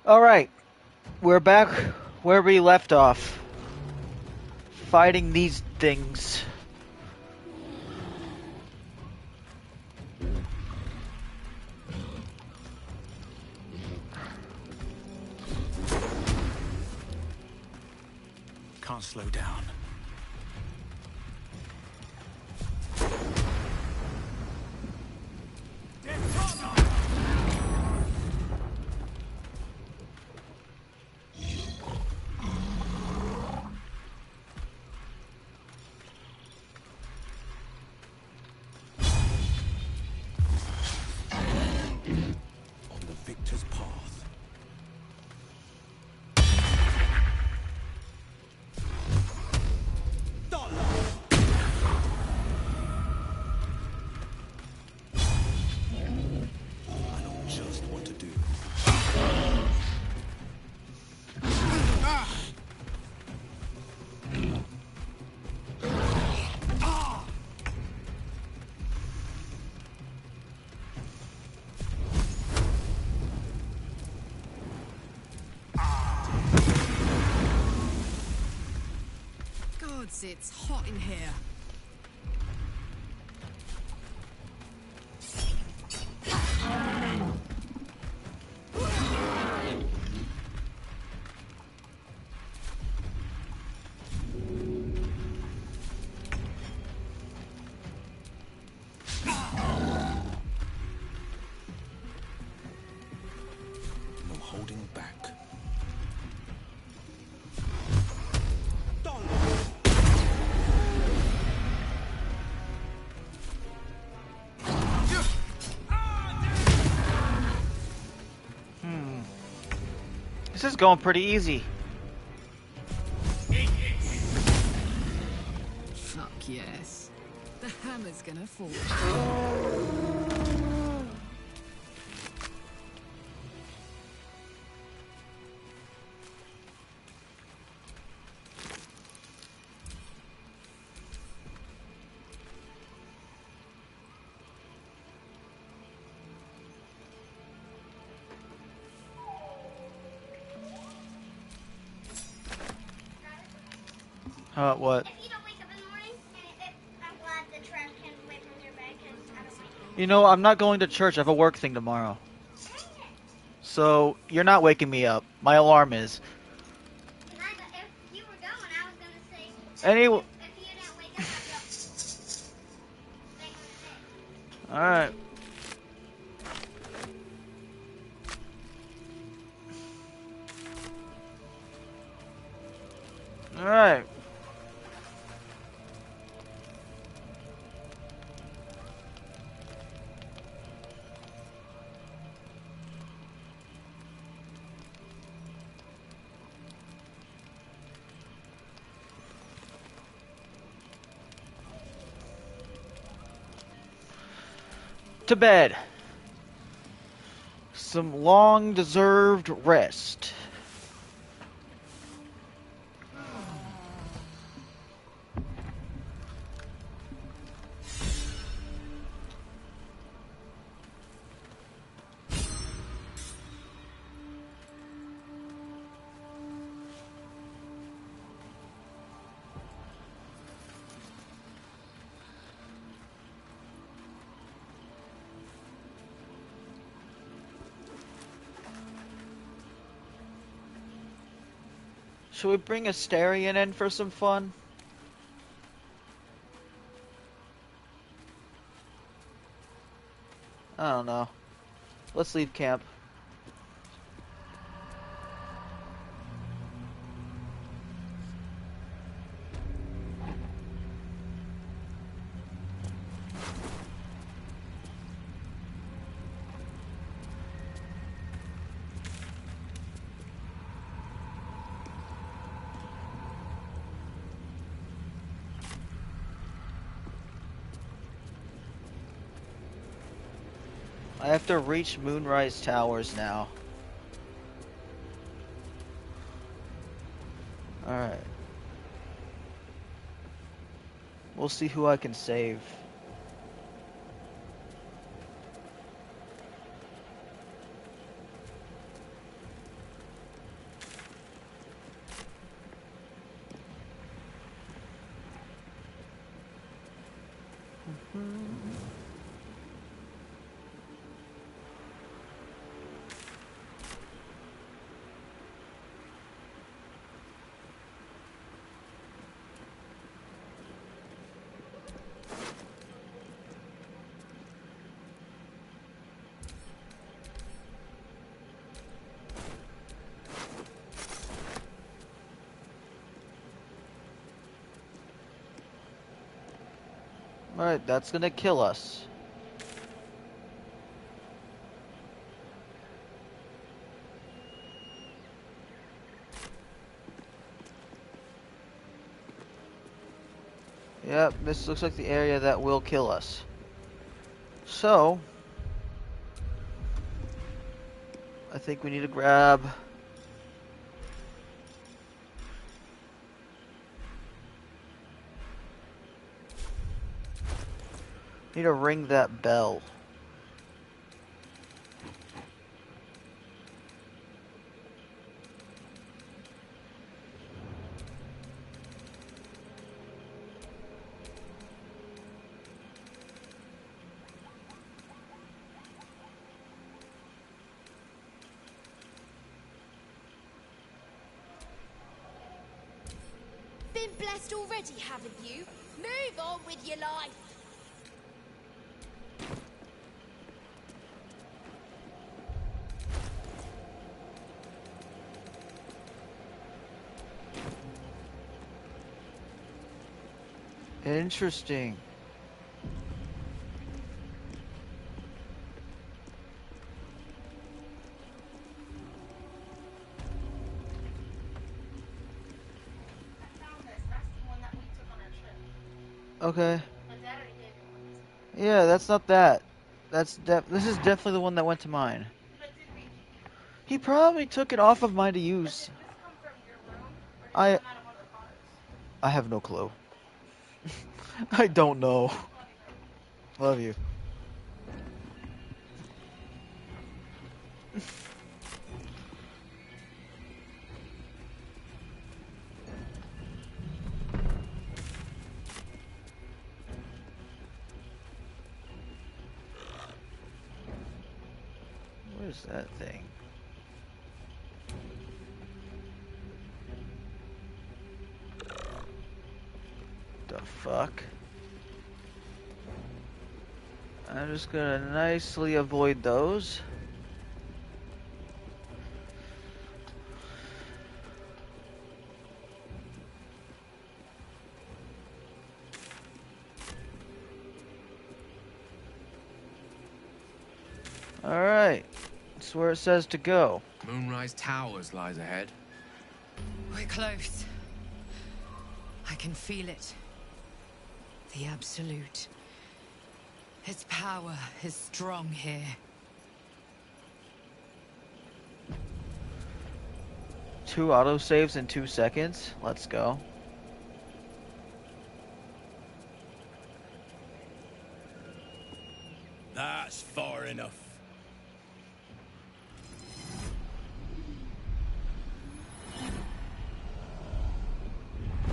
Alright, we're back where we left off. Fighting these things. Can't slow down. On the victor's path. I know just what to do. Gods, it's hot in here. No holding back. This is going pretty easy. Fuck yes. The hammer's gonna fall. What? If you don't wake up in the morning, I'm glad the trash can wait from your bed because I don't wake You know, I'm not going to church. I have a work thing tomorrow. up. Dang it. So, you're not waking me up. My alarm is. If you were going, I was going to say, Anyway. if you didn't wake up, I'd go, stay on the day. Alright. Alright. To bed. Some long deserved rest. Should we bring Astarion in for some fun? I don't know. Let's leave camp. I have to reach Moonrise Towers now. Alright. We'll see who I can save. Alright, that's gonna kill us. Yep, this looks like the area that will kill us. So, I think we need to grab... Need to ring that bell. Been blessed already, haven't you? Move on with your life. Interesting. Okay. Yeah, that's not that. This is definitely the one that went to mine. He probably took it off of mine to use. I I have no clue. I don't know. Love you. Where's that thing? The fuck? I'm just gonna nicely avoid those. Alright. That's where it says to go. Moonrise Towers lies ahead. We're close. I can feel it. The Absolute. Its power is strong here. 2 autosaves in 2 seconds. Let's go. That's far enough.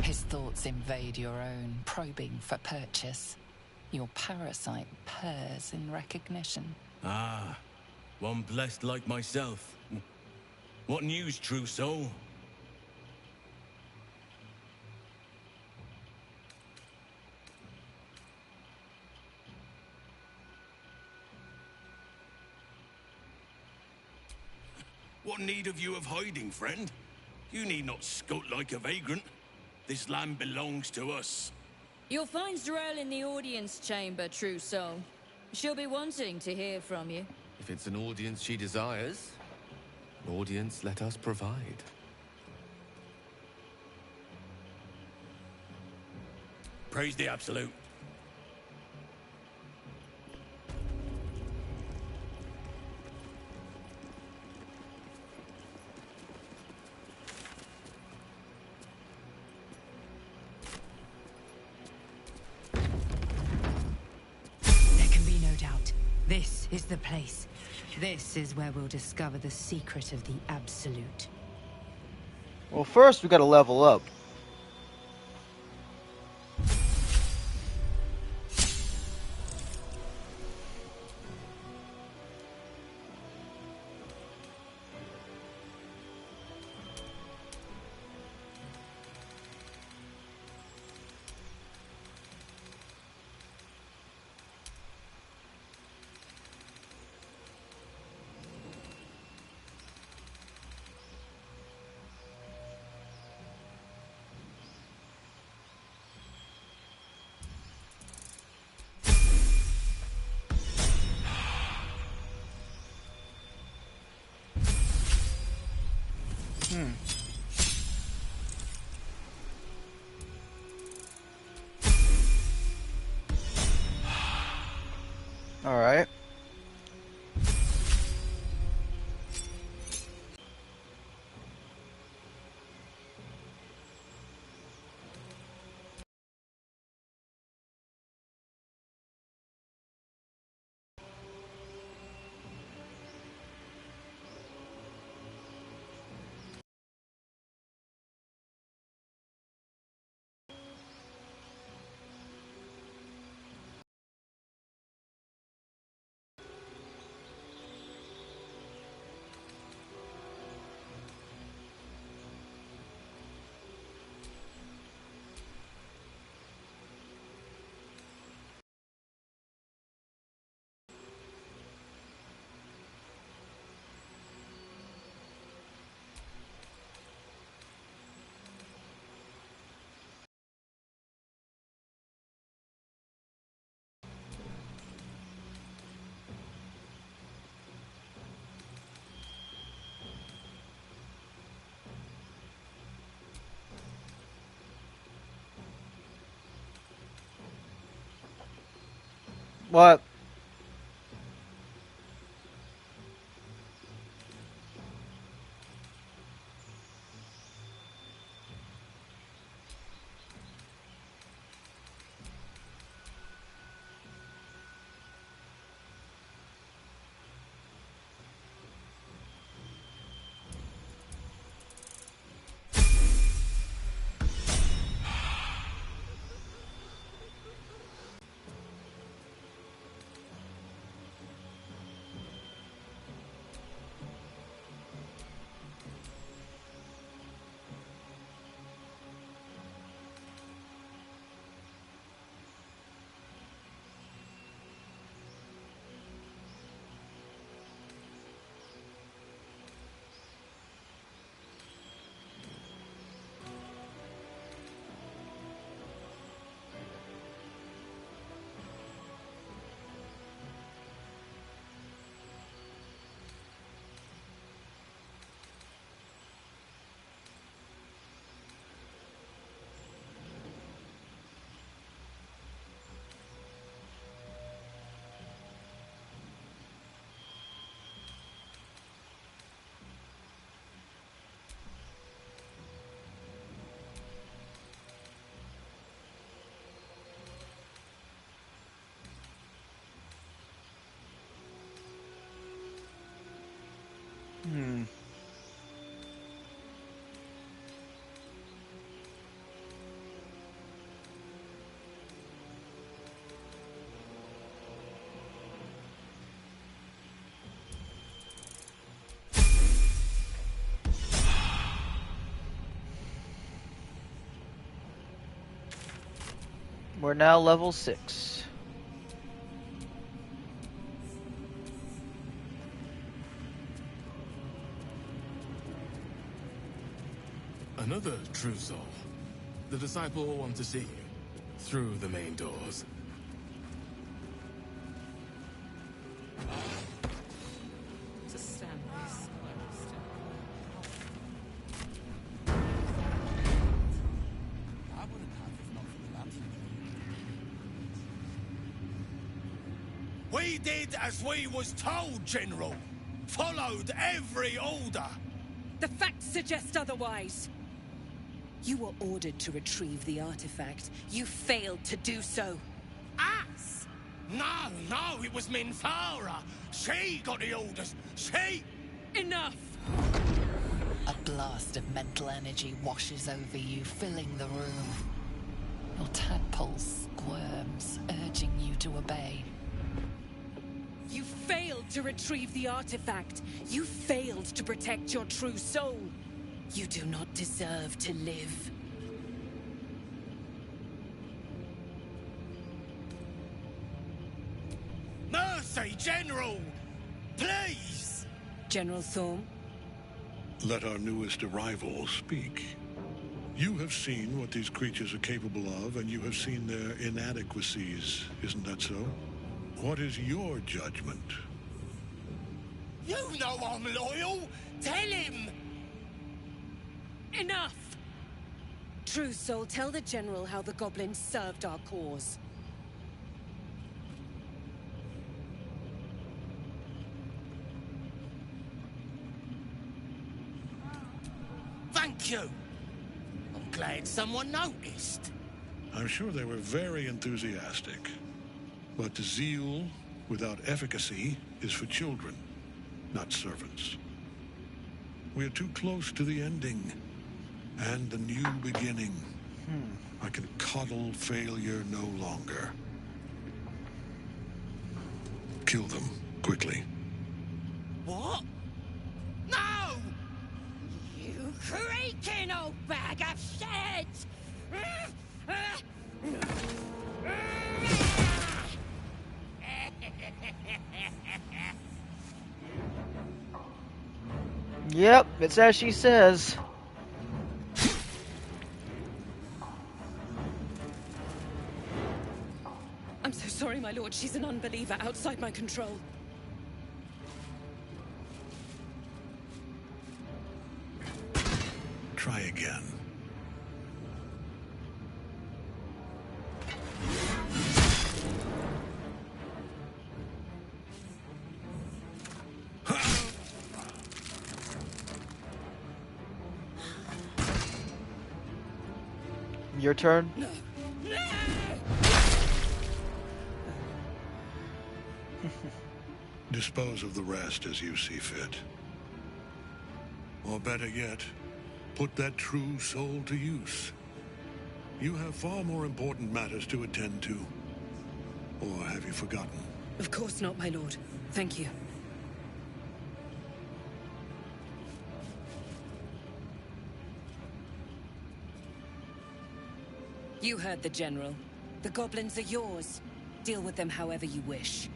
His thoughts invade your own, probing for purchase. Your parasite purrs in recognition. Ah, one blessed like myself. What news, true soul? What need have you of hiding, friend? You need not skulk like a vagrant. This land belongs to us. You'll find Drell in the audience chamber, true soul. She'll be wanting to hear from you. If it's an audience she desires, an audience let us provide. Praise the Absolute. There can be no doubt. This is the place. This is where we'll discover the secret of the Absolute. Well, first we gotta level up. All right. What? We're now level 6. Another true soul. The disciple will want to see you through the main doors. We did as we was told, General. Followed every order. The facts suggest otherwise. You were ordered to retrieve the artifact. You failed to do so. Us? No, it was Minthara. She got the orders. She... Enough! A blast of mental energy washes over you, filling the room. Your tadpole squirms, urging you to obey. You failed to retrieve the artifact. You failed to protect your true soul. You do not deserve to live. Mercy, General! Please! General Thorm? Let our newest arrival speak. You have seen what these creatures are capable of, and you have seen their inadequacies. Isn't that so? What is your judgment? You know I'm loyal! Tell him! Enough! True Soul, tell the General how the goblins served our cause. Thank you. I'm glad someone noticed. I'm sure they were very enthusiastic. But zeal without efficacy is for children, not servants. We are too close to the ending and the new beginning. I can coddle failure no longer. Kill them quickly. What? No! You creaking old bag of shit! Yep, it's as she says. I'm so sorry, my lord. She's an unbeliever outside my control. Try again. Your turn. Dispose of the rest as you see fit. Or better yet, put that true soul to use. You have far more important matters to attend to. Or have you forgotten? Of course not, my lord. Thank you. You heard the General. The goblins are yours. Deal with them however you wish.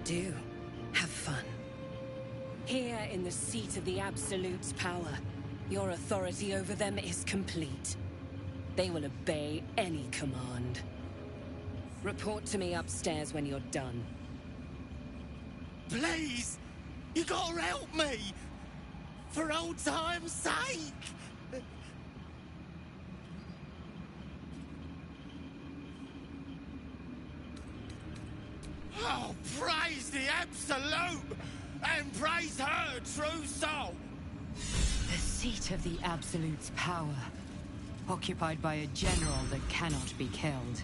Do. Have fun. Here in the seat of the Absolute's power, your authority over them is complete. They will obey any command. Report to me upstairs when you're done. Please! You gotta help me! For old time's sake! Oh, praise the Absolute! And praise her true soul! The seat of the Absolute's power, occupied by a general that cannot be killed.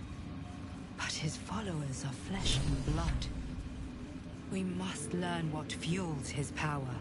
But his followers are flesh and blood. We must learn what fuels his power.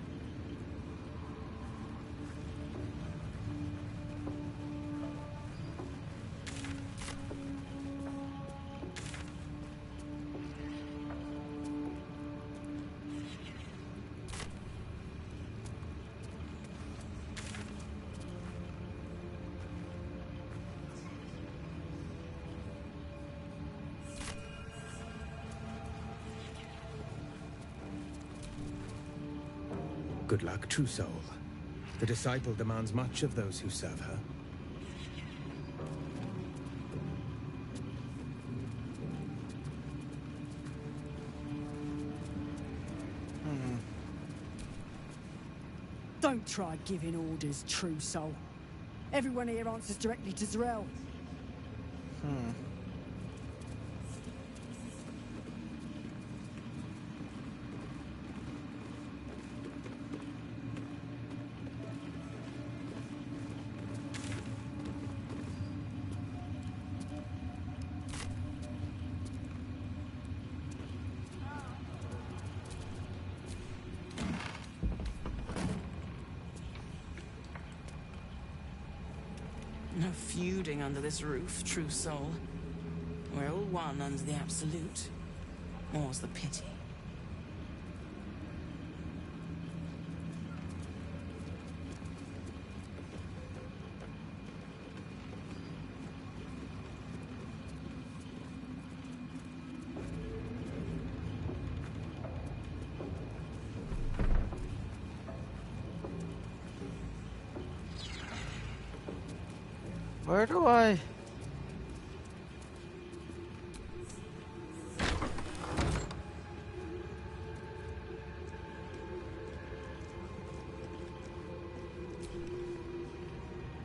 Good luck, True Soul. The Disciple demands much of those who serve her. Don't try giving orders, True Soul. Everyone here answers directly to Z'rell. No feuding under this roof, True Soul. We're all one under the Absolute. More's the pity. Where do I...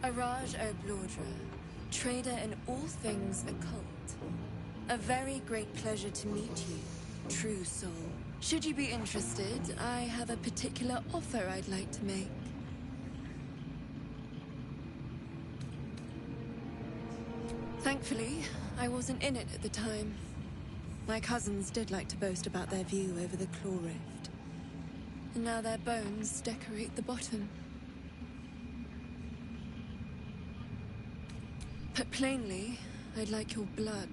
Araj Baldur, trader in all things occult. A very great pleasure to meet you, true soul. Should you be interested, I have a particular offer I'd like to make. Thankfully, I wasn't in it at the time. My cousins did like to boast about their view over the Claw Rift. And now their bones decorate the bottom. Put plainly, I'd like your blood.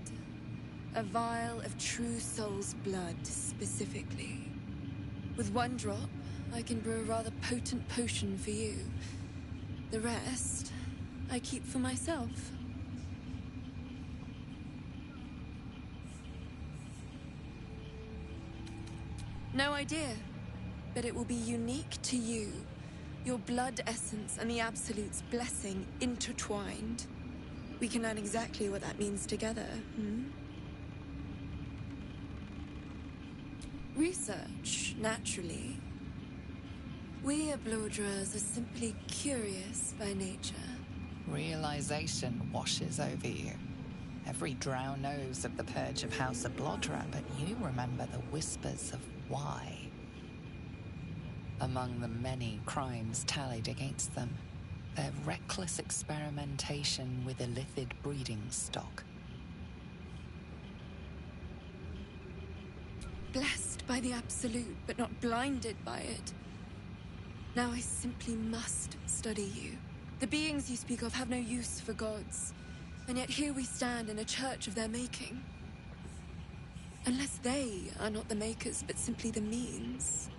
A vial of true soul's blood, specifically. With one drop, I can brew a rather potent potion for you. The rest, I keep for myself. No idea, but it will be unique to you. Your blood essence and the Absolute's blessing intertwined. We can learn exactly what that means together, Research, naturally. We Balduras are simply curious by nature. Realization washes over you. Every drow knows of the purge of House of Baldur, but you remember the whispers of why. Among the many crimes tallied against them, their reckless experimentation with illithid breeding stock. Blessed by the Absolute, but not blinded by it. Now I simply must study you. The beings you speak of have no use for gods, and yet here we stand in a church of their making. Unless they are not the makers, but simply the means,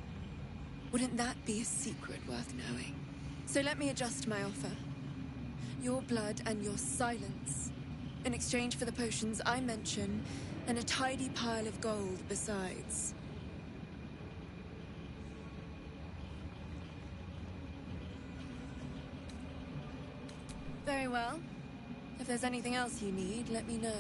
wouldn't that be a secret worth knowing? So let me adjust my offer. Your blood and your silence, in exchange for the potions I mention, and a tidy pile of gold besides. Very well. If there's anything else you need, let me know.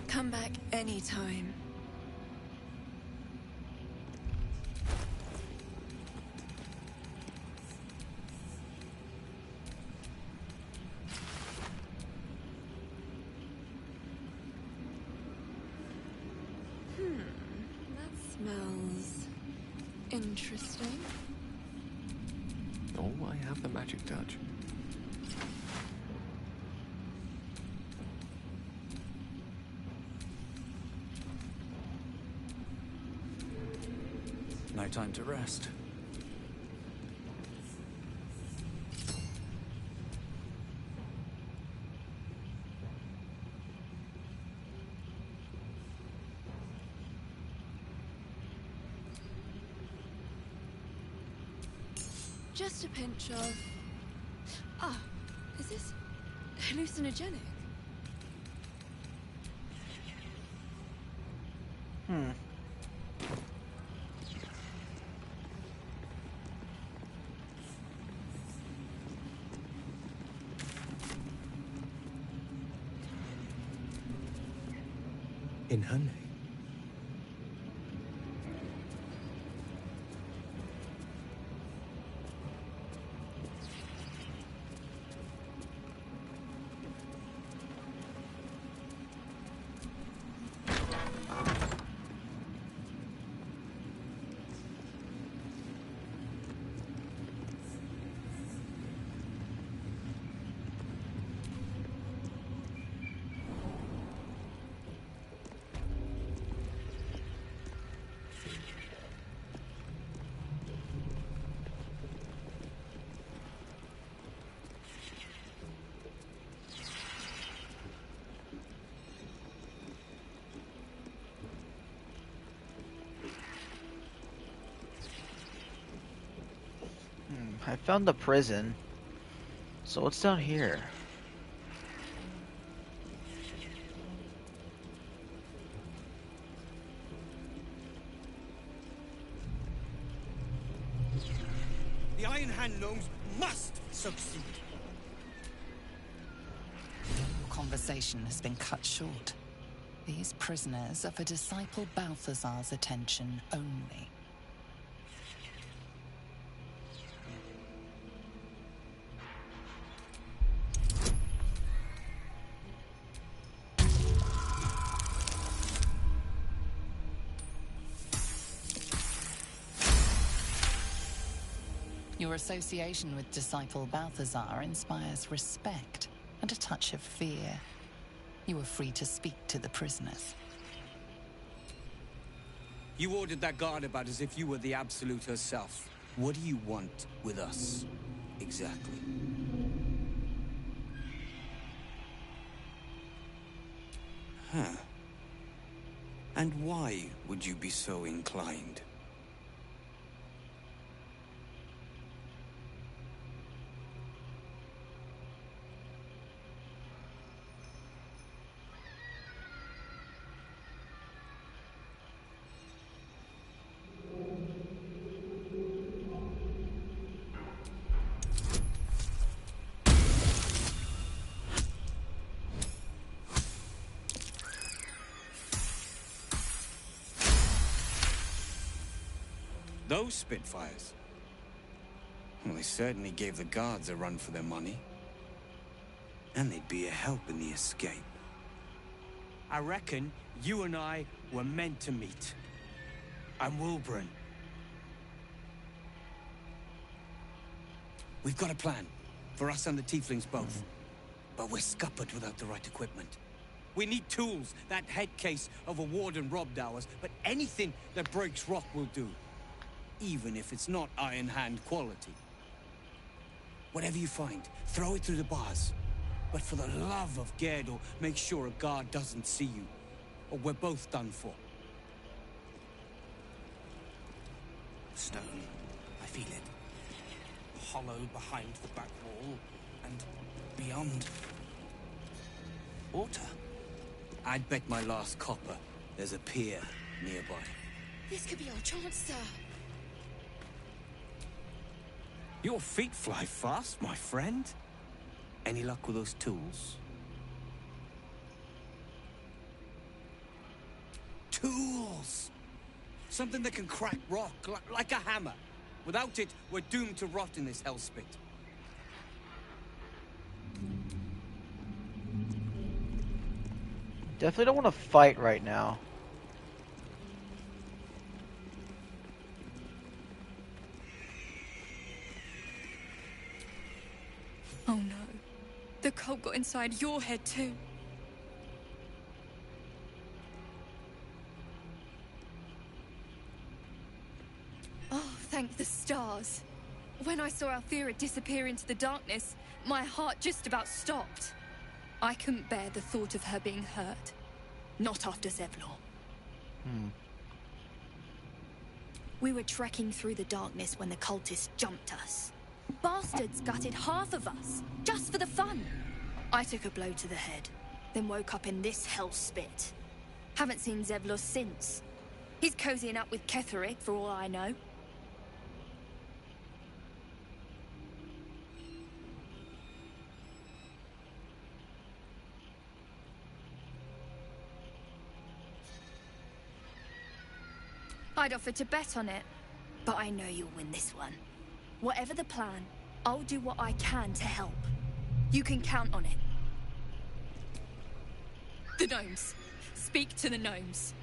Come back anytime. That smells interesting. Oh, I have the magic touch. No time to rest. Just a pinch of... Ah, is this hallucinogenic? In honey. I found the prison. So what's down here? The Iron Hand gnomes must succeed. Your conversation has been cut short. These prisoners are for Disciple Balthazar's attention only. Your association with Disciple Balthazar inspires respect and a touch of fear. You are free to speak to the prisoners. You ordered that guard about as if you were the Absolute herself. What do you want with us, exactly? Huh. And why would you be so inclined? Those Spitfires? Well, they certainly gave the guards a run for their money. And they'd be a help in the escape. I reckon you and I were meant to meet. I'm Wilburn. We've got a plan, for us and the Tieflings both. But we're scuppered without the right equipment. We need tools. That head case of a warden robbed ours, but anything that breaks rock will do. Even if it's not Iron Hand quality. Whatever you find, throw it through the bars. But for the love of Gerdor, make sure a guard doesn't see you, or we're both done for. Stone. I feel it. Hollow behind the back wall, and beyond... water. I'd bet my last copper there's a pier nearby. This could be our chance, sir. Your feet fly fast, my friend. Any luck with those tools? Tools! Something that can crack rock, like a hammer. Without it, we're doomed to rot in this hellspit. Definitely don't want to fight right now. Oh no. The cult got inside your head too. Oh, thank the stars. When I saw Althea disappear into the darkness, my heart just about stopped. I couldn't bear the thought of her being hurt. Not after Zevlor. We were trekking through the darkness when the cultists jumped us. Bastards gutted half of us, just for the fun. I took a blow to the head, then woke up in this hellspit. Haven't seen Zevlos since. He's cozying up with Ketheric, for all I know. I'd offer to bet on it, but I know you'll win this one. Whatever the plan, I'll do what I can to help. You can count on it. The gnomes. Speak to the gnomes.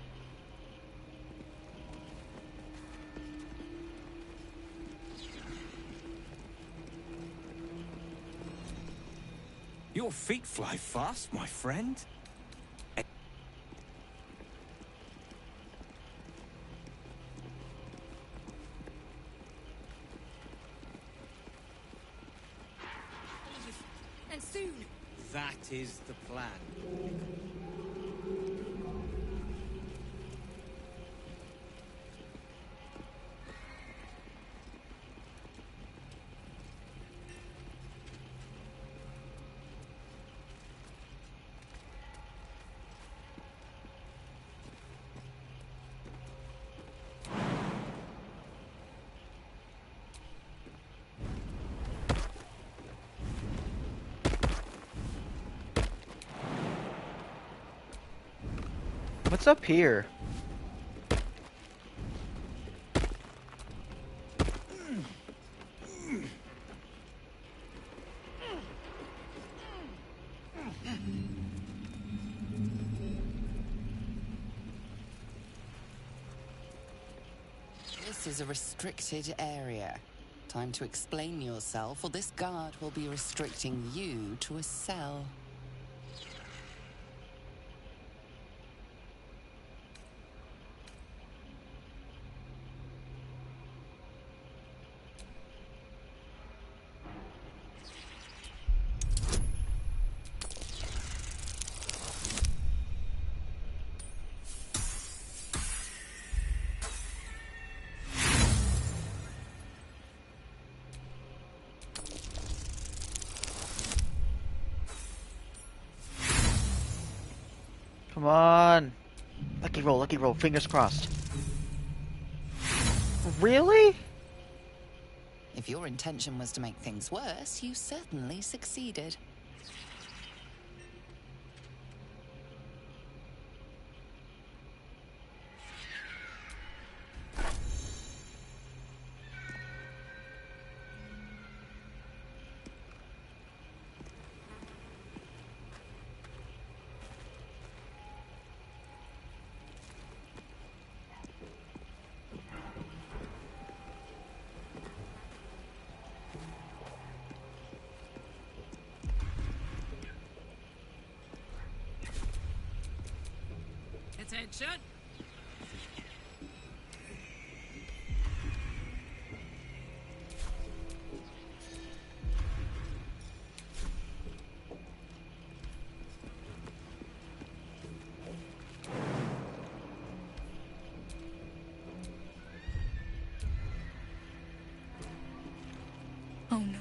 Your feet fly fast, my friend. And soon. That is the plan. What's up here? This is a restricted area. Time to explain yourself, or this guard will be restricting you to a cell. Come on. Lucky roll, fingers crossed. Really? If your intention was to make things worse, you certainly succeeded. Attention! Oh no.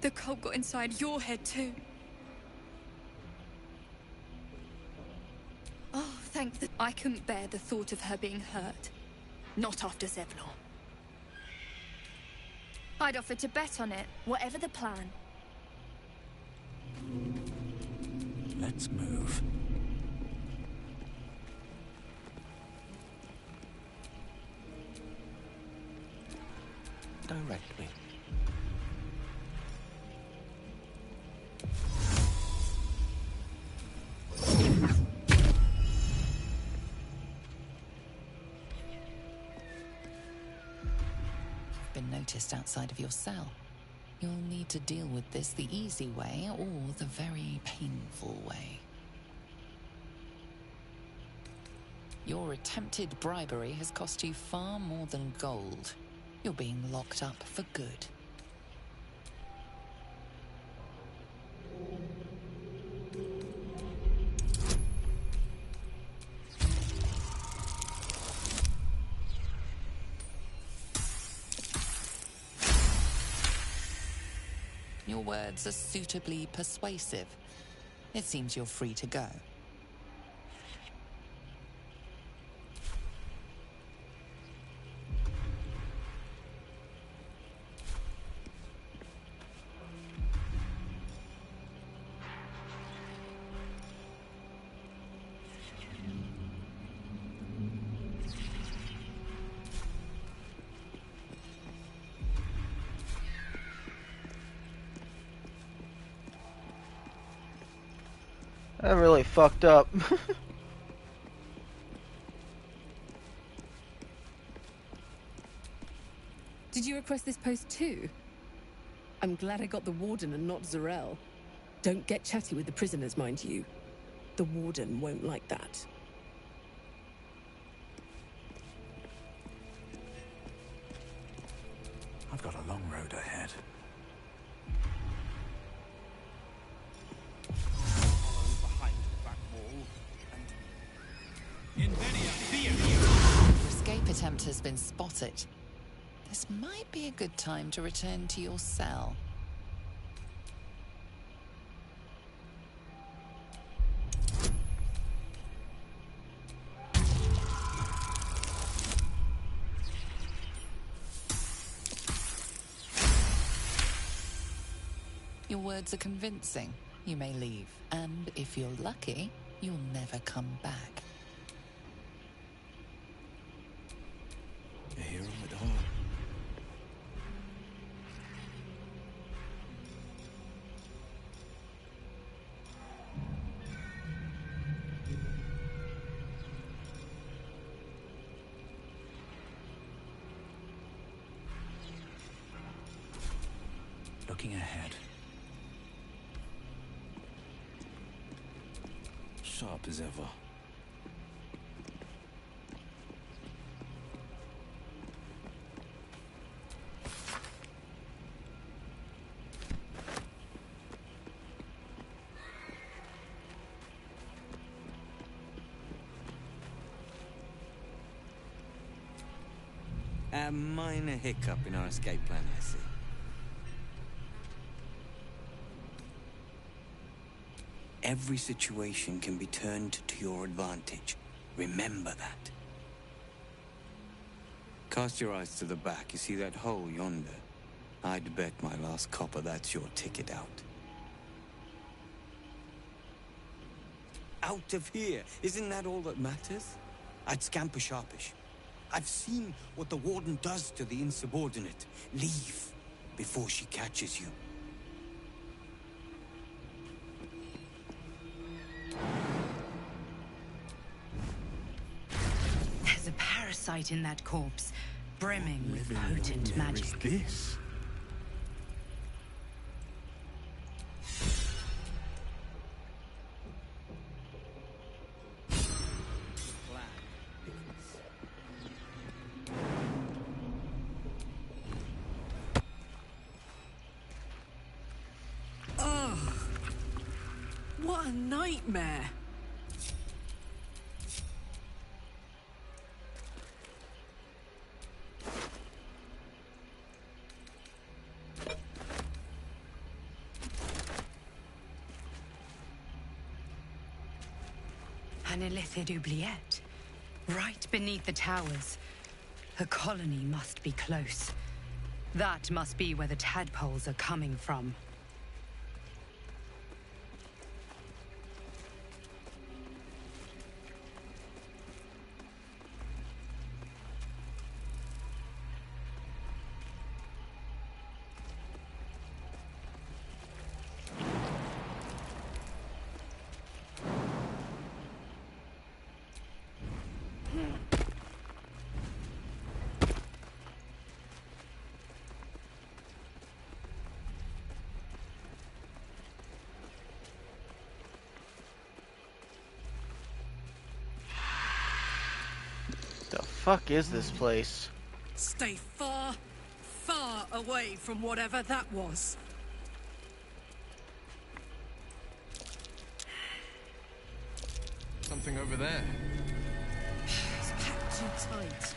The cult got inside your head too. Oh, thank that I couldn't bear the thought of her being hurt. Not after Zevlor. I'd offer to bet on it, whatever the plan. Let's move. Direct me. Been noticed outside of your cell. You'll need to deal with this the easy way or the very painful way. Your attempted bribery has cost you far more than gold. You're being locked up for good. Your words are suitably persuasive. It seems you're free to go. That really fucked up. Did you request this post too? I'm glad I got the Warden and not Zarel. Don't get chatty with the prisoners, mind you. The Warden won't like that. I've got a long road ahead. Your escape attempt has been spotted. This might be a good time to return to your cell. Your words are convincing. You may leave, and if you're lucky, you'll never come back. A hero at heart. Looking ahead. Sharp as ever. A minor hiccup in our escape plan, I see. Every situation can be turned to your advantage. Remember that. Cast your eyes to the back. You see that hole yonder? I'd bet my last copper that's your ticket out. Out of here! Isn't that all that matters? I'd scamper sharpish. I've seen what the Warden does to the insubordinate. Leave before she catches you. There's a parasite in that corpse, brimming with potent magic. What is this? What a nightmare! An illithid oubliette, right beneath the towers. A colony must be close. That must be where the tadpoles are coming from. The fuck is this place? Stay far, far away from whatever that was. Something over there. It's packed too tight.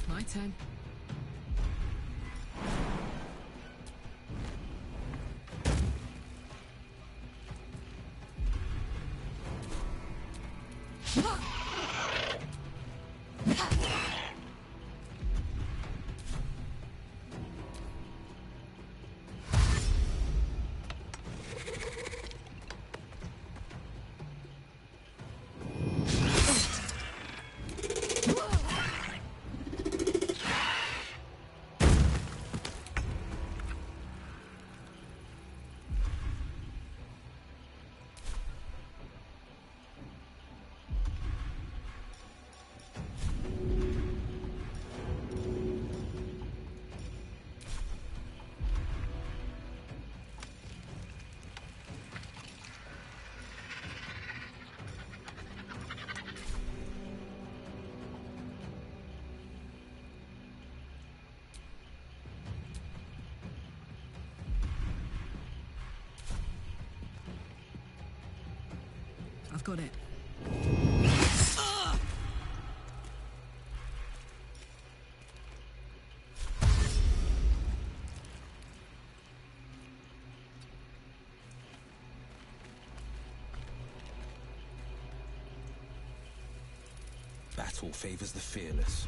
My turn. I've got it. Battle favors the fearless.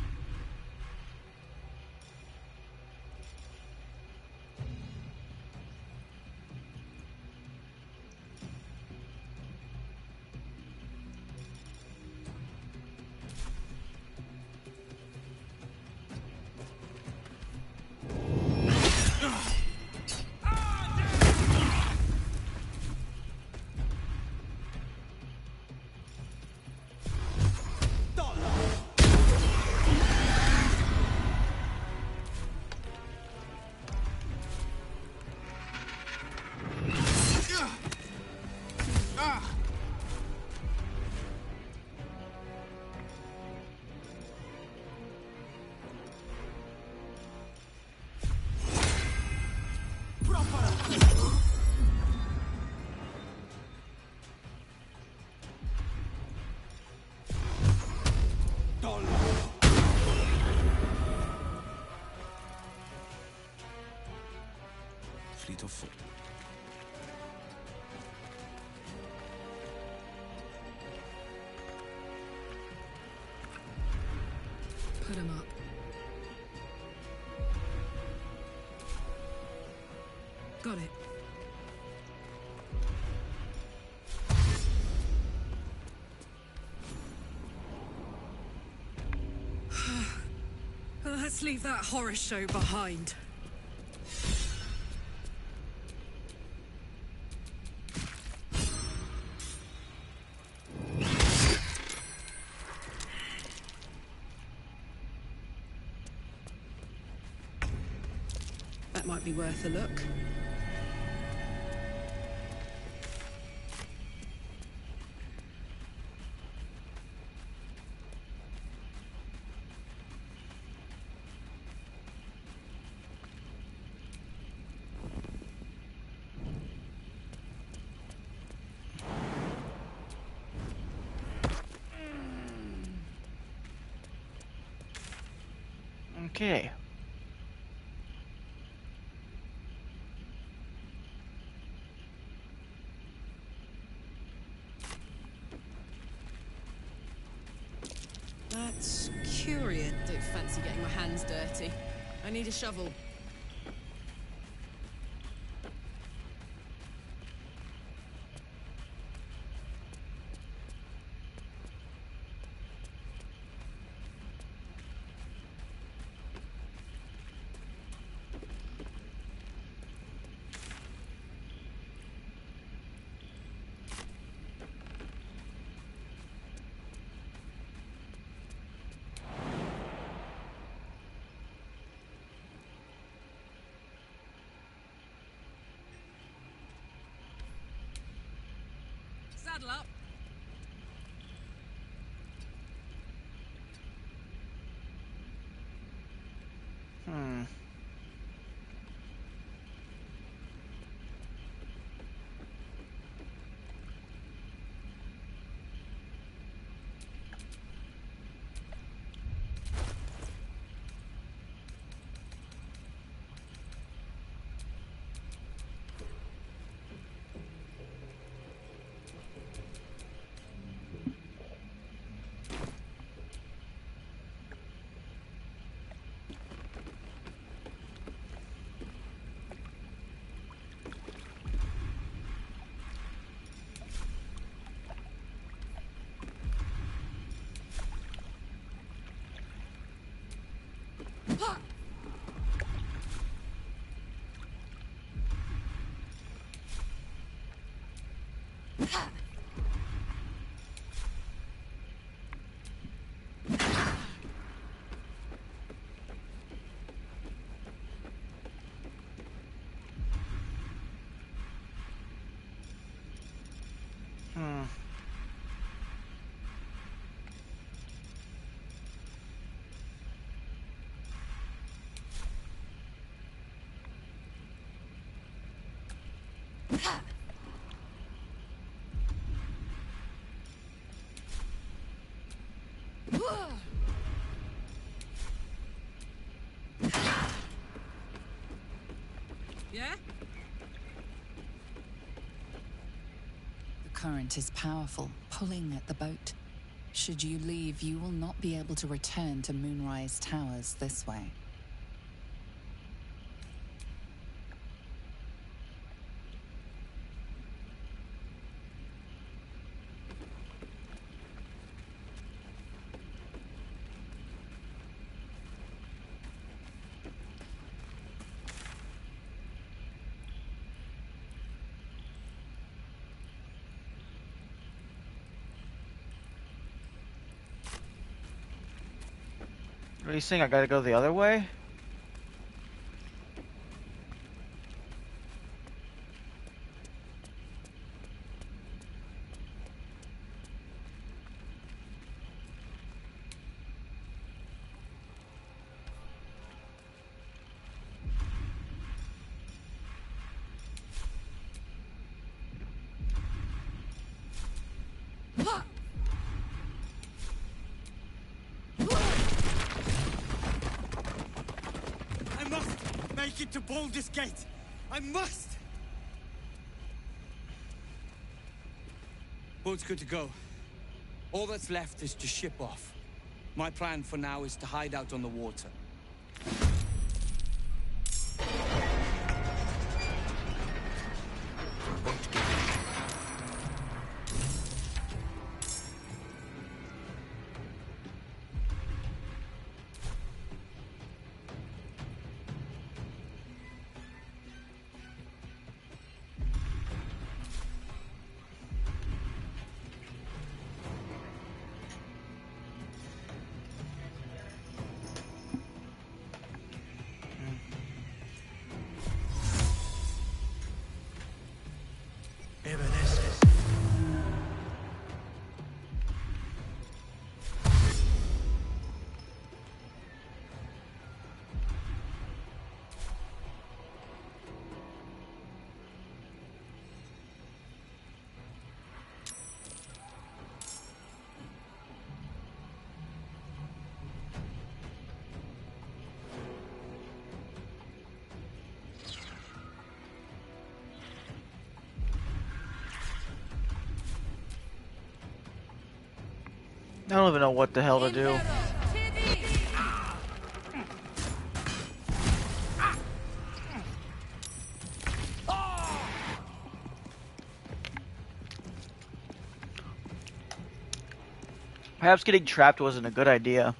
Fleet of foot. Put him up. Got it. Let's leave that horror show behind. That might be worth a look. Okay. That's curious. Don't fancy getting my hands dirty. I need a shovel. Saddle up. Yeah? The current is powerful, pulling at the boat. Should you leave, you will not be able to return to Moonrise Towers this way. What are you saying? I gotta go the other way? I must make it to Baldur's Gate. I must! Boat's good to go. All that's left is to ship off. My plan for now is to hide out on the water. I don't even know what the hell to do. Perhaps getting trapped wasn't a good idea.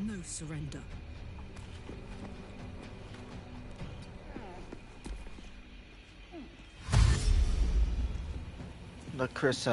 No surrender. Look, Chris,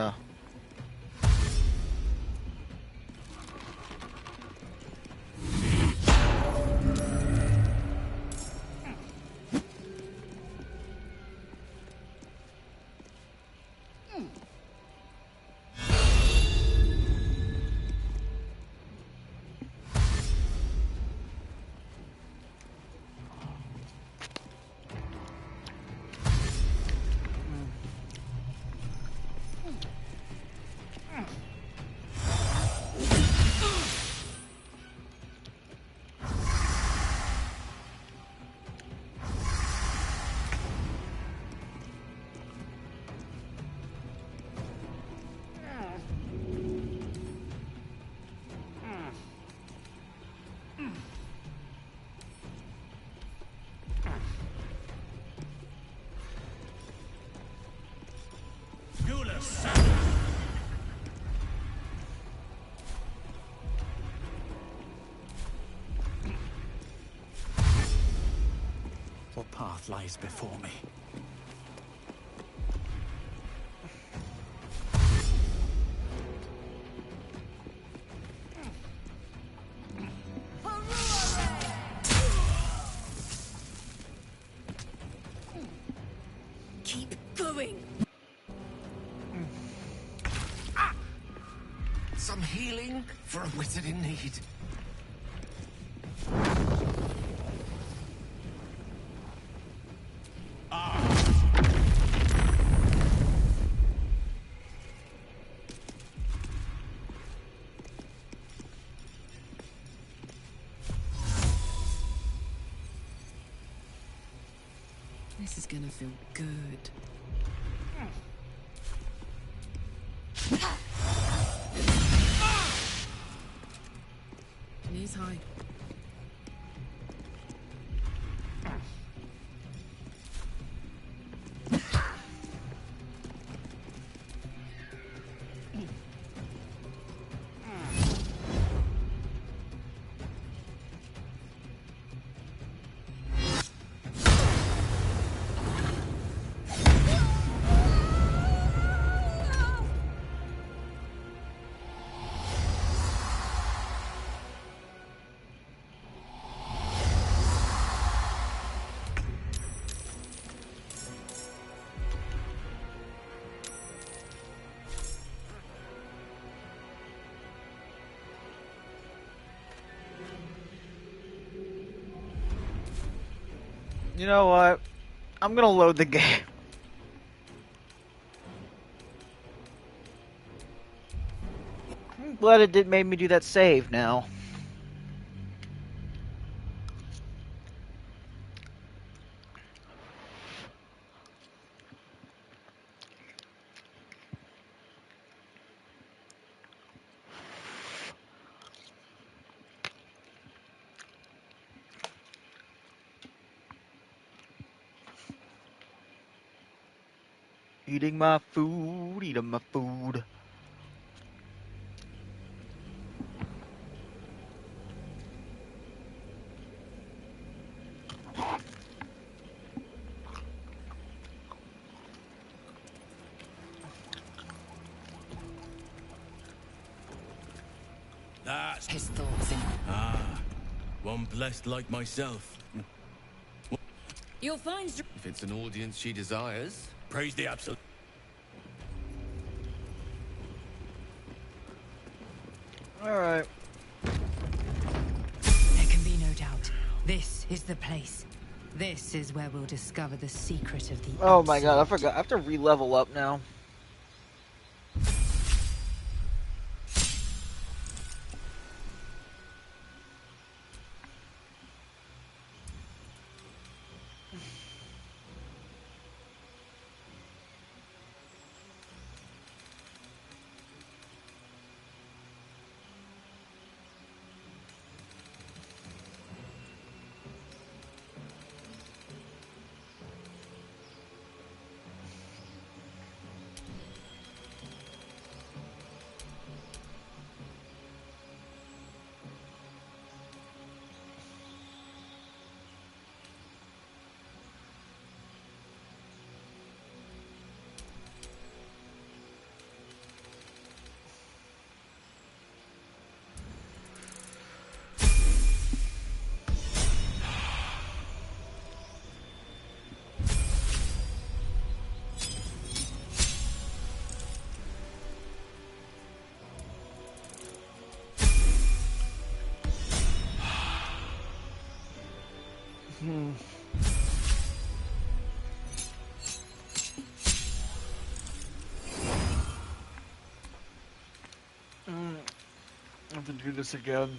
path lies before me. Keep going. Some healing for a wizard in need. This is gonna feel good. Knees high. You know what? I'm gonna load the game. I'm glad it did make me do that save now. Eating my food, eating my food. That's his thoughts in. One blessed like myself. You'll find... If it's an audience she desires. Praise the absolute. Alright. There can be no doubt. This is the place. This is where we'll discover the secret of the Oh my god, I forgot. I have to re-level up now. I have to do this again.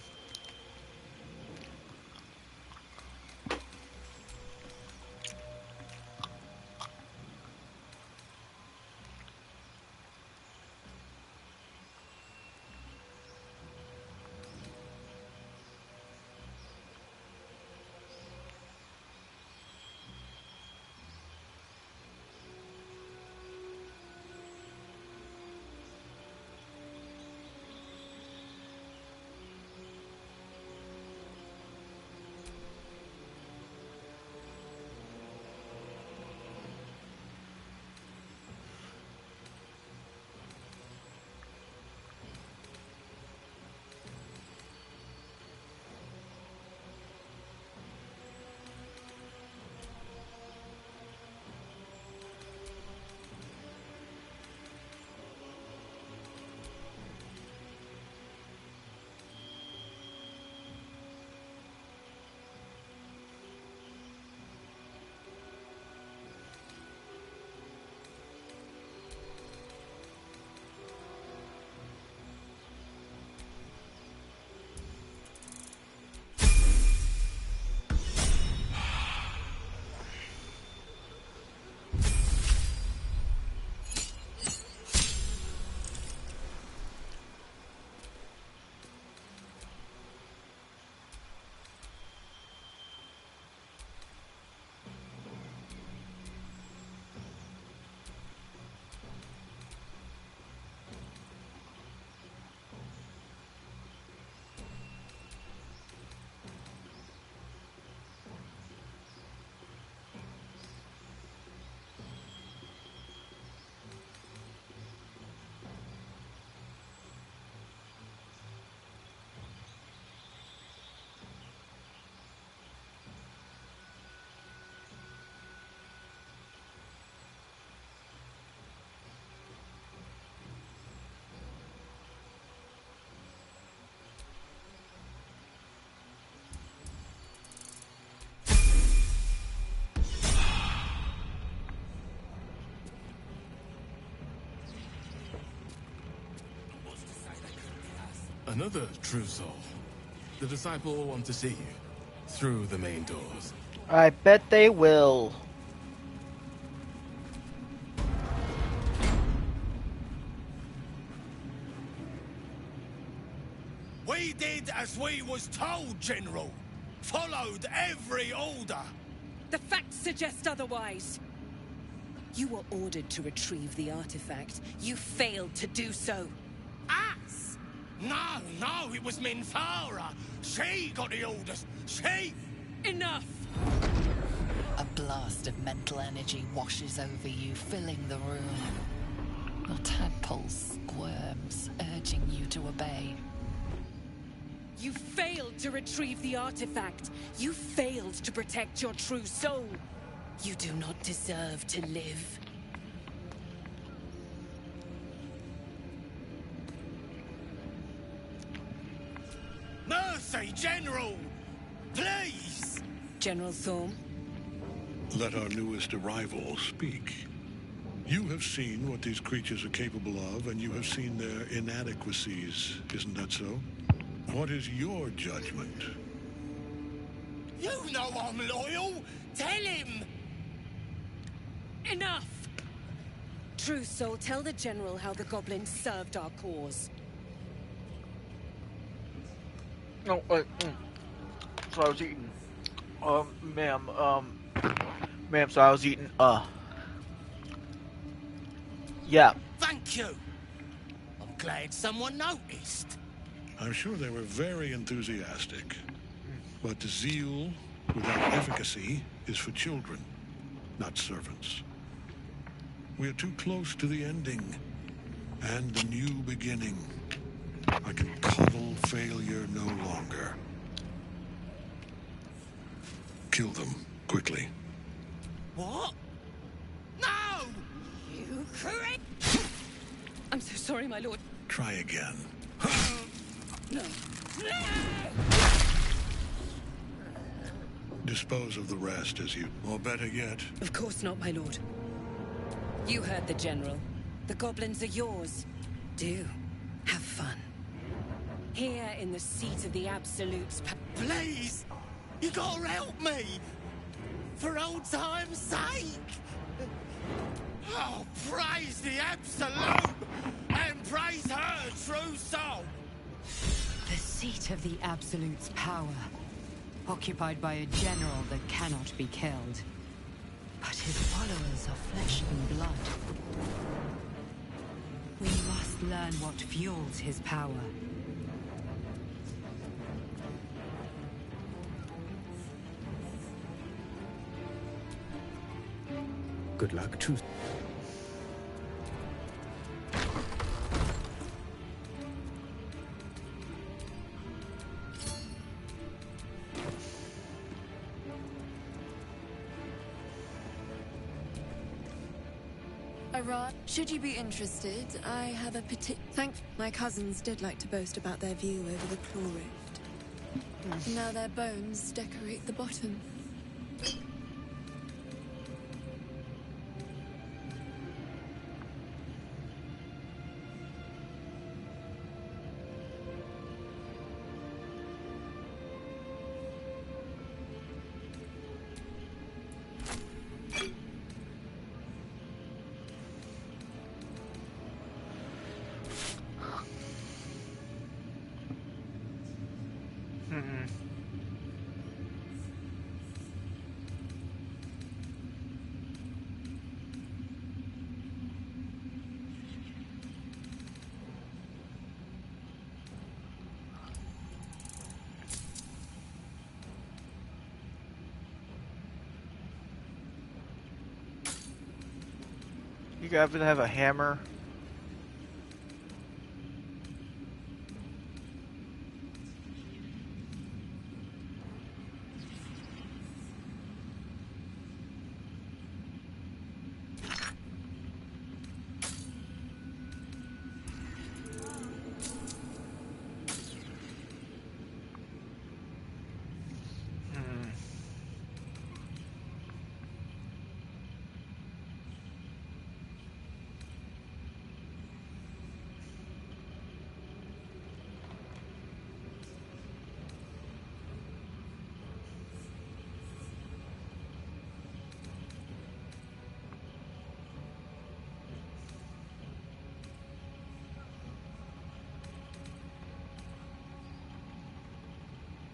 Another true soul. The disciple will want to see you through the main doors. I bet they will. We did as we was told, General. Followed every order. The facts suggest otherwise. You were ordered to retrieve the artifact. You failed to do so. Us? No, it was Minthara. She got the orders. She... Enough! A blast of mental energy washes over you, filling the room. Your tadpole squirms, urging you to obey. You failed to retrieve the artifact. You failed to protect your true soul. You do not deserve to live. Mercy, General! Please! General Thorm? Let our newest arrival speak. You have seen what these creatures are capable of, and you have seen their inadequacies. Isn't that so? What is your judgment? You know I'm loyal! Tell him! Enough! True Soul, tell the General how the goblins served our cause. No, so I was eating. Ma'am, so I was eating, yeah. Thank you! I'm glad someone noticed. I'm sure they were very enthusiastic. But zeal without efficacy is for children, not servants. We are too close to the ending and the new beginning. I can coddle failure no longer. Kill them quickly. What? No! You correct? I'm so sorry, my lord. Try again. No. Dispose of the rest as you... Or better yet... Of course not, my lord. You heard the General. The goblins are yours. Do. Have fun. Here in the seat of the Absolute's Please! You gotta help me! For old time's sake! Oh, praise the Absolute! And praise her true soul! The seat of the Absolute's power. Occupied by a general that cannot be killed. But his followers are flesh and blood. We must learn what fuels his power. Good luck, Truth. Should you be interested, I have a my cousins did like to boast about their view over the claw rift. Now their bones decorate the bottom. You have to have a hammer.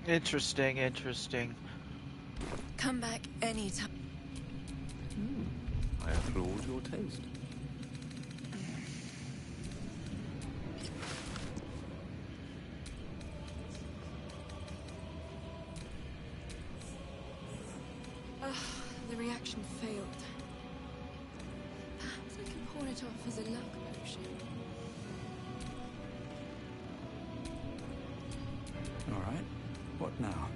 Interesting, interesting. Come back anytime. I applaud your taste. The reaction failed. Perhaps I can pawn it off as a luck potion. All right. What now?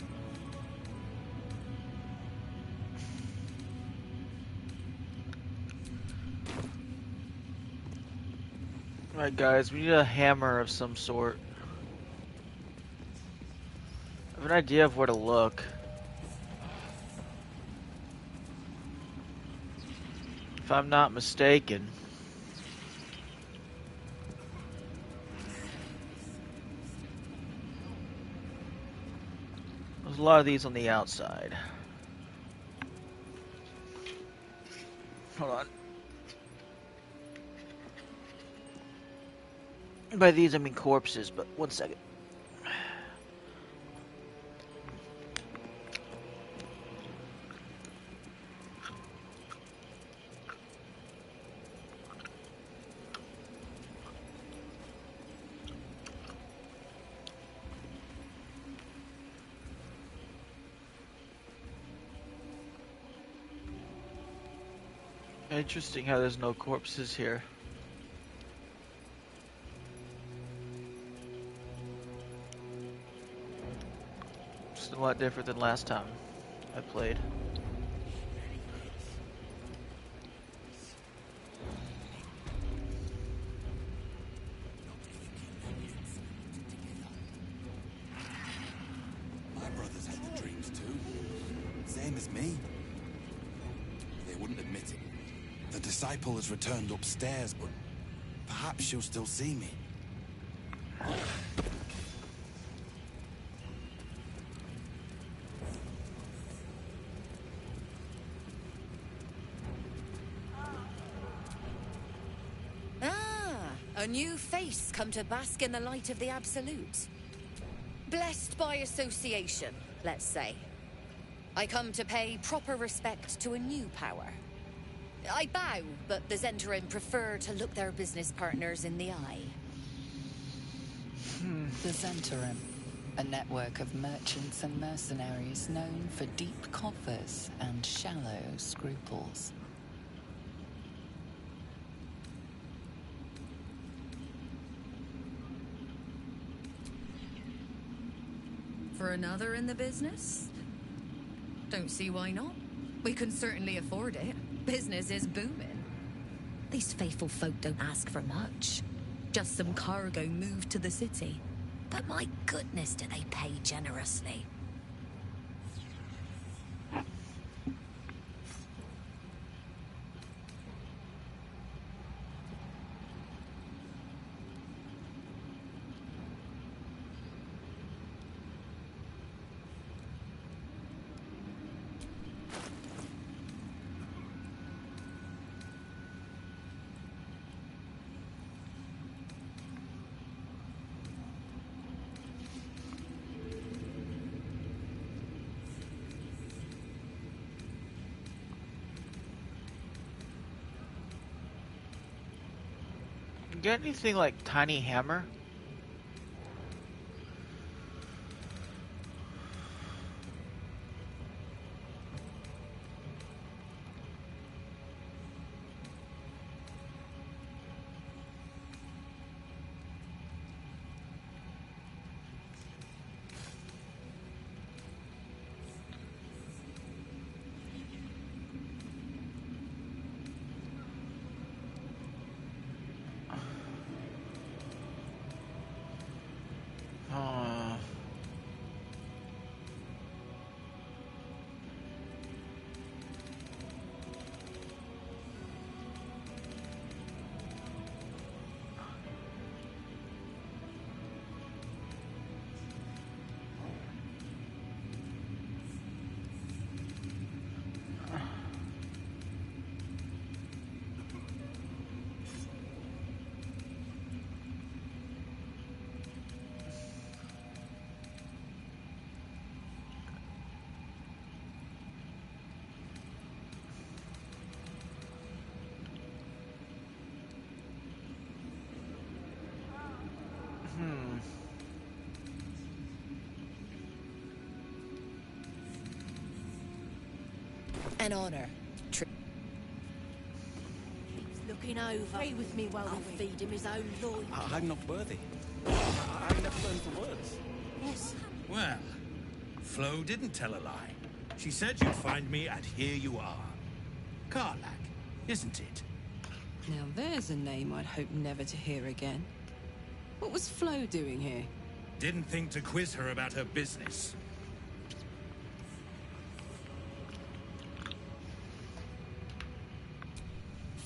Alright guys, we need a hammer of some sort. I have an idea of where to look. If I'm not mistaken. There's a lot of these on the outside. Hold on. By these I mean corpses, but one second. Interesting how there's no corpses here. Just a lot different than last time I played. My brothers had the dreams too. Same as me. They wouldn't admit it. The disciple has returned upstairs, but perhaps she'll still see me. A new face come to bask in the light of the Absolute. Blessed by association, let's say. I come to pay proper respect to a new power. I bow, but the Zentarim prefer to look their business partners in the eye. The Zentarim, a network of merchants and mercenaries known for deep coffers and shallow scruples. For another in the business? Don't see why not. We can certainly afford it. Business is booming. These faithful folk don't ask for much. Just some cargo moved to the city. But my goodness, do they pay generously. Get anything like tiny hammer? An honor. Looking over. Stay with me while I'll feed him his own loin. I'm not worthy. I've never learned the words. Yes. Well, Flo didn't tell a lie. She said you'd find me, and here you are. Karlach, isn't it? Now there's a name I'd hope never to hear again. What was Flo doing here? Didn't think to quiz her about her business.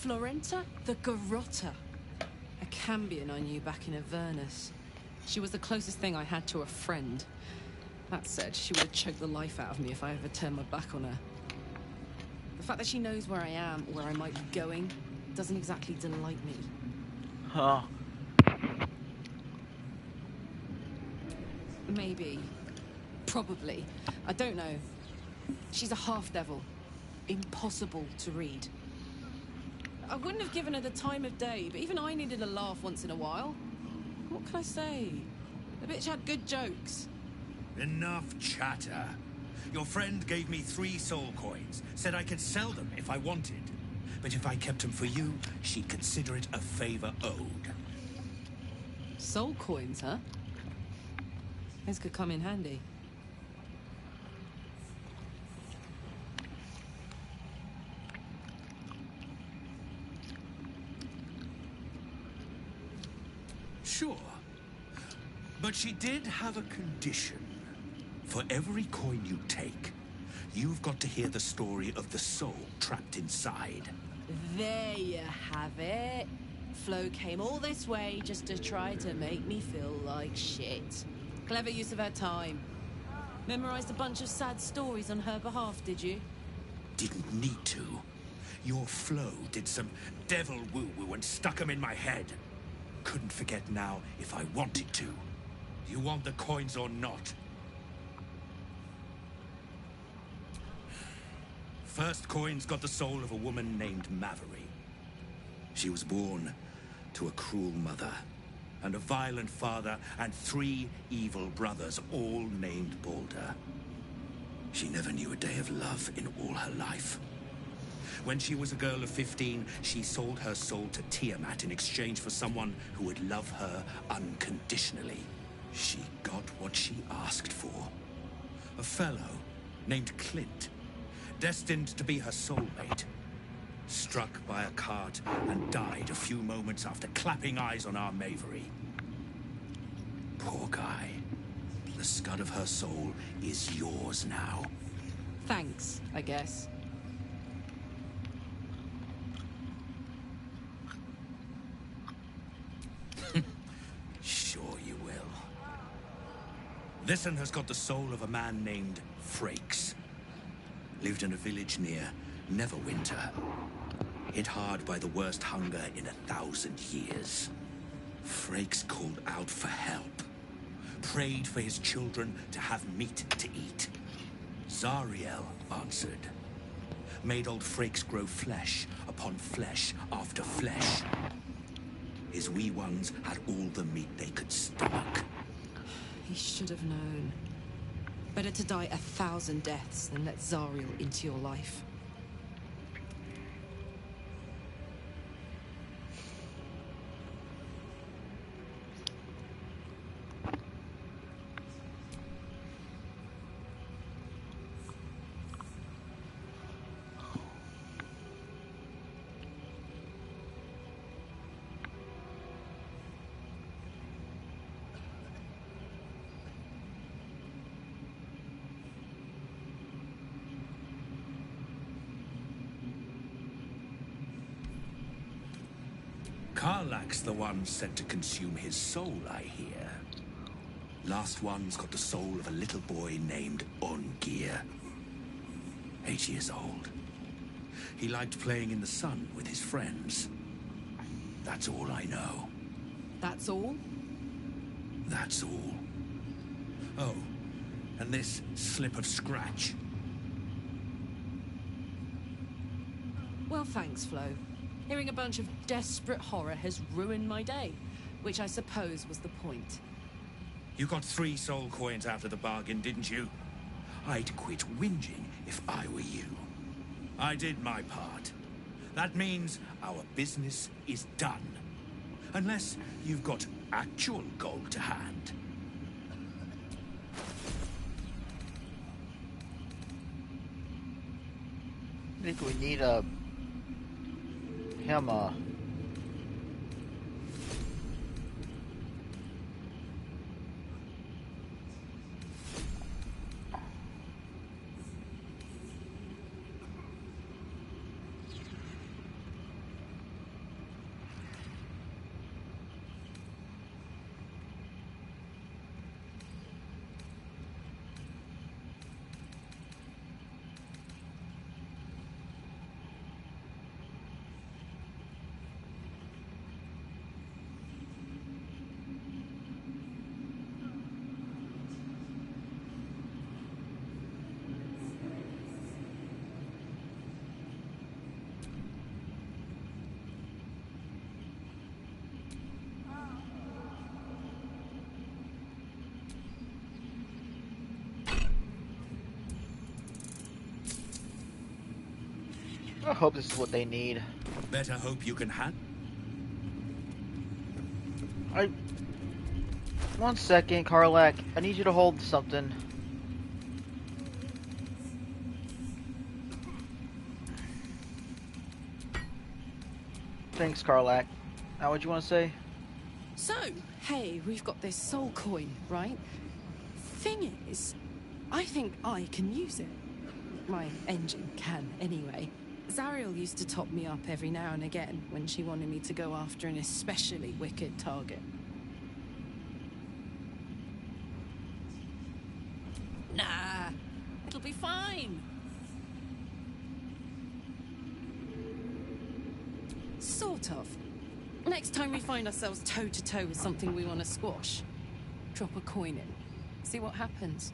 Florenta the Garotta. A Cambion I knew back in Avernus. She was the closest thing I had to a friend. That said, she would have choked the life out of me if I ever turned my back on her. The fact that she knows where I am, or where I might be going, doesn't exactly delight me. Huh. Maybe. Probably. I don't know. She's a half-devil. Impossible to read. I wouldn't have given her the time of day, but even I needed a laugh once in a while. What can I say? The bitch had good jokes. Enough chatter. Your friend gave me 3 soul coins, said I could sell them if I wanted. But if I kept them for you, she'd consider it a favor owed. Soul coins, huh? This could come in handy. Sure. But she did have a condition. For every coin you take, you've got to hear the story of the soul trapped inside. There you have it. Flo came all this way just to try to make me feel like shit. Clever use of her time. Memorized a bunch of sad stories on her behalf, did you? Didn't need to. Your Flo did some devil woo-woo and stuck 'em in my head. Couldn't forget now if I wanted to. You want the coins or not? First coin's got the soul of a woman named Maveri. She was born to a cruel mother, and a violent father, and 3 evil brothers, all named Baldur. She never knew a day of love in all her life. When she was a girl of 15, she sold her soul to Tiamat in exchange for someone who would love her unconditionally. She got what she asked for. A fellow named Clint, destined to be her soulmate. Struck by a cart and died a few moments after clapping eyes on our Maveri. Poor guy. The scud of her soul is yours now. Thanks, I guess. Sure you will. This one has got the soul of a man named Frakes. Lived in a village near Neverwinter. Hit hard by the worst hunger in 1,000 years. Frakes called out for help. Prayed for his children to have meat to eat. Zariel answered. Made old Frakes grow flesh upon flesh after flesh. His wee ones had all the meat they could stomach. He should have known. Better to die 1,000 deaths than let Zariel into your life. Karlach's the one sent to consume his soul, I hear. Last one's got the soul of a little boy named Ongir. 8 years old. He liked playing in the sun with his friends. That's all I know. That's all? That's all. Oh, and this slip of scratch. Well, thanks, Flo. Hearing a bunch of desperate horror has ruined my day, which I suppose was the point. You got 3 soul coins out of the bargain, didn't you? I'd quit whinging if I were you. I did my part. That means our business is done. Unless you've got actual gold to hand. I think we need a hammer. I hope this is what they need. Better hope you can handle. One second, Karlak. I need you to hold something. Thanks, Karlak. Now, what you want to say? So, hey, we've got this soul coin, right? Thing is, I think I can use it. My engine can, anyway. Zariel used to top me up every now and again when she wanted me to go after an especially wicked target. Nah, it'll be fine. Sort of. Next time we find ourselves toe-to-toe with something we want to squash, drop a coin in. See what happens.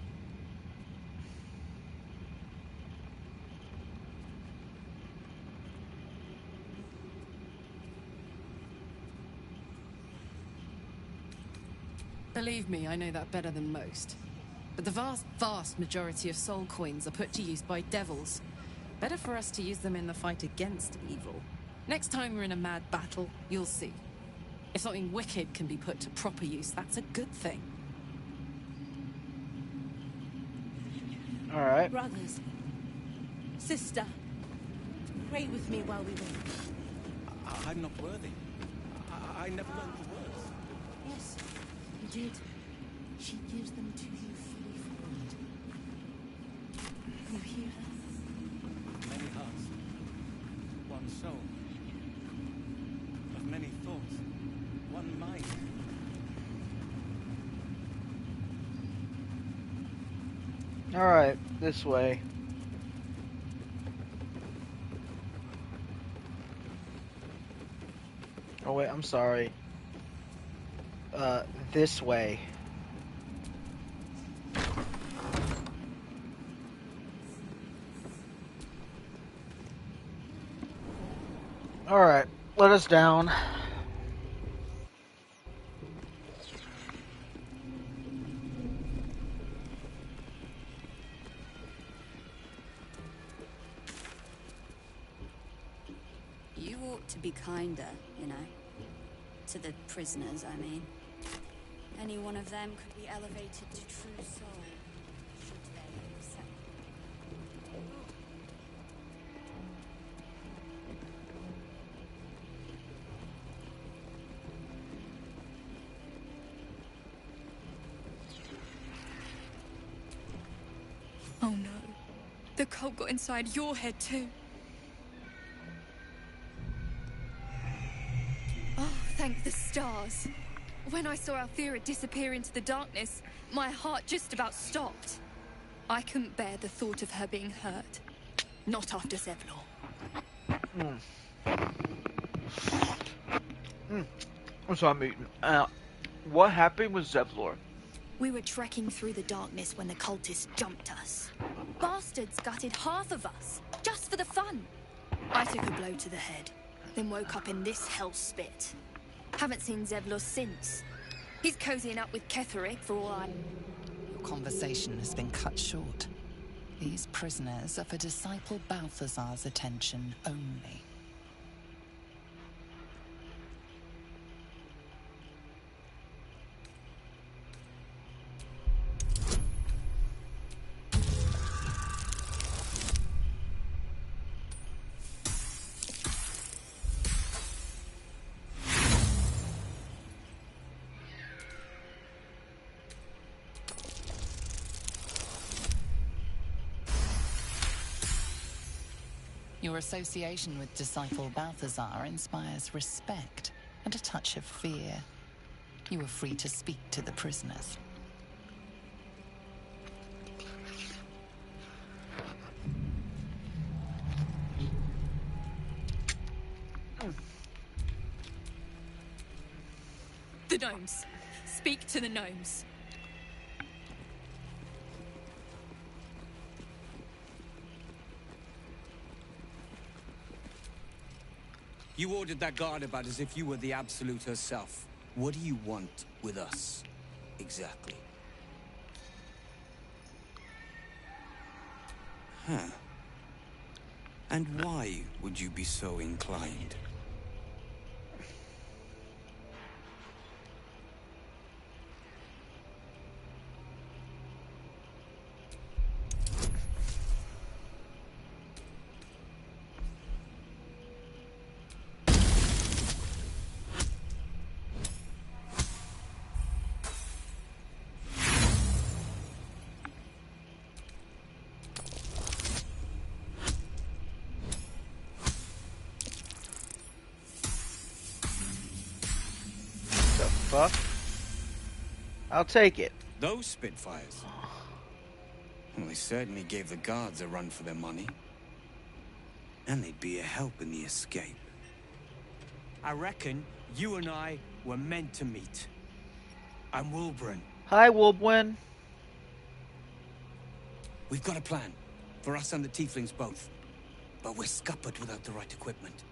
Believe me, I know that better than most. But the vast majority of soul coins are put to use by devils. Better for us to use them in the fight against evil. Next time we're in a mad battle, you'll see. If something wicked can be put to proper use, that's a good thing. Alright. Brothers, sister, pray with me while we wait. I'm not worthy. I never learned the words. Yes, you did. She gives them to you fully formed. You hear her? Many hearts, one soul. Of many thoughts, one mind. Alright, this way. Oh wait, I'm sorry. This way. Alright, let us down. You ought to be kinder, you know. To the prisoners, I mean. Any one of them could be elevated to true soul, should they accept. Oh no. The cult got inside your head too. Oh, thank the stars. When I saw Althea disappear into the darkness, my heart just about stopped. I couldn't bear the thought of her being hurt. Not after Zevlor. So I'm eating. What happened with Zevlor? We were trekking through the darkness when the cultists jumped us. Bastards gutted half of us, just for the fun. I took a blow to the head, then woke up in this hellspit. Haven't seen Zevlor since. He's cozying up with Ketheric for all I... Your conversation has been cut short. These prisoners are for Disciple Balthazar's attention only. Your association with Disciple Balthazar inspires respect and a touch of fear. You are free to speak to the prisoners. The gnomes. Speak to the gnomes. You ordered that guard about as if you were the Absolute herself. What do you want with us, exactly? Huh. And why would you be so inclined? Fuck. I'll take it. Those Spitfires? Well, they certainly gave the guards a run for their money. And they'd be a help in the escape. I reckon you and I were meant to meet. I'm Wilburn. Hi, Wilburn. We've got a plan. For us and the Tieflings both. But we're scuppered without the right equipment.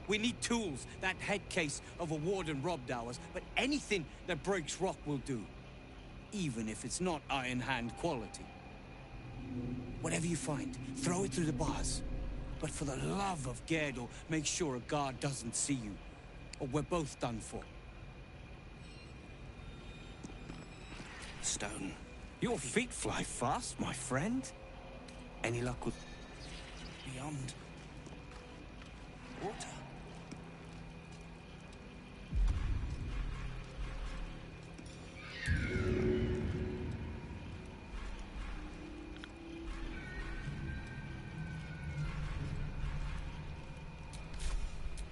We need tools. That head case of a warden robbed ours, but anything that breaks rock will do. Even if it's not Iron Hand quality. Whatever you find, throw it through the bars. But for the love of Gerdel, make sure a guard doesn't see you. Or we're both done for. Stone, your feet fly fast, my friend. Any luck with... beyond... water?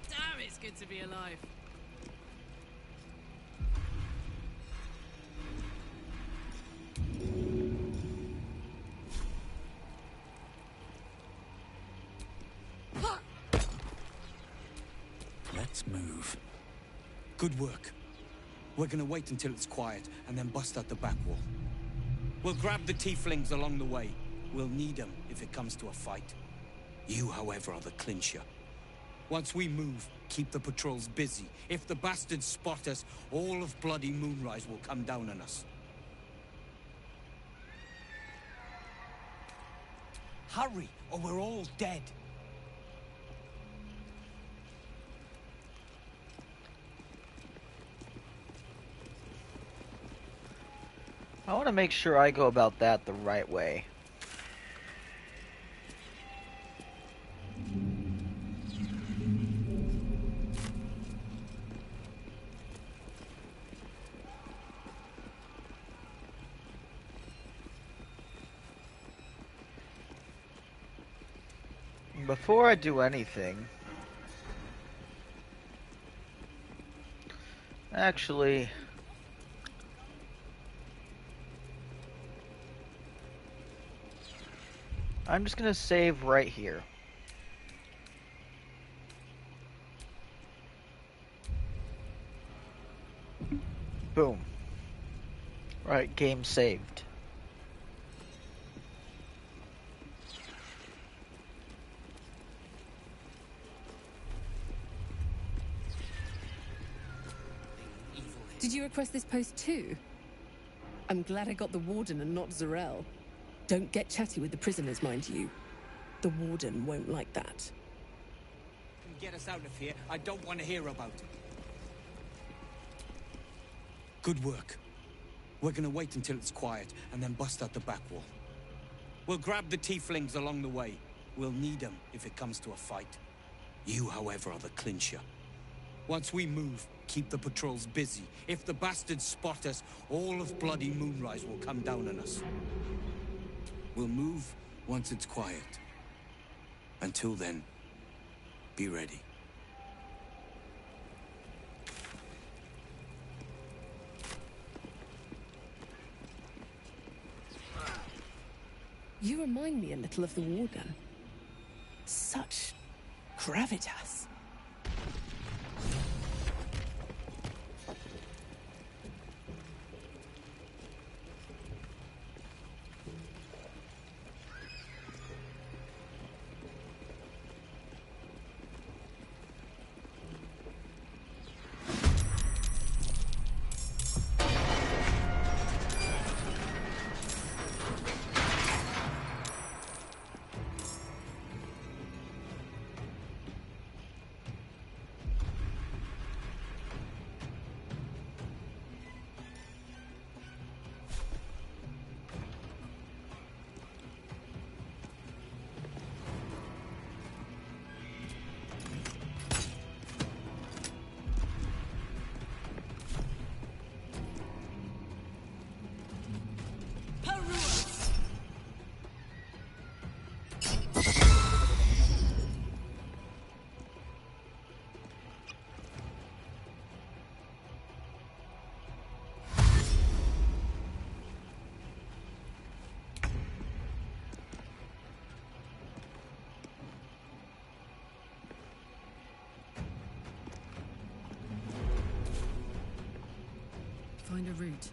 Damn, it's good to be alive. Let's move. Good work. We're gonna wait until it's quiet, and then bust out the back wall. We'll grab the Tieflings along the way. We'll need them if it comes to a fight. You, however, are the clincher. Once we move, keep the patrols busy. If the bastards spot us, all of bloody Moonrise will come down on us. Hurry, or we're all dead. I want to make sure I go about that the right way. Before I do anything, actually, I'm just gonna save right here. Boom. Right, game saved. Did you request this post too? I'm glad I got the Warden and not Zarel. Don't get chatty with the prisoners, mind you. The warden won't like that. Get us out of here. I don't want to hear about it. Good work. We're gonna wait until it's quiet, and then bust out the back wall. We'll grab the tieflings along the way. We'll need them if it comes to a fight. You, however, are the clincher. Once we move, keep the patrols busy. If the bastards spot us, all of bloody Moonrise will come down on us. We'll move once it's quiet. Until then, be ready. You remind me a little of the warden. Such gravitas. Find a route.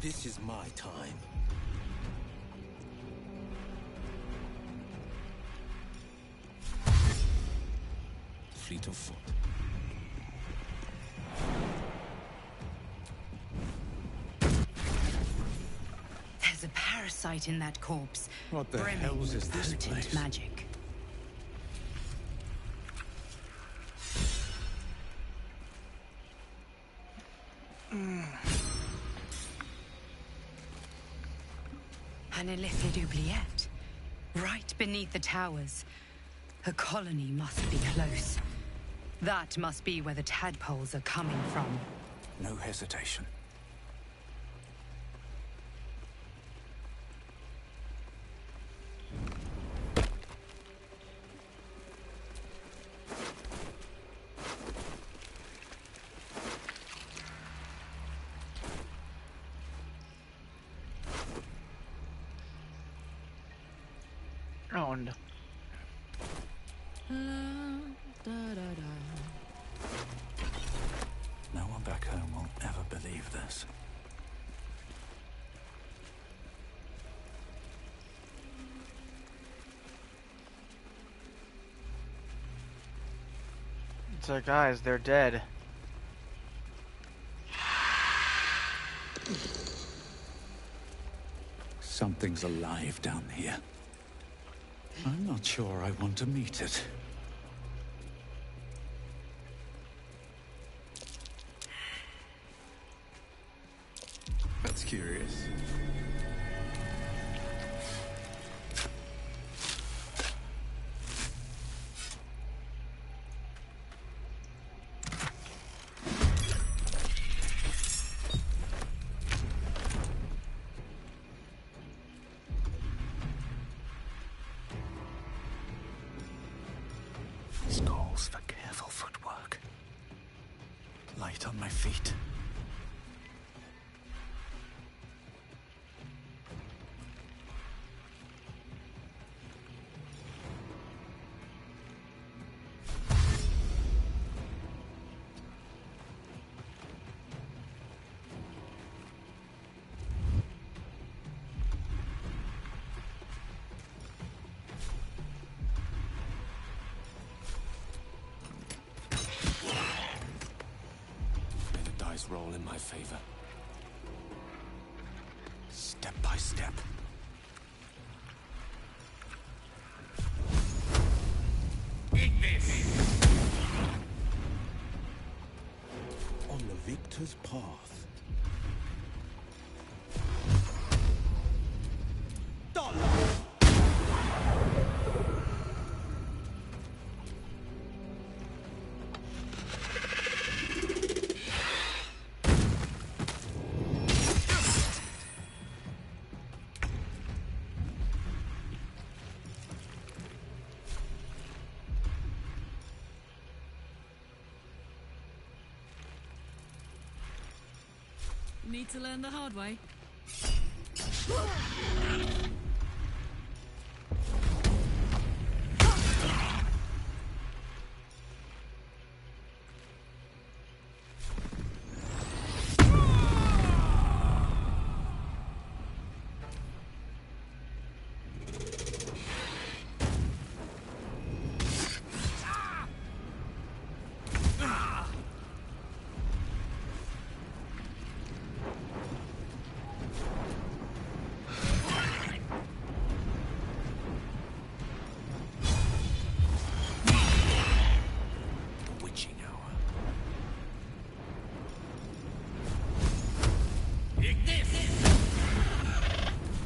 This is my time. Fleet of foot. There's a parasite in that corpse. What the brimming hell is with this potent place? magic. An illithid oubliette. Right beneath the towers. A colony must be close. That must be where the tadpoles are coming from. No hesitation. Oh no. No one back home will ever believe this. It's like, guys, they're dead. Something's alive down here. I'm not sure I want to meet it. That's curious. This calls for careful footwork. Light on my feet. dice roll in my favor. Step by step. Eat this! On the victor's path. Need to learn the hard way.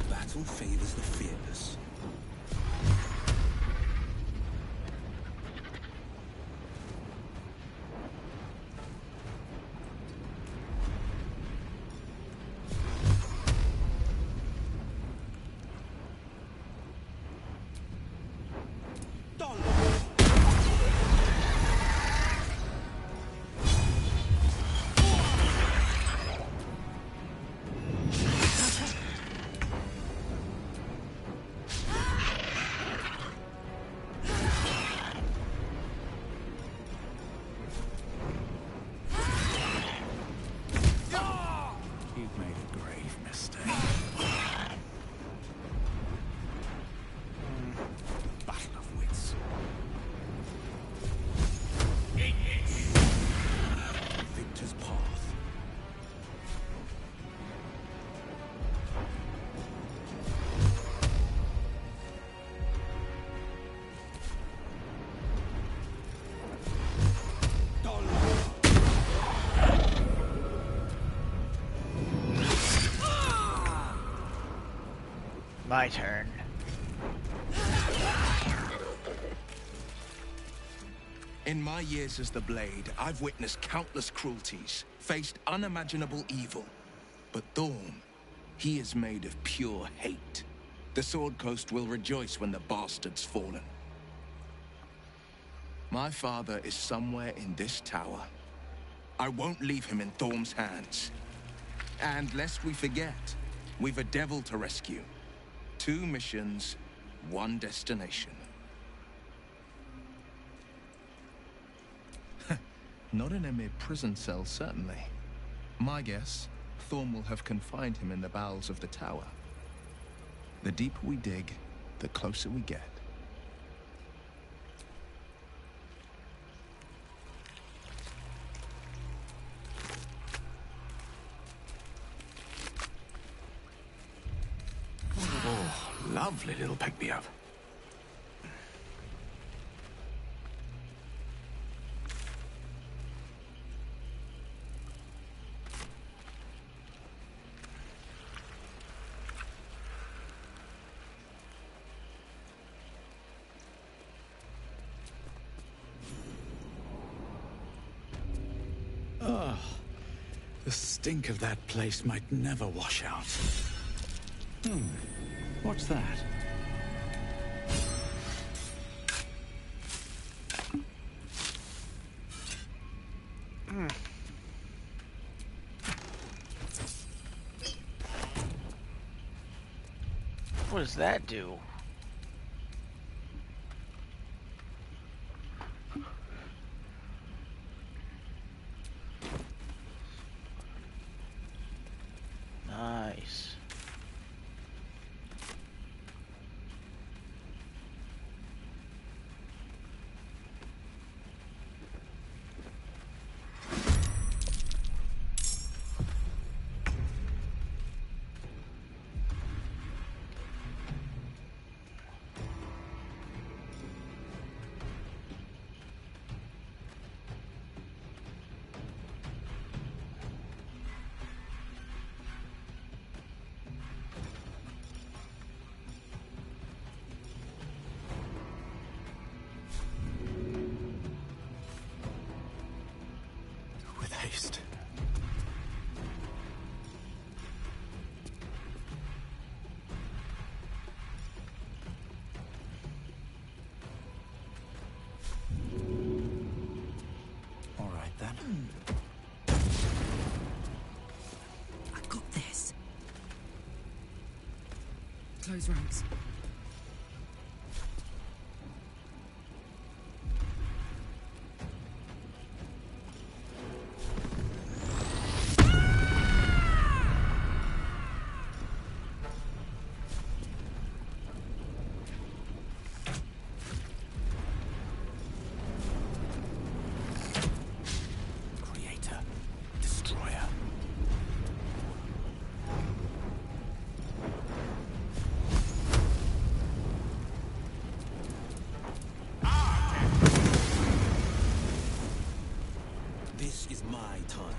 Battle favors the fearless. You've made a grave mistake. Battle of wits. Victor's path. My turn. In my years as the Blade, I've witnessed countless cruelties, faced unimaginable evil. But Thorm, he is made of pure hate. The Sword Coast will rejoice when the bastard's fallen. My father is somewhere in this tower. I won't leave him in Thorm's hands. And lest we forget, we've a devil to rescue. 2 missions, 1 destination. Not in a mere prison cell, certainly. My guess, Thorm will have confined him in the bowels of the tower. The deeper we dig, the closer we get. Oh, lovely little pick-me-up. Oh, the stink of that place might never wash out. What's that? What does that do? Nice. Close ranks. This is my time.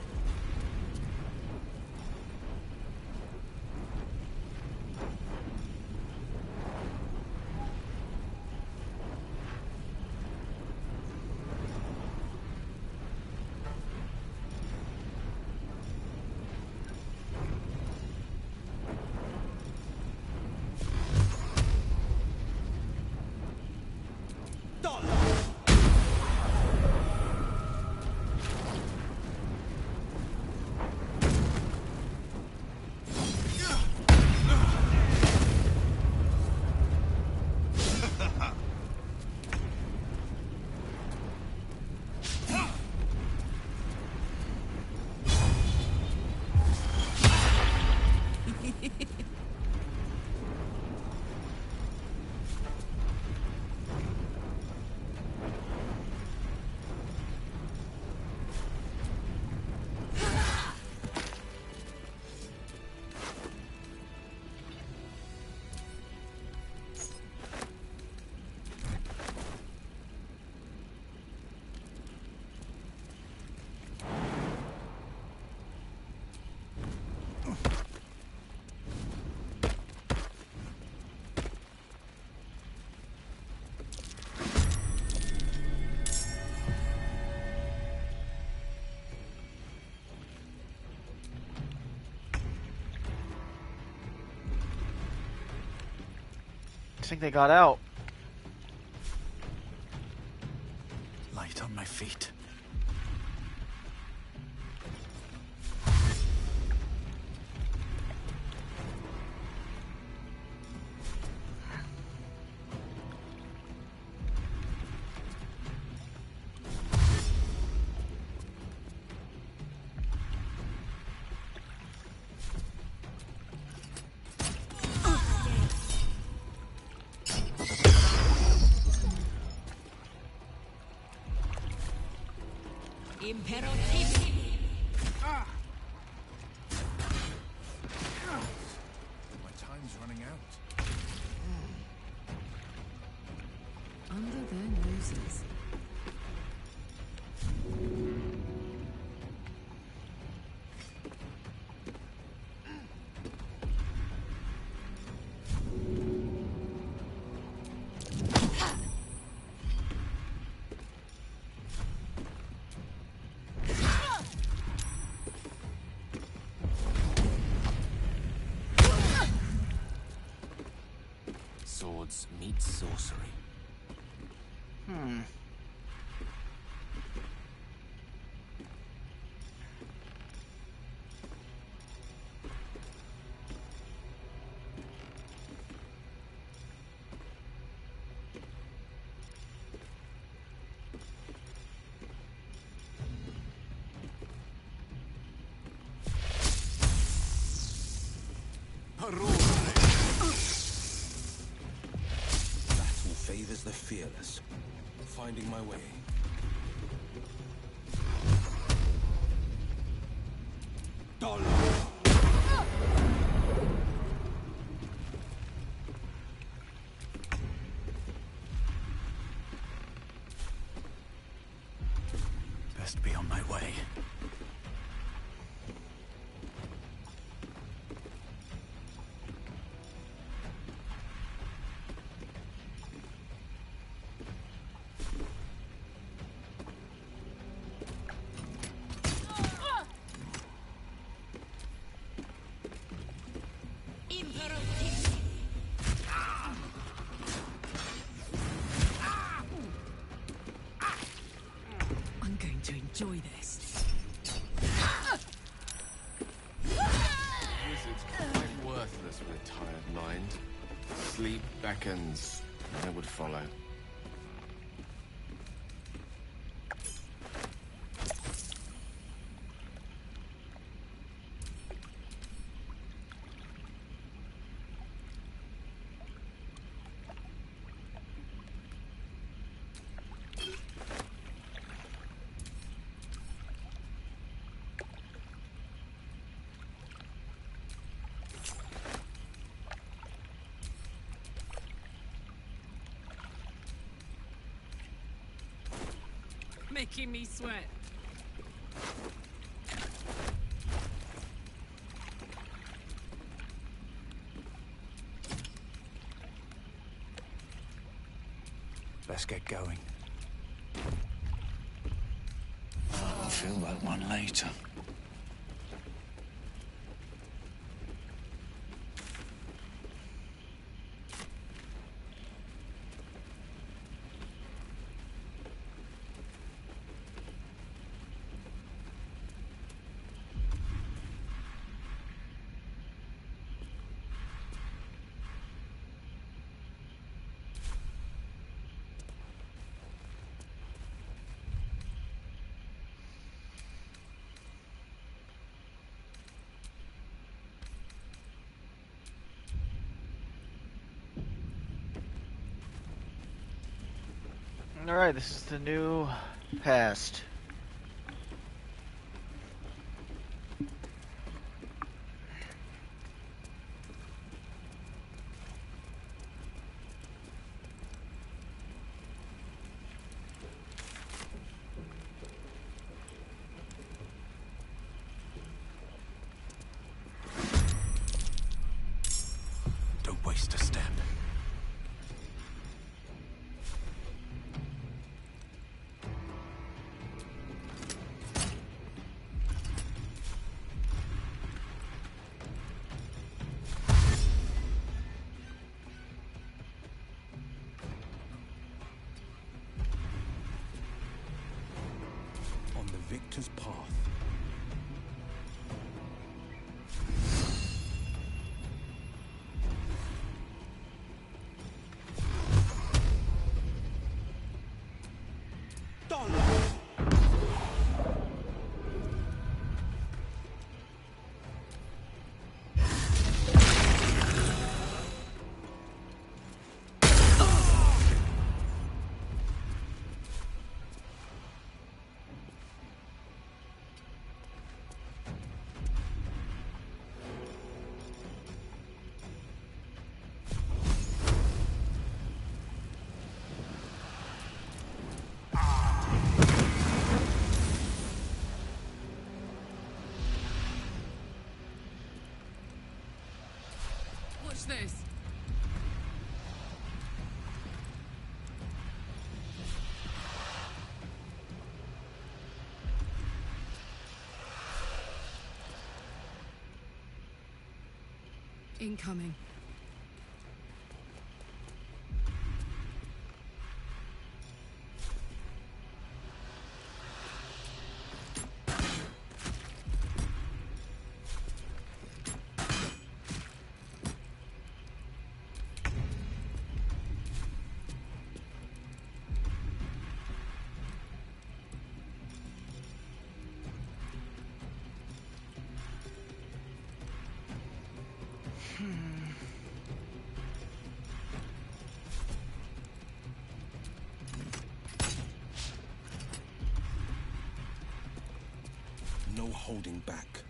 I think they got out. Light on my feet. My time's running out. Under their noses. Swords meet sorcery. Battle favors the fearless. Finding my way. Best be on my way. I'm going to enjoy this. Wizard's quite worthless with a tired mind. Sleep beckons, and it would follow. Making me sweat. Let's get going. I'll feel like one later. Alright, this is the new past. Don't waste a step. On the victor's path. Watch this. Incoming. No holding back.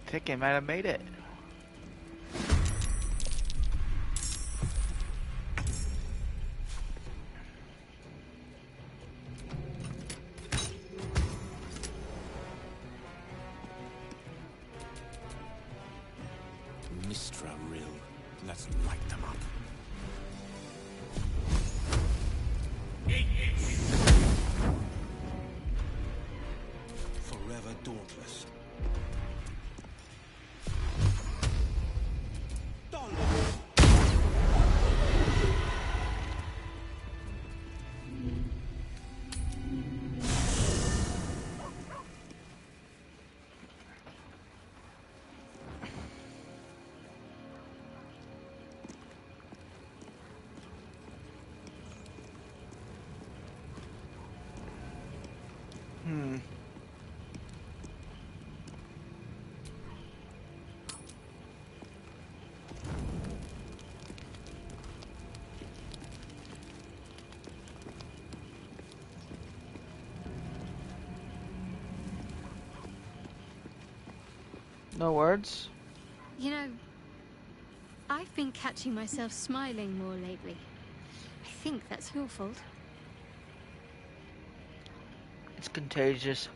think I might have made it. Mistra Rill. Let's light them up. Forever dauntless. No words? You know, I've been catching myself smiling more lately. I think that's your fault. It's contagious.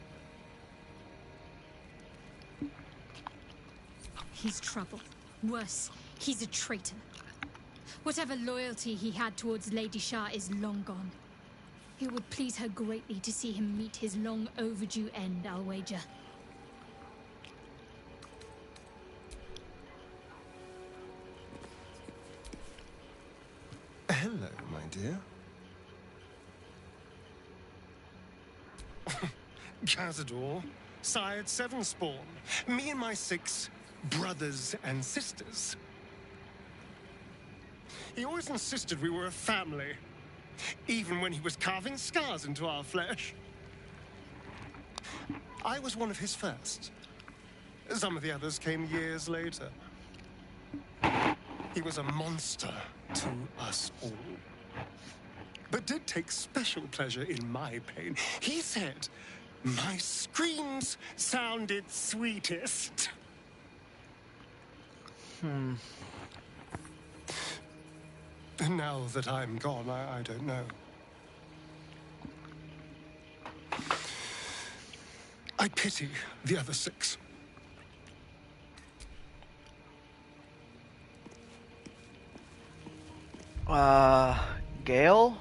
He's trouble. Worse, he's a traitor. Whatever loyalty he had towards Lady Shah is long gone. It would please her greatly to see him meet his long overdue end, I'll wager. Hello, my dear. Cazador, sired 7 spawn. Me and my 6 brothers and sisters. He always insisted we were a family, even when he was carving scars into our flesh. I was one of his first. Some of the others came years later. He was a monster to us all, but did take special pleasure in my pain. He said my screams sounded sweetest. And now that I'm gone, I don't know. I pity the other 6. Gale?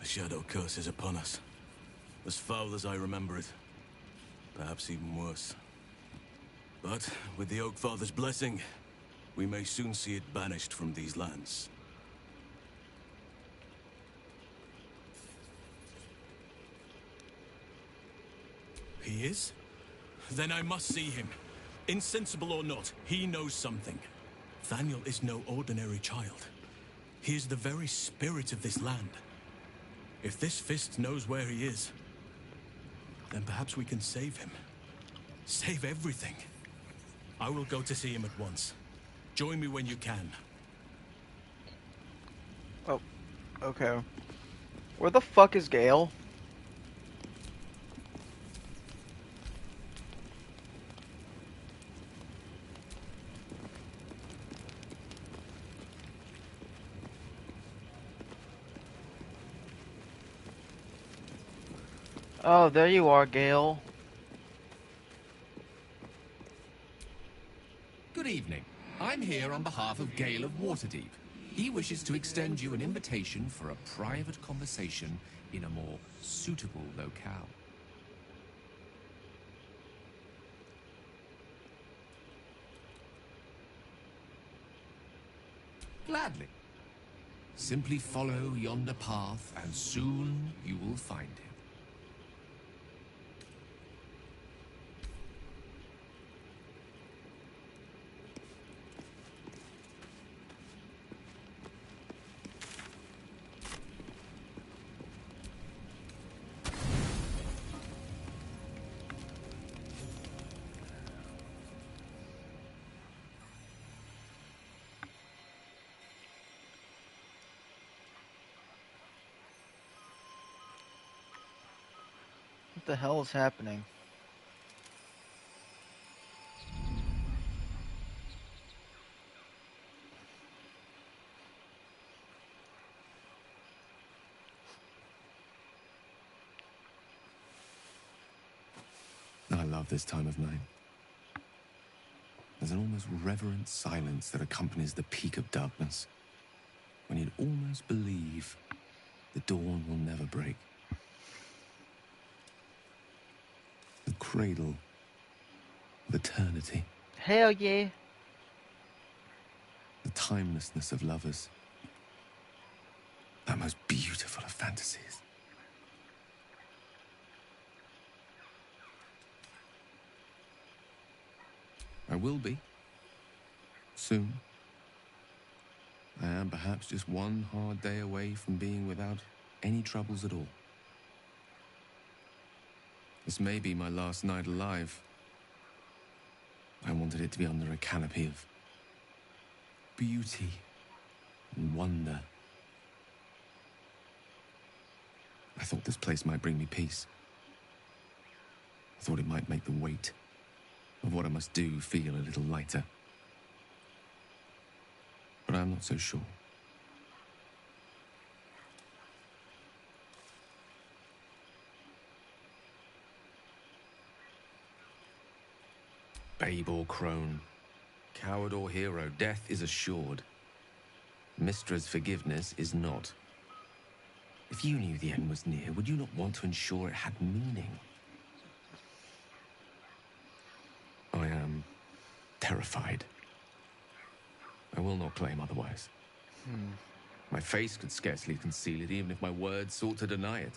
The shadow curse is upon us. As foul as I remember it. Perhaps even worse. But with the Oak Father's blessing, we may soon see it banished from these lands. He is? Then I must see him. Insensible or not, he knows something. Thaniel is no ordinary child. He is the very spirit of this land. If this fist knows where he is, then perhaps we can save him. Save everything. I will go to see him at once. Join me when you can. Oh, okay. Where the fuck is Gale? Oh, there you are, Gale. Good evening. I'm here on behalf of Gale of Waterdeep. He wishes to extend you an invitation for a private conversation in a more suitable locale. Gladly. Simply follow yonder path, and soon you will find him. What the hell is happening? I love this time of night. There's an almost reverent silence that accompanies the peak of darkness, when you'd almost believe the dawn will never break. The cradle of eternity. Hell yeah. The timelessness of lovers. That most beautiful of fantasies. I will be. Soon. I am perhaps just one hard day away from being without any troubles at all. This may be my last night alive. I wanted it to be under a canopy of beauty and wonder. I thought this place might bring me peace. I thought it might make the weight of what I must do feel a little lighter. But I'm not so sure. Babe or crone, coward or hero, death is assured. Mistra's forgiveness is not. If you knew the end was near, would you not want to ensure it had meaning? I am terrified. I will not claim otherwise. My face could scarcely conceal it, even if my words sought to deny it.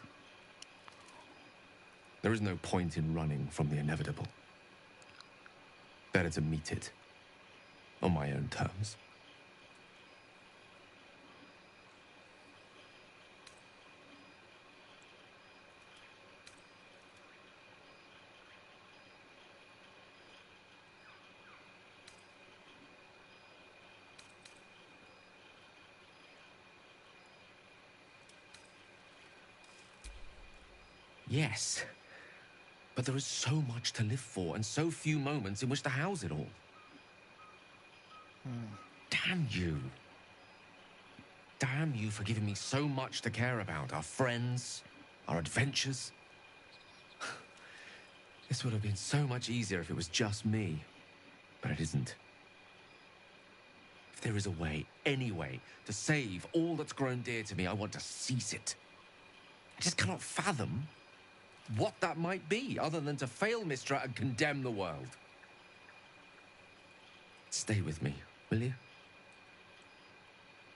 There is no point in running from the inevitable. Better to meet it on my own terms. Yes, but there is so much to live for and so few moments in which to house it all. Damn you. Damn you for giving me so much to care about. Our friends, our adventures. This would have been so much easier if it was just me, but it isn't. If there is a way, any way, to save all that's grown dear to me, I want to seize it. I just cannot fathom what that might be, other than to fail Mystra and condemn the world. Stay with me, will you?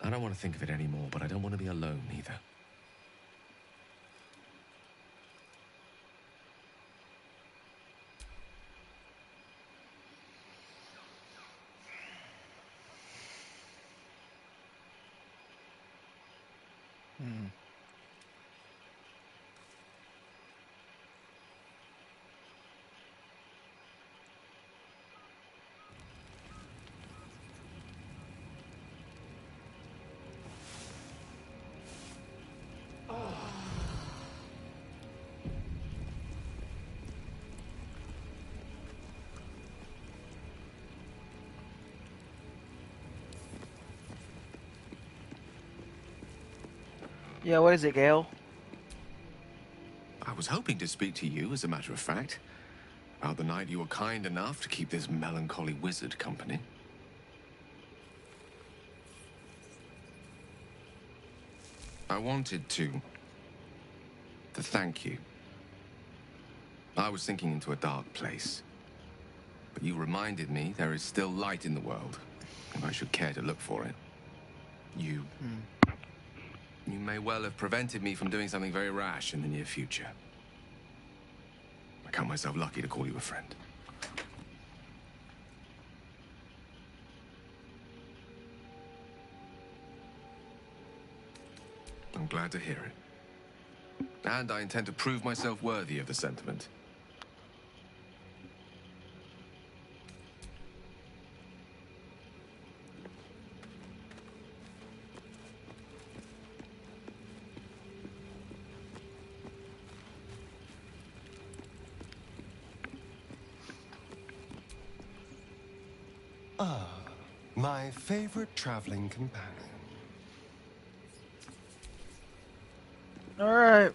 I don't want to think of it anymore, but I don't want to be alone either. Yeah, what is it, Gale? I was hoping to speak to you, as a matter of fact, about the night you were kind enough to keep this melancholy wizard company. I wanted to thank you. I was sinking into a dark place, but you reminded me there is still light in the world, and I should care to look for it. You You may well have prevented me from doing something very rash in the near future. I count myself lucky to call you a friend. I'm glad to hear it. And I intend to prove myself worthy of the sentiment. Ah, my favorite traveling companion. All right.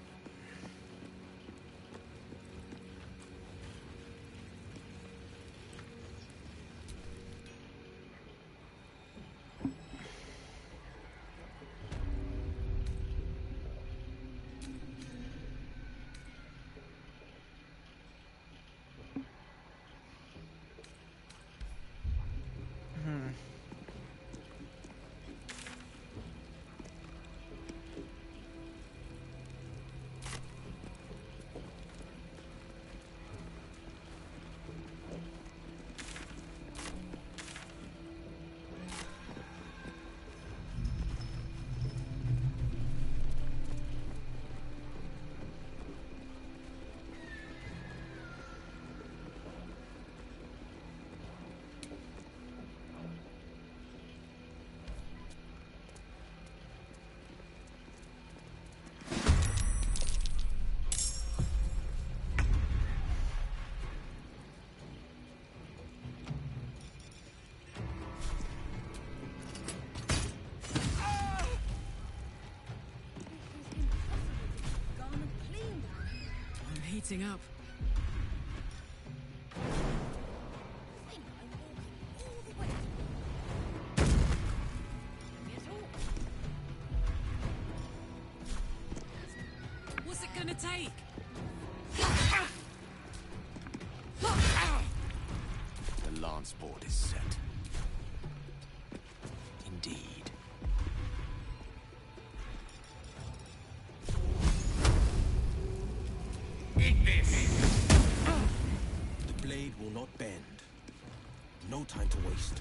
I'm heating up. What's it gonna take? The lance board is set. Indeed. Eat this! The blade will not bend. No time to waste.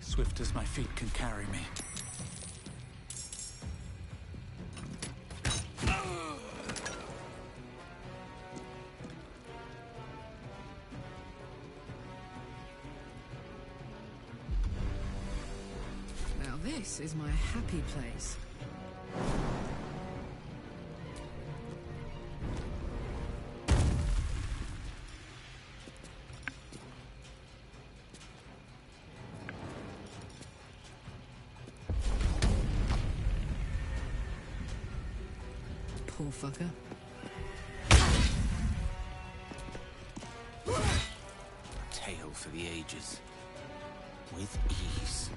Swift as my feet can carry me. Now this is my happy place. Poor fucker. A tale for the ages. With ease.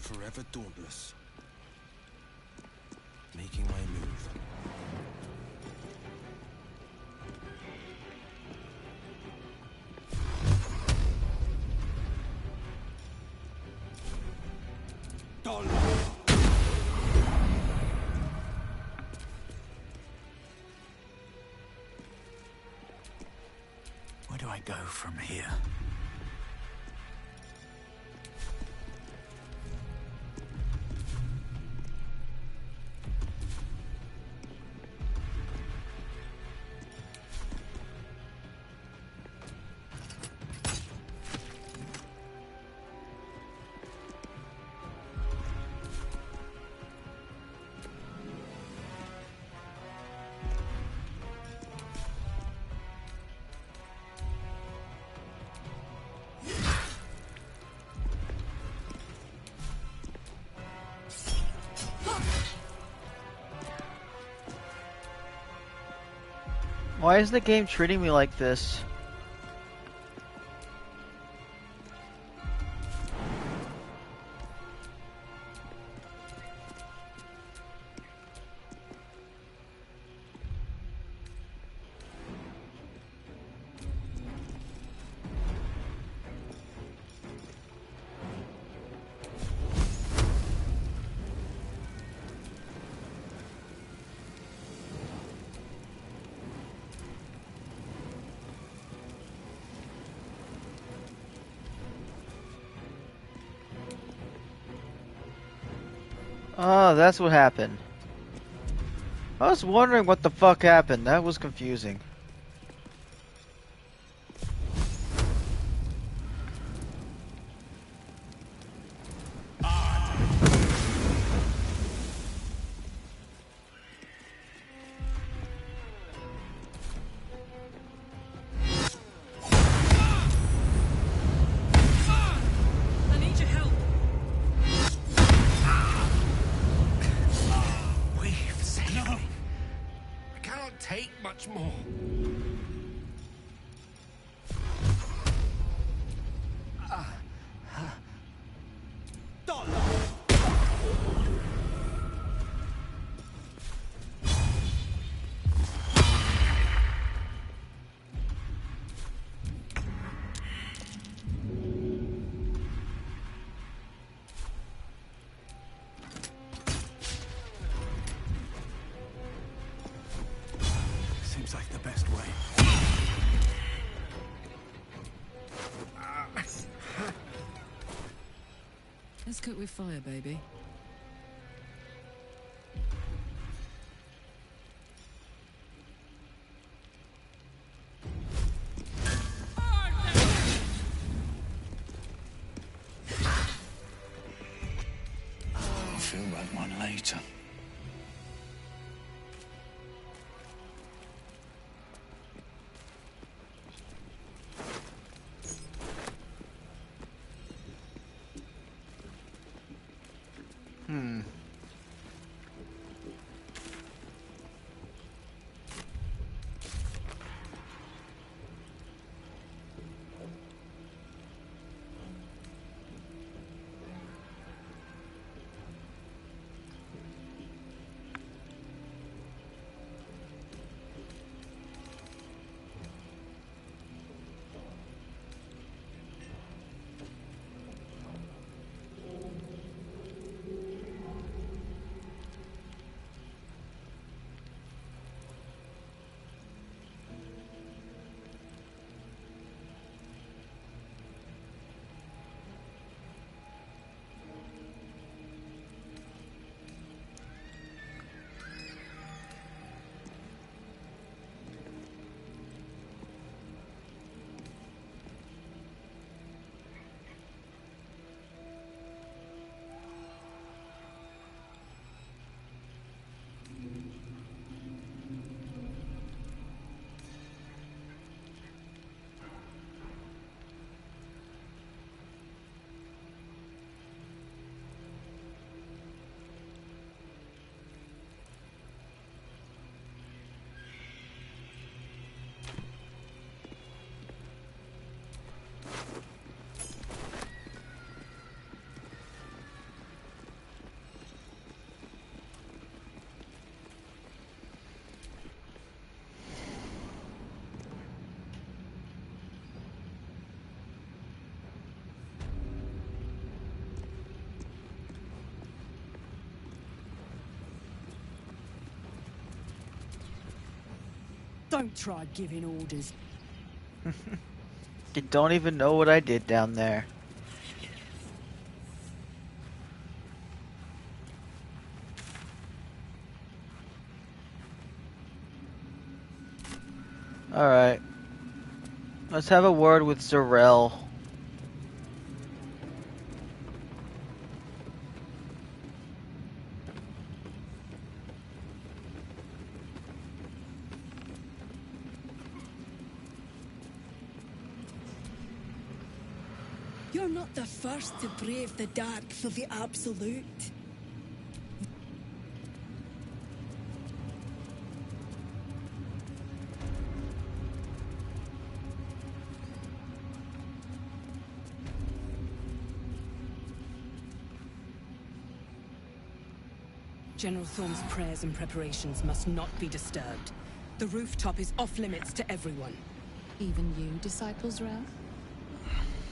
Forever dauntless. Making my move. Where do I go from here? Why is the game treating me like this? Oh, that's what happened. I was wondering what the fuck happened. That was confusing. I need your help. We've saved me. I cannot take much more. Seems like the best way. Let's cook with fire, baby. I'll feel like one later. Don't try giving orders. You don't even know what I did down there. Alright. Let's have a word with Zarel. You're not the first to brave the dark for the Absolute. General Thorm's prayers and preparations must not be disturbed. The rooftop is off limits to everyone. Even you, Disciples Realm?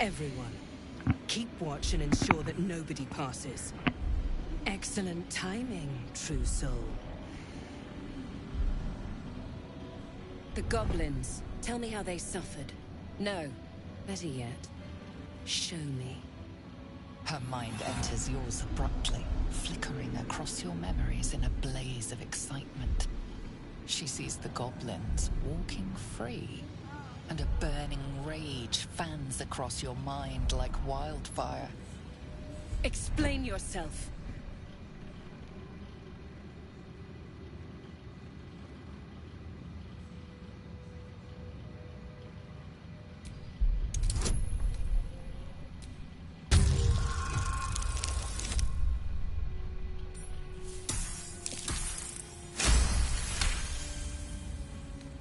Everyone. Keep watch and ensure that nobody passes. Excellent timing, true soul. The goblins. Tell me how they suffered. No, better yet, show me. Her mind enters yours abruptly, flickering across your memories in a blaze of excitement. She sees the goblins walking free, and a burning rage fans across your mind like wildfire. Explain yourself.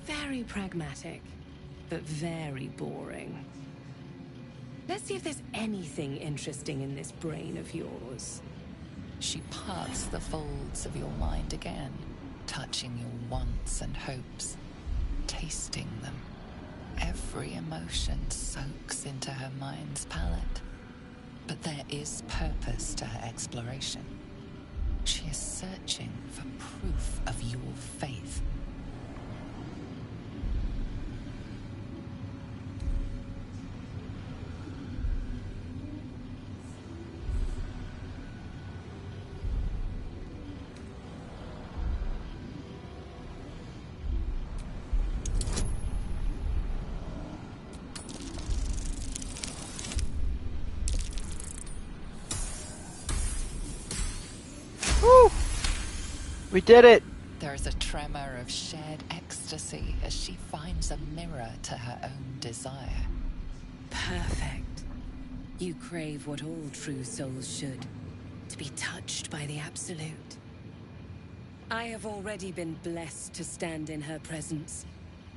Very pragmatic, but very boring. Let's see if there's anything interesting in this brain of yours. She parts the folds of your mind again, touching your wants and hopes, tasting them. Every emotion soaks into her mind's palette. But there is purpose to her exploration. She is searching for proof of your faith. Woo! We did it! There is a tremor of shared ecstasy as she finds a mirror to her own desire. Perfect. You crave what all true souls should. To be touched by the Absolute. I have already been blessed to stand in her presence.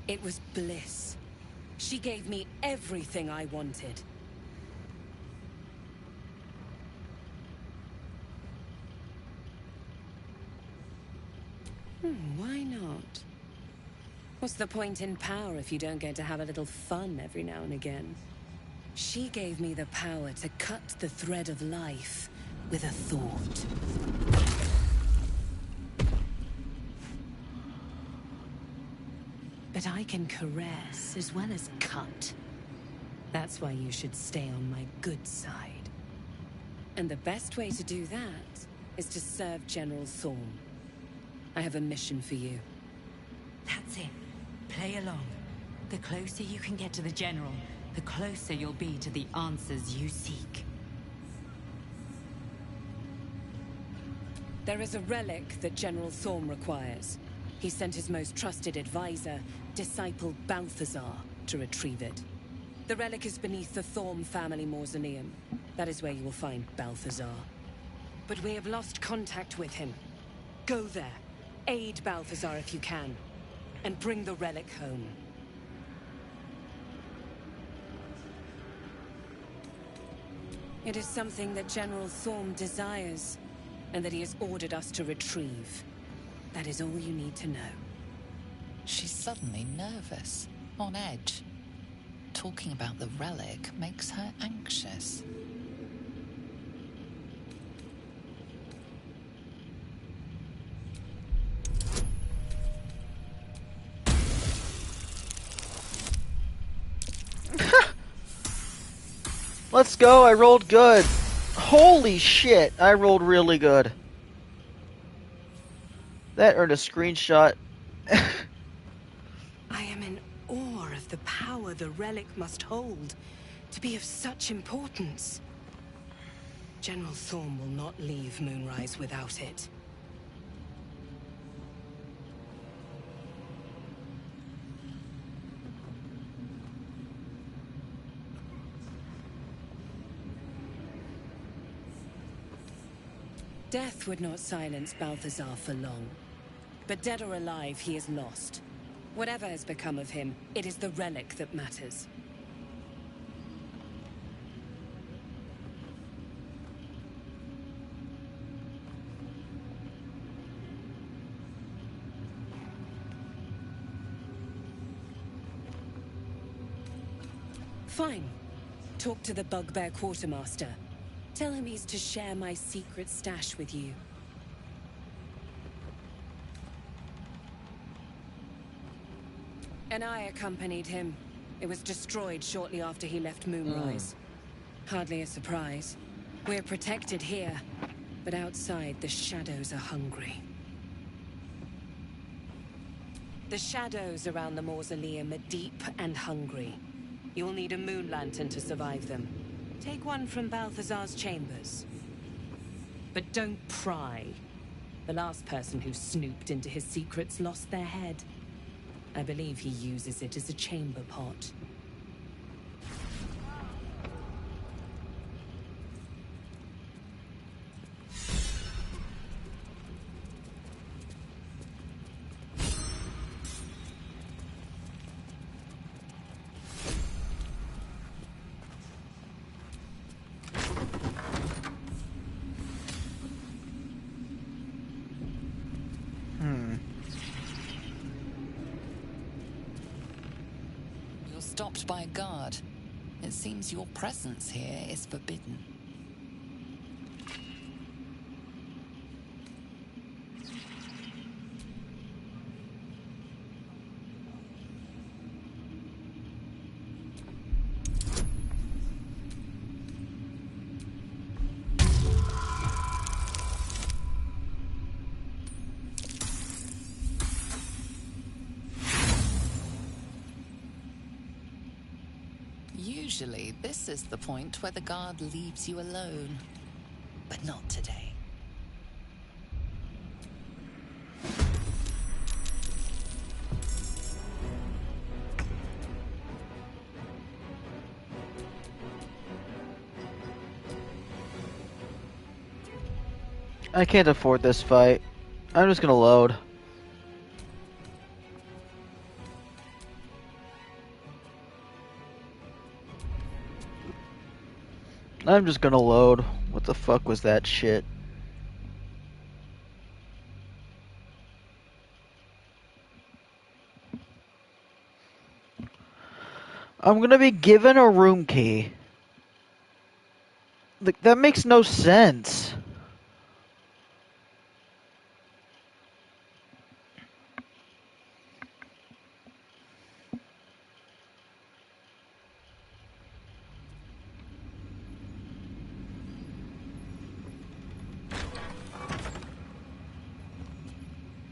It was bliss. She gave me everything I wanted. Why not? What's the point in power if you don't get to have a little fun every now and again? She gave me the power to cut the thread of life with a thought. But I can caress as well as cut. That's why you should stay on my good side. And the best way to do that is to serve General Thorm. I have a mission for you. That's it. Play along. The closer you can get to the General, the closer you'll be to the answers you seek. There is a relic that General Thorm requires. He sent his most trusted advisor, Disciple Balthazar, to retrieve it. The relic is beneath the Thorm family mausoleum. That is where you will find Balthazar. But we have lost contact with him. Go there. Aid Balthazar if you can, and bring the relic home. It is something that General Thorm desires, and that he has ordered us to retrieve. That is all you need to know. She's suddenly nervous, on edge. Talking about the relic makes her anxious. Let's go, I rolled good. Holy shit, I rolled really good. That earned a screenshot. I am in awe of the power the relic must hold to be of such importance. General Thorm will not leave Moonrise without it. Death would not silence Balthazar for long. But dead or alive, he is lost. Whatever has become of him, it is the relic that matters. Fine. Talk to the Bugbear Quartermaster. Tell him he's to share my secret stash with you. And I accompanied him. It was destroyed shortly after he left Moonrise. Hardly a surprise. We're protected here, but outside the shadows are hungry. The shadows around the mausoleum are deep and hungry. You'll need a moon lantern to survive them. Take one from Balthazar's chambers. But don't pry. The last person who snooped into his secrets lost their head. I believe he uses it as a chamber pot. Stopped by a guard. It seems your presence here is forbidden. Usually, this is the point where the guard leaves you alone. But not today. I can't afford this fight. I'm just gonna load. I'm just gonna load. What the fuck was that shit? I'm gonna be given a room key. Like, that makes no sense.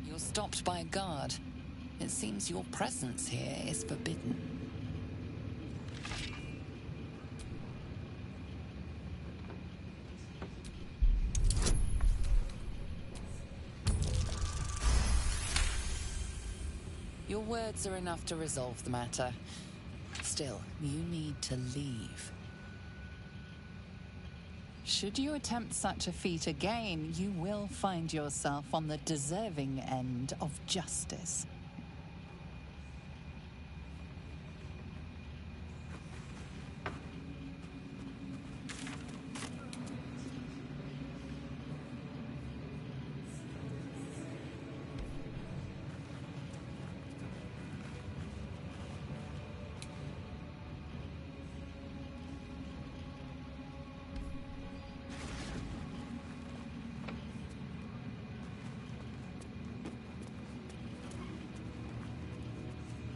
You're stopped by a guard. It seems your presence here is forbidden. Your words are enough to resolve the matter. Still, you need to leave. Should you attempt such a feat again, you will find yourself on the deserving end of justice.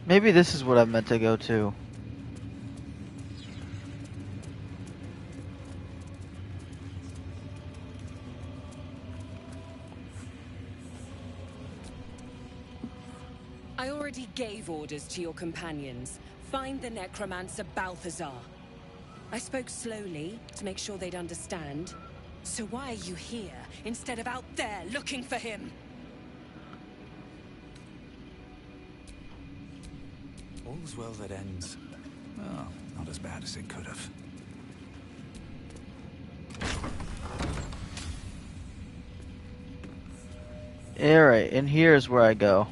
Maybe this is what I meant to go to. I already gave orders to your companions. Find the necromancer Balthazar. I spoke slowly to make sure they'd understand. So why are you here instead of out there looking for him? All's well that ends. Well, not as bad as it could have. Alright, and here's where I go.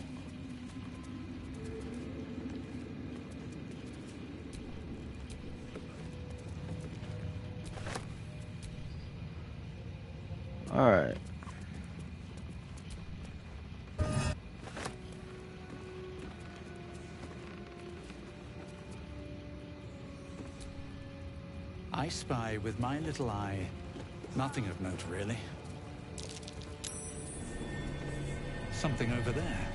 Alright. I spy with my little eye. Nothing of note, really. Something over there.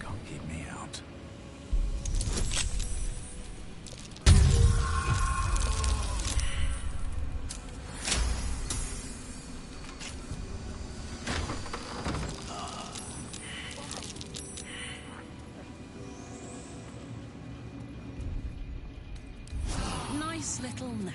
Can't keep me out. Nice little nap.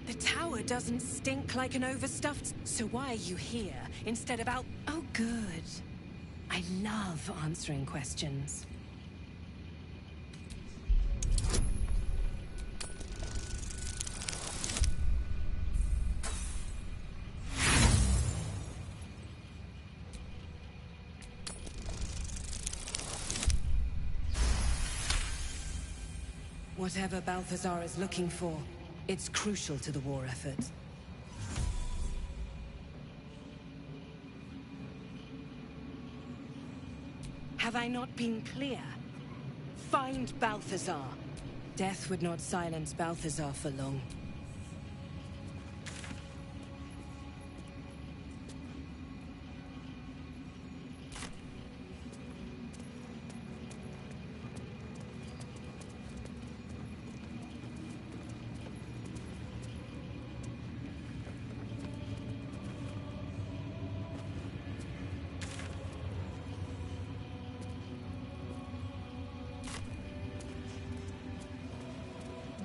The tower doesn't stink like an overstuffed... So why are you here instead of out... Oh, good. I love answering questions. Whatever Balthazar is looking for, it's crucial to the war effort. Have I not been clear? Find Balthazar. Death would not silence Balthazar for long.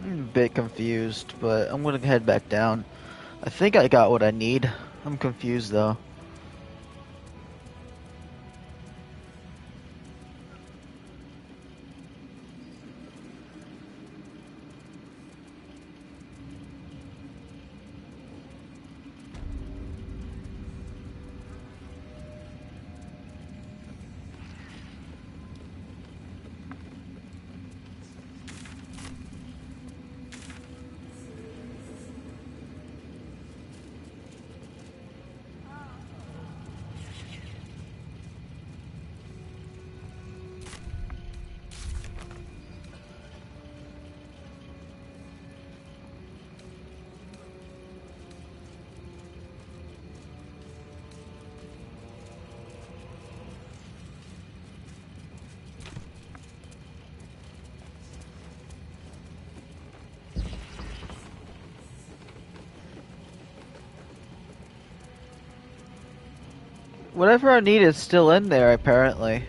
I'm a bit confused, but I'm gonna head back down. I think I got what I need. I'm confused though. Whatever I need is still in there, apparently.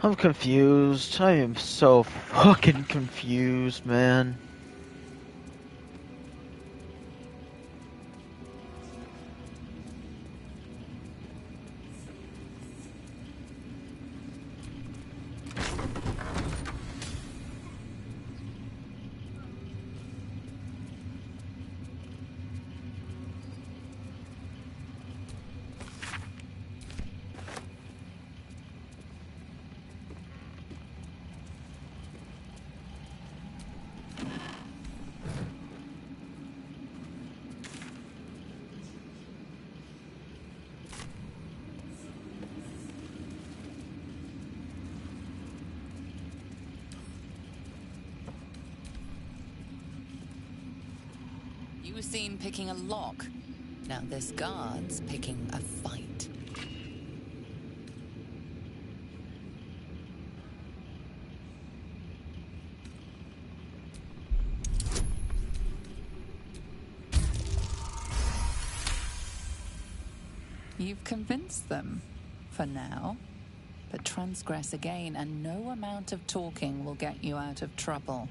I'm confused. I am so fucking confused, man. You were seen picking a lock. Now this guard's picking a fight. You've convinced them, for now. But transgress again, and no amount of talking will get you out of trouble.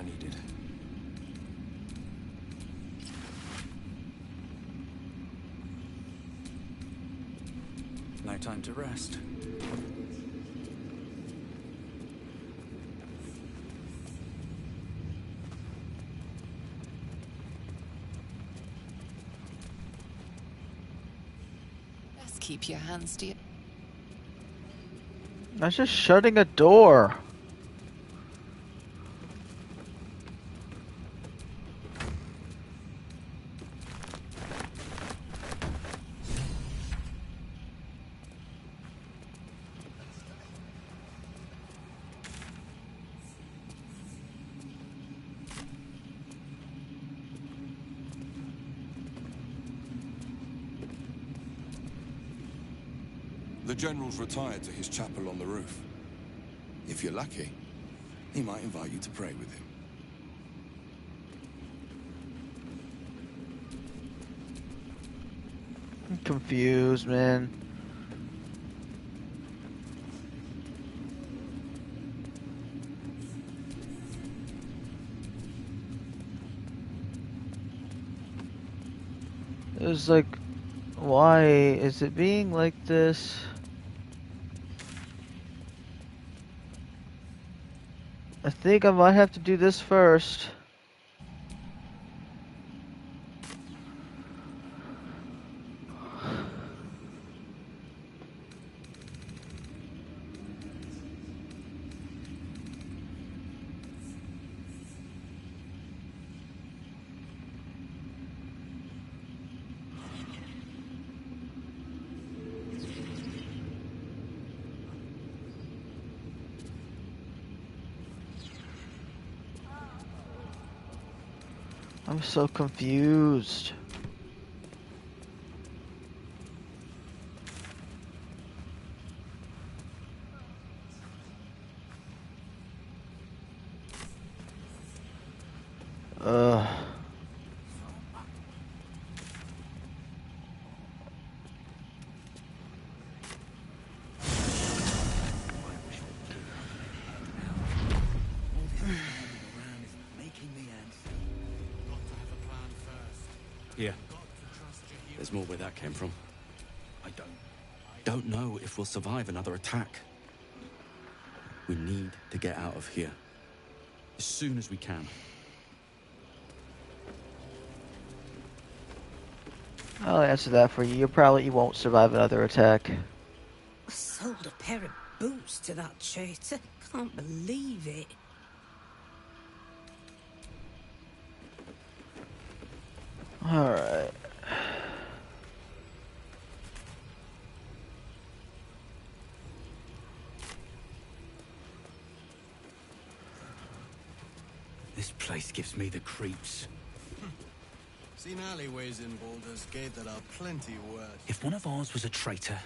Needed. No time to rest. Just keep your hands to your... That's just shutting a door. The General's retired to his chapel on the roof. If you're lucky, he might invite you to pray with him. I'm confused, man. It was like, why is it being like this? I think I might have to do this first. I'm so confused. Here. There's more where that came from. I don't know if we'll survive another attack. We need to get out of here. As soon as we can. I'll answer that for you. You won't survive another attack. I sold a pair of boots to that traitor. Can't believe it. Alright. This place gives me the creeps. Seen alleyways in Baldur's Gate that are plenty worse. If one of ours was a traitor,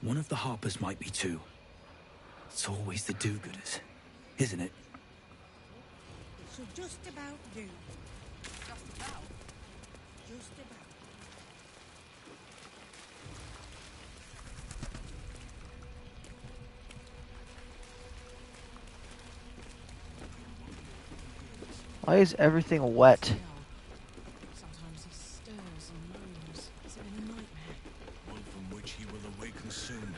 one of the Harpers might be too. It's always the do-gooders, isn't it? She'll just about do. Just about? Just about. Why is everything wet? Sometimes he stirs and moans. Is it in a nightmare? One from which he will awaken soon.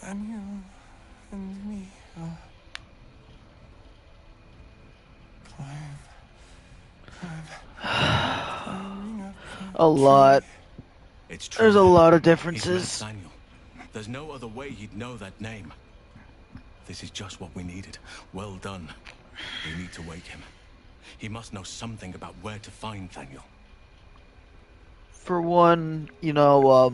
Daniel and me are A lot. It's true. There's a lot of He's met differences. Daniel. There's no other way he'd know that name. This is just what we needed. Well done. We need to wake him. He must know something about where to find Daniel. For one, you know,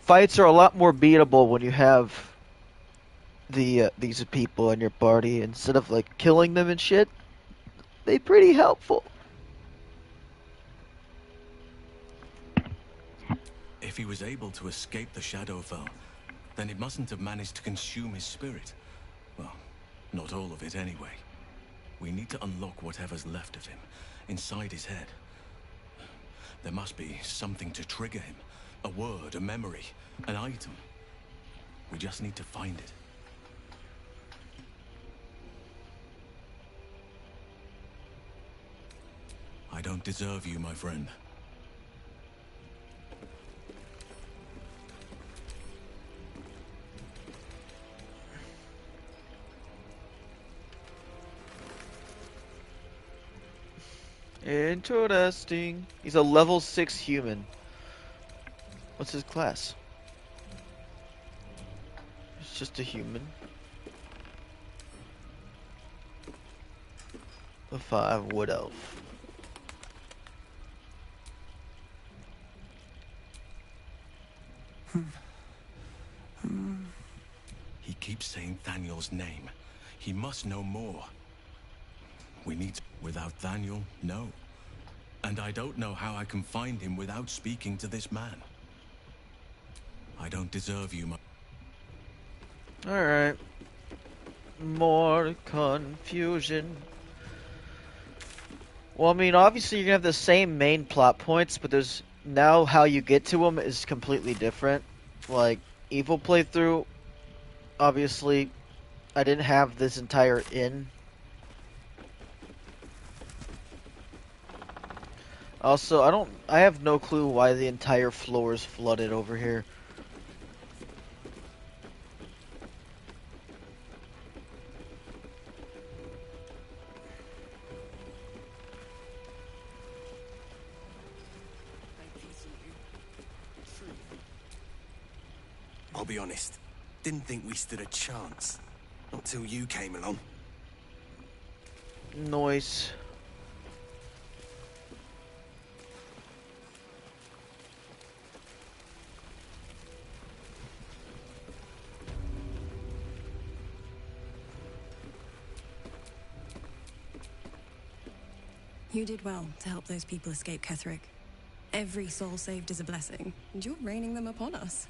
fights are a lot more beatable when you have these people in your party instead of like killing them and shit. They pretty helpful. If he was able to escape the Shadowfell, then it mustn't have managed to consume his spirit. Well, not all of it anyway. We need to unlock whatever's left of him, inside his head. There must be something to trigger him. A word, a memory, an item. We just need to find it. I don't deserve you, my friend. Interesting. He's a level 6 human. What's his class? He's just a human. A 5 wood elf. He keeps saying Daniel's name. He must know more. We need to... Without Daniel, no. And I don't know how I can find him without speaking to this man. I don't deserve you, my... Alright. More confusion. Well, I mean, obviously you're gonna have the same main plot points, but there's... Now how you get to them is completely different. Like, Evil playthrough, obviously, I didn't have this entire inn. Also, I have no clue why the entire floor is flooded over here. I'll be honest. Didn't think we stood a chance. Not till you came along. Noise. You did well to help those people escape Ketherick. Every soul saved is a blessing, and you're raining them upon us.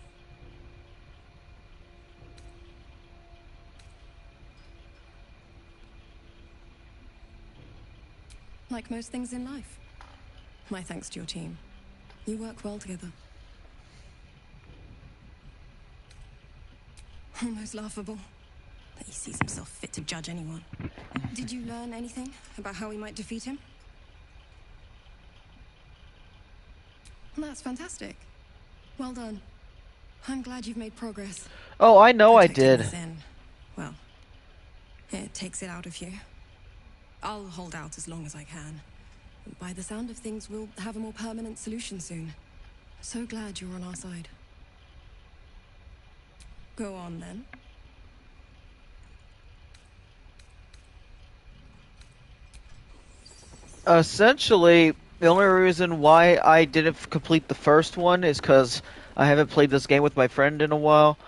Like most things in life. My thanks to your team. You work well together. Almost laughable that he sees himself fit to judge anyone. Did you learn anything about how we might defeat him? That's fantastic. Well done. I'm glad you've made progress. Oh, I know I did. Well, it takes it out of you. I'll hold out as long as I can. By the sound of things, we'll have a more permanent solution soon. So glad you're on our side. Go on, then. Essentially, the only reason why I didn't complete the first one is because I haven't played this game with my friend in a while.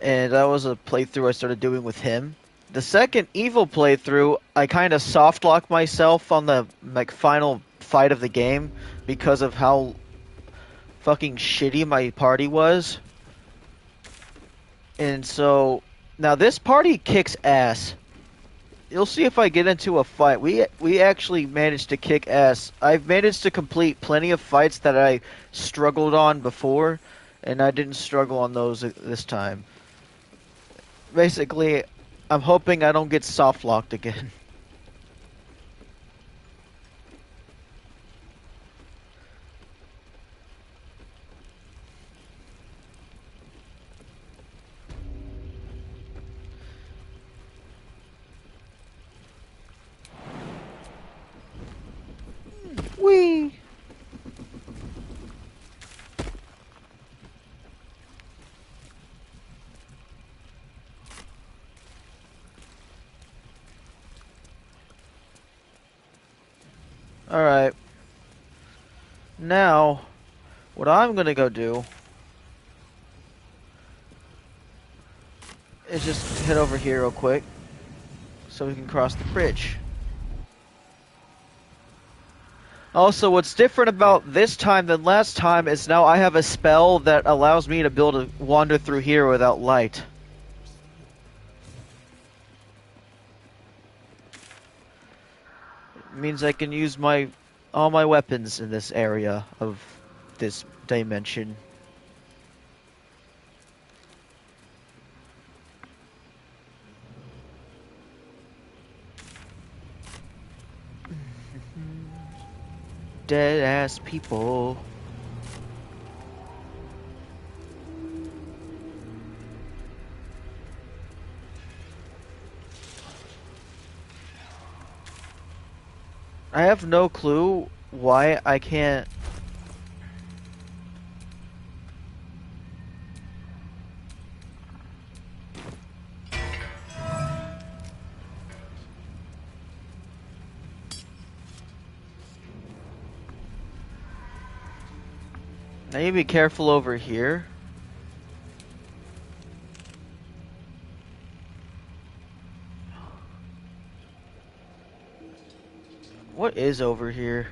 And that was a playthrough I started doing with him. The second Evil playthrough, I kind of soft-locked myself on the final fight of the game because of how fucking shitty my party was. And so, now this party kicks ass. You'll see if I get into a fight. We actually managed to kick ass. I've managed to complete plenty of fights that I struggled on before, and I didn't struggle on those this time. Basically, I'm hoping I don't get soft locked again. Whee! Alright. Now, what I'm gonna go do is just head over here real quick so we can cross the bridge. Also, what's different about this time than last time is now I have a spell that allows me to be able to wander through here without light. It means I can use all my weapons in this area of this dimension. Dead ass people. I have no clue why I can't. I need to be careful over here. What is over here?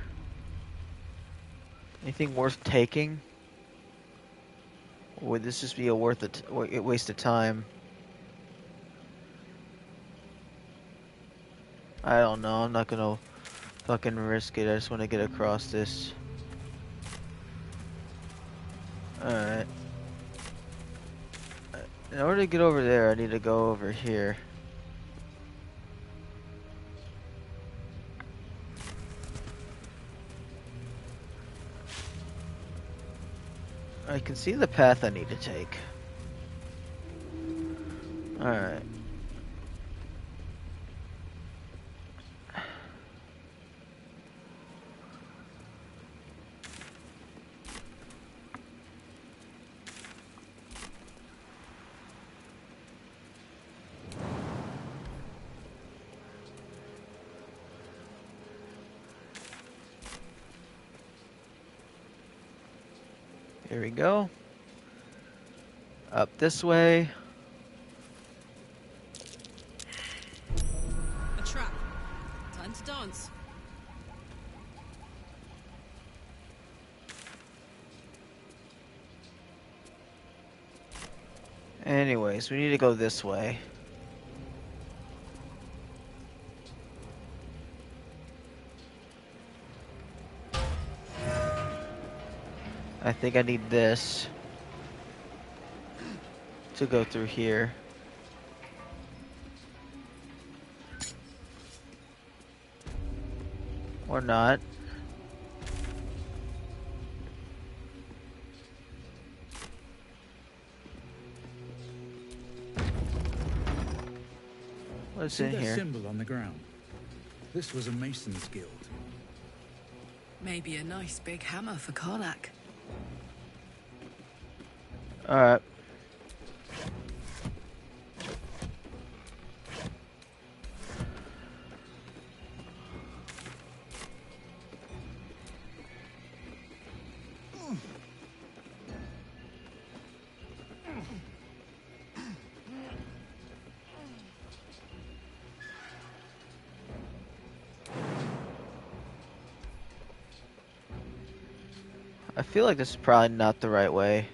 Anything worth taking? Or would this just be a waste of time? I don't know. I'm not gonna fucking risk it. I just want to get across this. Alright. In order to get over there, I need to go over here. I can see the path I need to take. Alright. Here we go. Up this way. A trap. Time to dance. Anyways, we need to go this way. I think I need this to go through here. Or not. What's in here? Symbol on the ground. This was a mason's guild. Maybe a nice big hammer for Karlach. Alright. I feel like this is probably not the right way.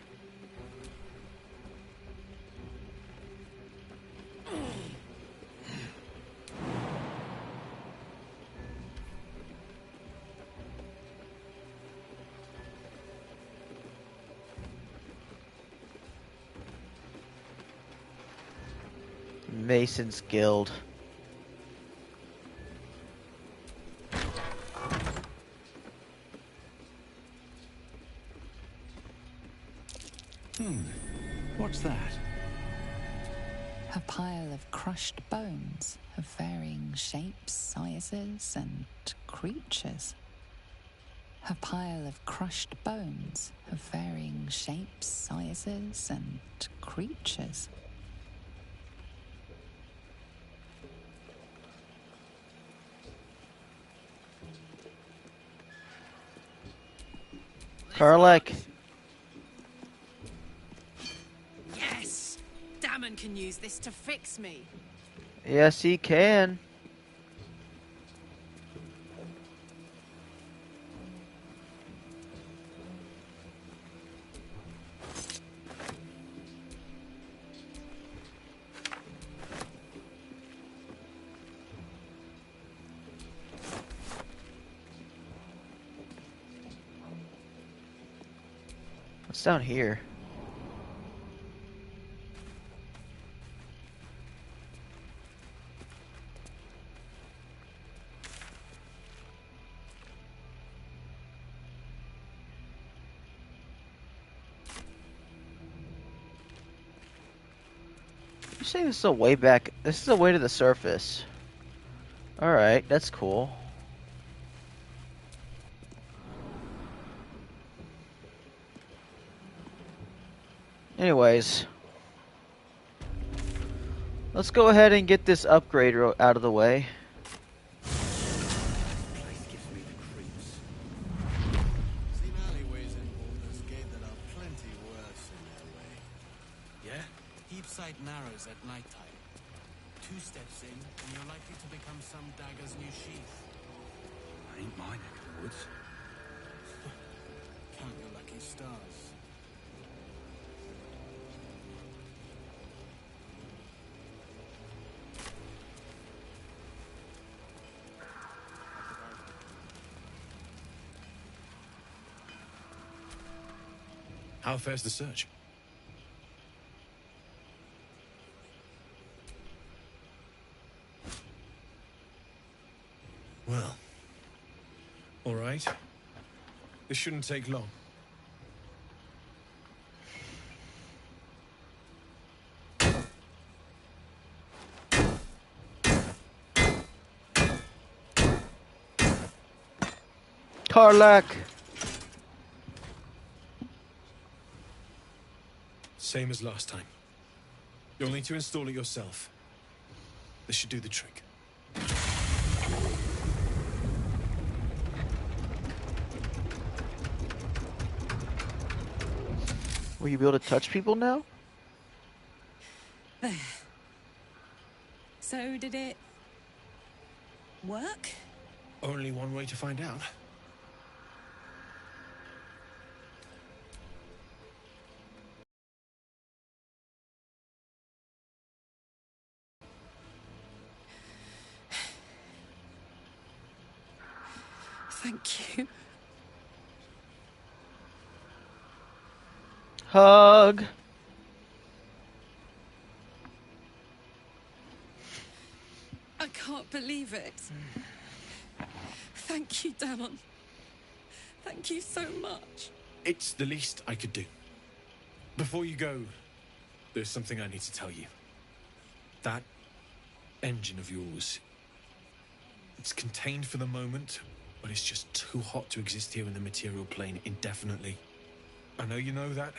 Mason's Guild. What's that? A pile of crushed bones of varying shapes, sizes, and creatures. A pile of crushed bones of varying shapes, sizes, and creatures. Karlek. Yes! Damon can use this to fix me. Yes, he can. What's down here? You say this is a way back? This is a way to the surface. Alright, that's cool. Anyways, let's go ahead and get this upgrade out of the way. Seen alleyways in Baldur's Gate that are plenty worse in their way. Yeah? Deep sight narrows at nighttime. 2 steps in, and you're likely to become some dagger's new sheath. Ain't my neck of the woods. Count your lucky stars. How fares the search? Well, all right. This shouldn't take long. Karlek! Same as last time. You'll need to install it yourself. This should do the trick. Will you be able to touch people now? There. So did it work? Only one way to find out. Thank you. Hug. I can't believe it. Thank you, Damon. Thank you so much. It's the least I could do. Before you go, there's something I need to tell you. That engine of yours, it's contained for the moment, but it's just too hot to exist here in the material plane indefinitely. I know you know that,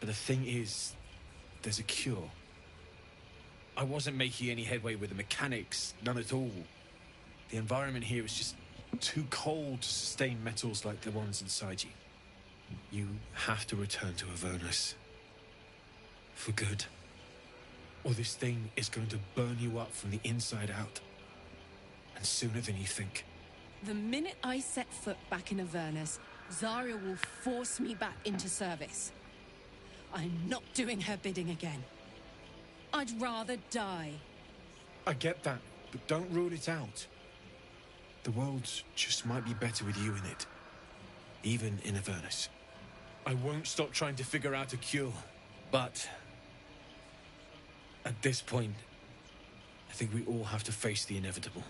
but the thing is, there's a cure. I wasn't making any headway with the mechanics, none at all. The environment here is just too cold to sustain metals like the ones inside you. You have to return to Avernus. For good. Or this thing is going to burn you up from the inside out. And sooner than you think. The minute I set foot back in Avernus, Zarya will force me back into service. I'm not doing her bidding again. I'd rather die. I get that, but don't rule it out. The world just might be better with you in it. Even in Avernus. I won't stop trying to figure out a cure, but At this point, I think we all have to face the inevitable.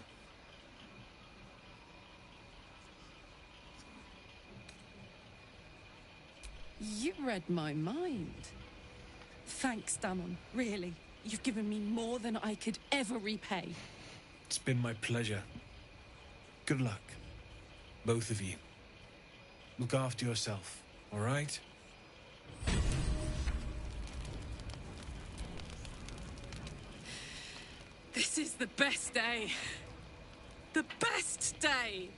You read my mind. Thanks, Damon. Really. You've given me more than I could ever repay. It's been my pleasure. Good luck, both of you. Look after yourself, all right? This is the best day. The best day!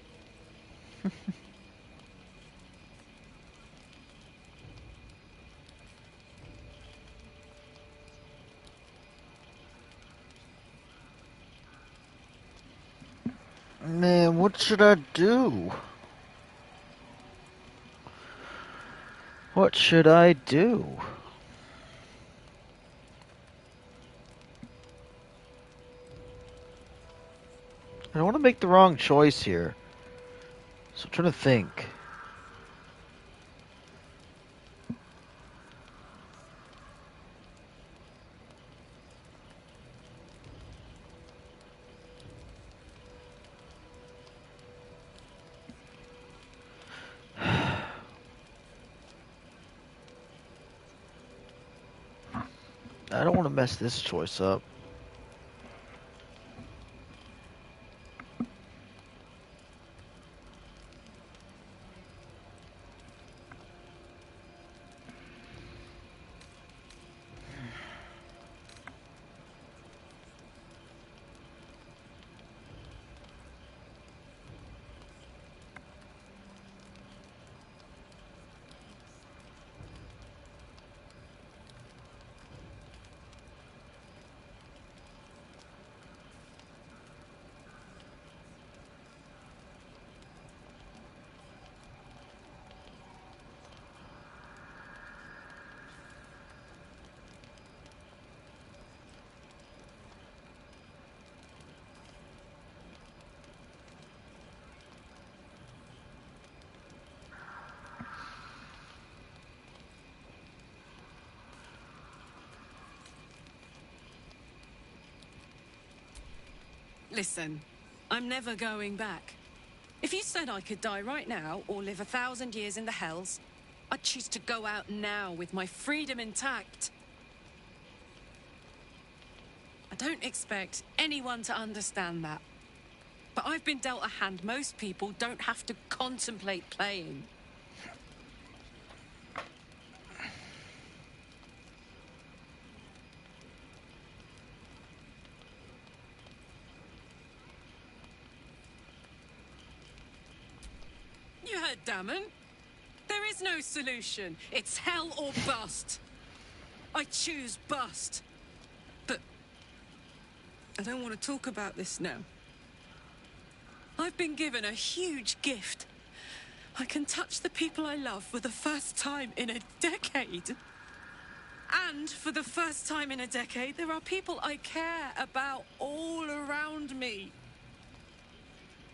Man, what should I do? What should I do? I don't want to make the wrong choice here. So I'm trying to think. I don't want to mess this choice up. Listen, I'm never going back. If you said I could die right now or live 1,000 years in the Hells, I'd choose to go out now with my freedom intact. I don't expect anyone to understand that. But I've been dealt a hand most people don't have to contemplate playing. You heard Damon. There is no solution. It's hell or bust. I choose bust. But I don't want to talk about this now. I've been given a huge gift. I can touch the people I love for the first time in a decade. And for the first time in a decade, there are people I care about all around me.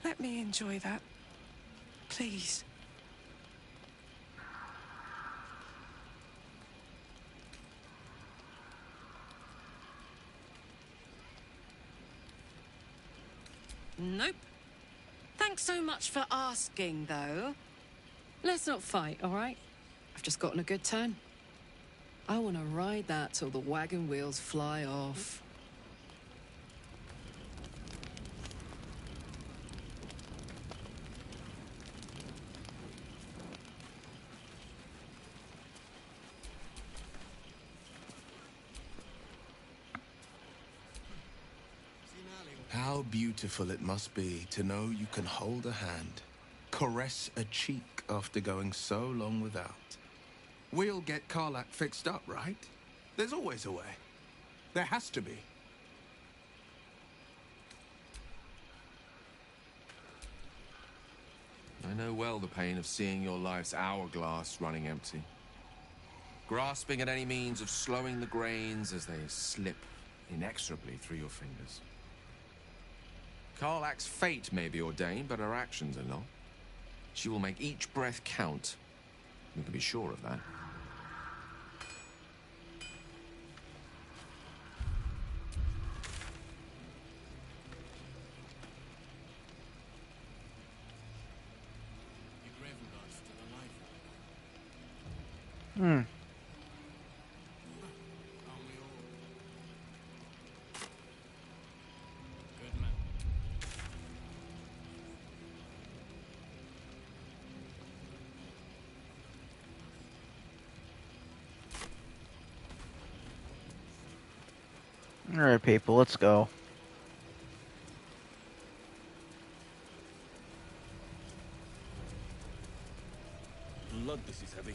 Let me enjoy that. Please. Nope. Thanks so much for asking, though. Let's not fight, all right? I've just gotten a good turn. I want to ride that till the wagon wheels fly off. How beautiful it must be to know you can hold a hand, caress a cheek after going so long without. We'll get Karlach fixed up, right? There's always a way. There has to be. I know well the pain of seeing your life's hourglass running empty. Grasping at any means of slowing the grains as they slip inexorably through your fingers. Karlach's fate may be ordained, but her actions are not. She will make each breath count. You can be sure of that. Hmm. Alright, people, let's go. Blood, this is heavy.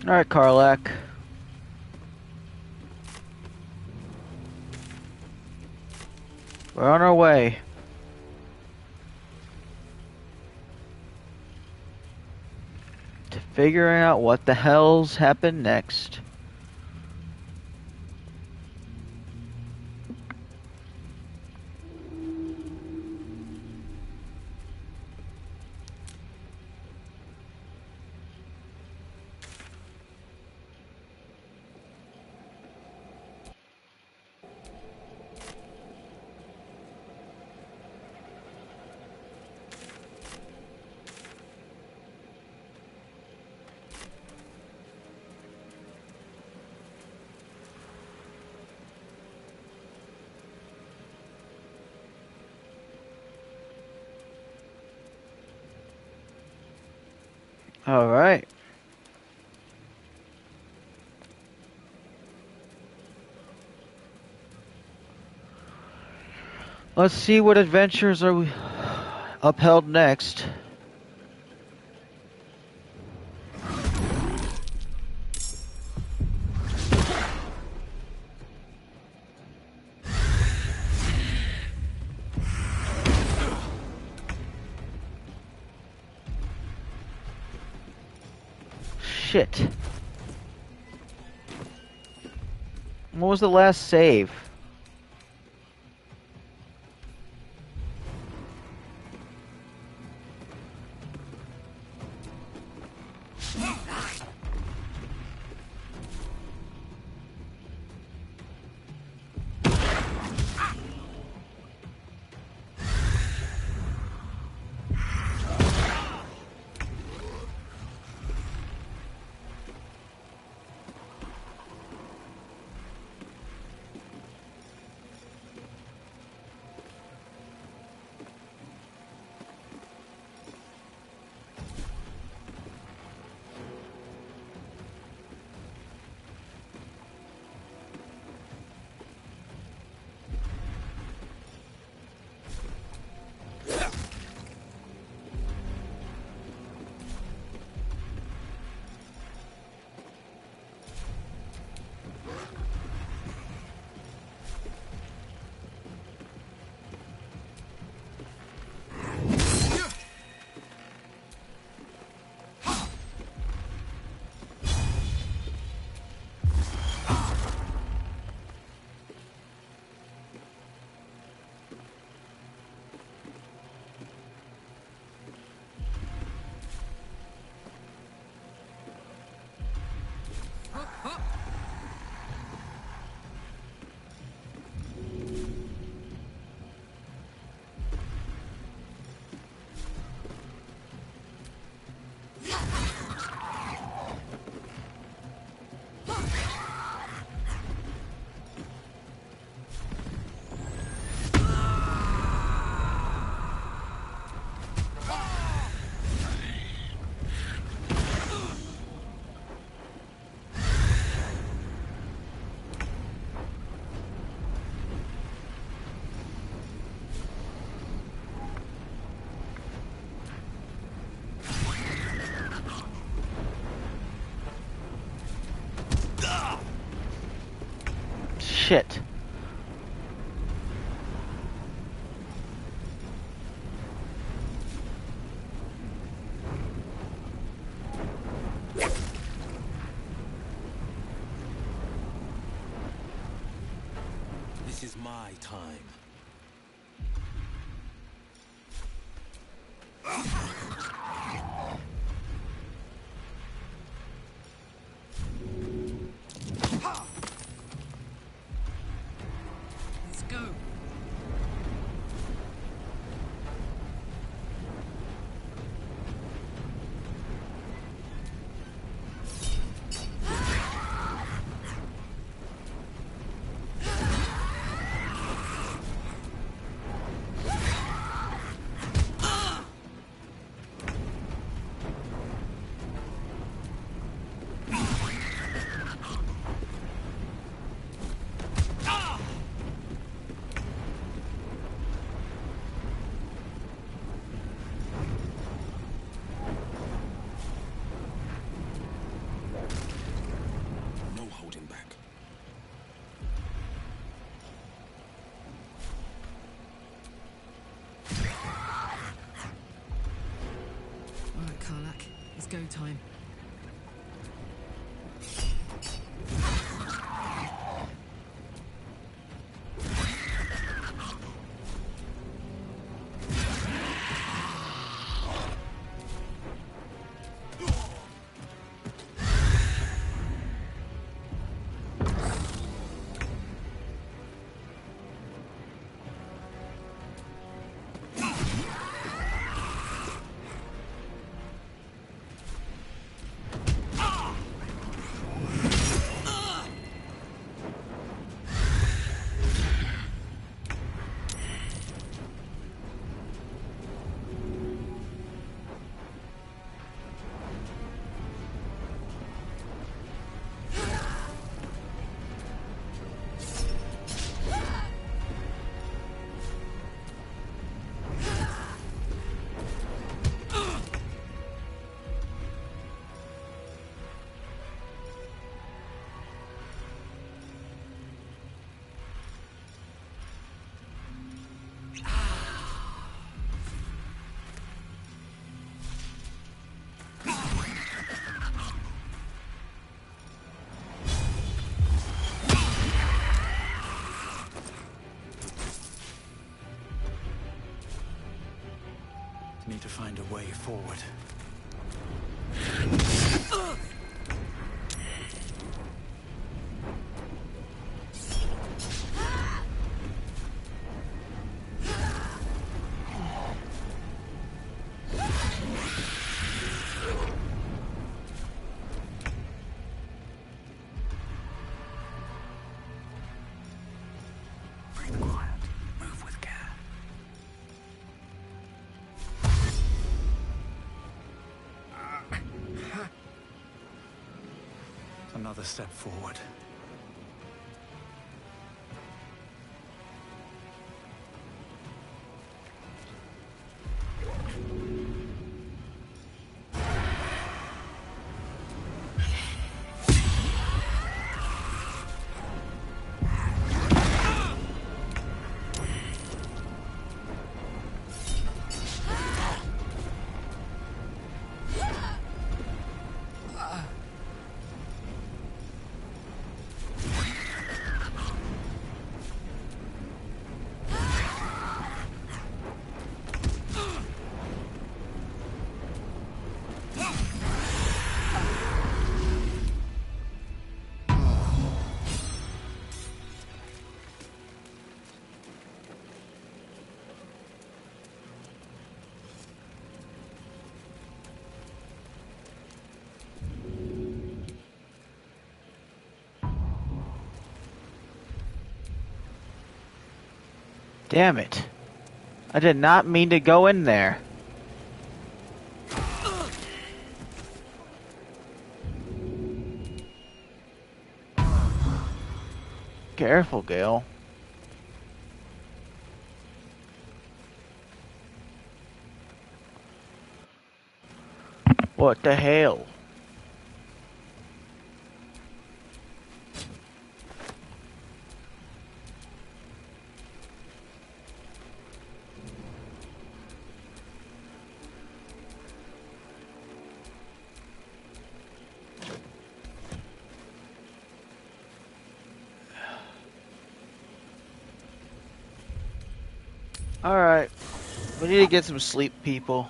Alright, Karlak. We're on our way. To figuring out what the hell's happened next. Alright. Let's see what adventures are we upheld next. Shit. What was the last save? shit. This is my time. Let's go. No holding back. All right, Karlak. It's go time. Need to find a way forward. Breathe quiet. Move with care. Another step forward. Damn it. I did not mean to go in there. Careful, Gale. What the hell? Alright. We need to get some sleep, people.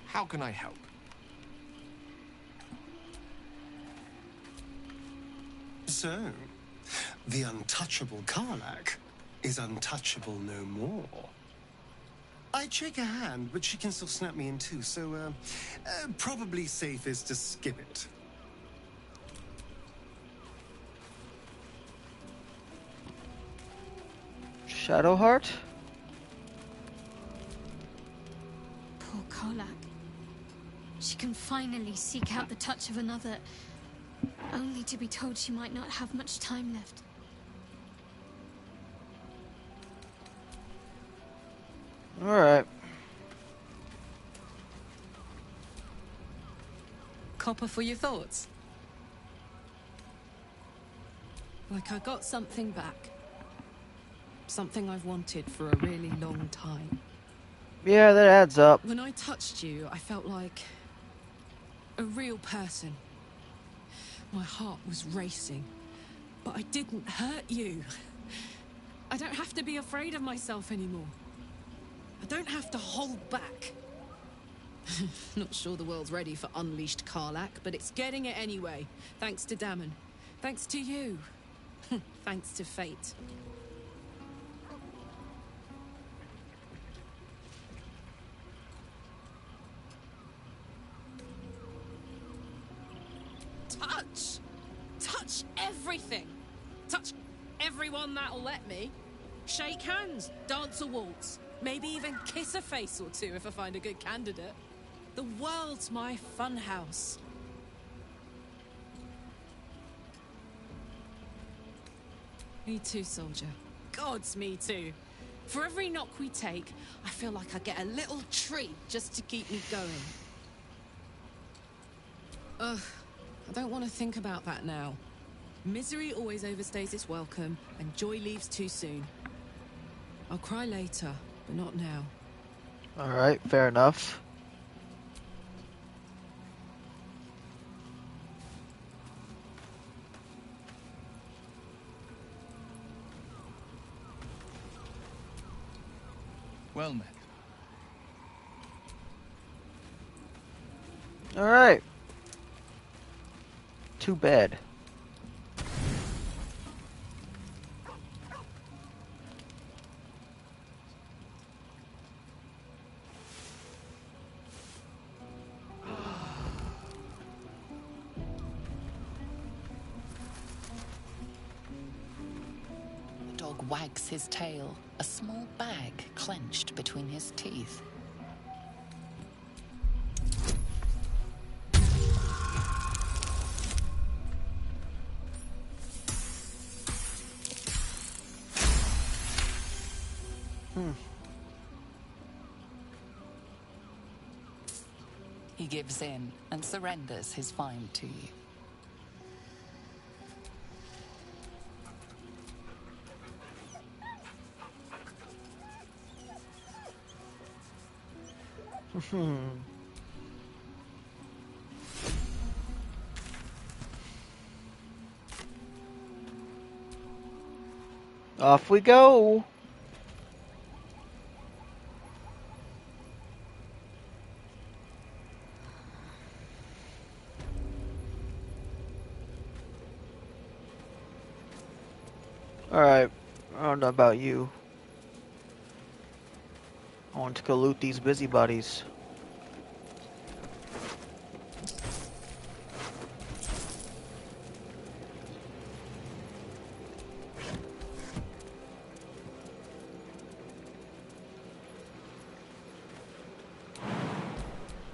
How can I help? So, the untouchable Karlak is untouchable no more. I'd shake her hand, but she can still snap me in two, so, probably safest to skip it. Shadowheart? Poor Karlak. She can finally seek out the touch of another, only to be told she might not have much time left. Alright. Copper for your thoughts? Like I got something back. Something I've wanted for a really long time. Yeah, that adds up. When I touched you, I felt like a real person. My heart was racing, but I didn't hurt you. I don't have to be afraid of myself anymore. I don't have to hold back. Not sure the world's ready for unleashed Karlak, but it's getting it anyway. Thanks to Dammon. Thanks to you. Thanks to fate. Touch! Touch everything! Touch everyone that'll let me. Shake hands, dance a waltz, maybe even kiss a face or two if I find a good candidate. The world's my funhouse. Me too, soldier. Gods, me too. For every knock we take, I feel like I get a little treat just to keep me going. Ugh, I don't want to think about that now. Misery always overstays its welcome, and joy leaves too soon. I'll cry later, but not now. Alright, fair enough. Well met. Alright. Too bad. The dog wags his tail, a small bag clenched between his teeth. He gives in and surrenders his find to you. Off we go. Alright, I don't know about you. I want to go loot these busybodies.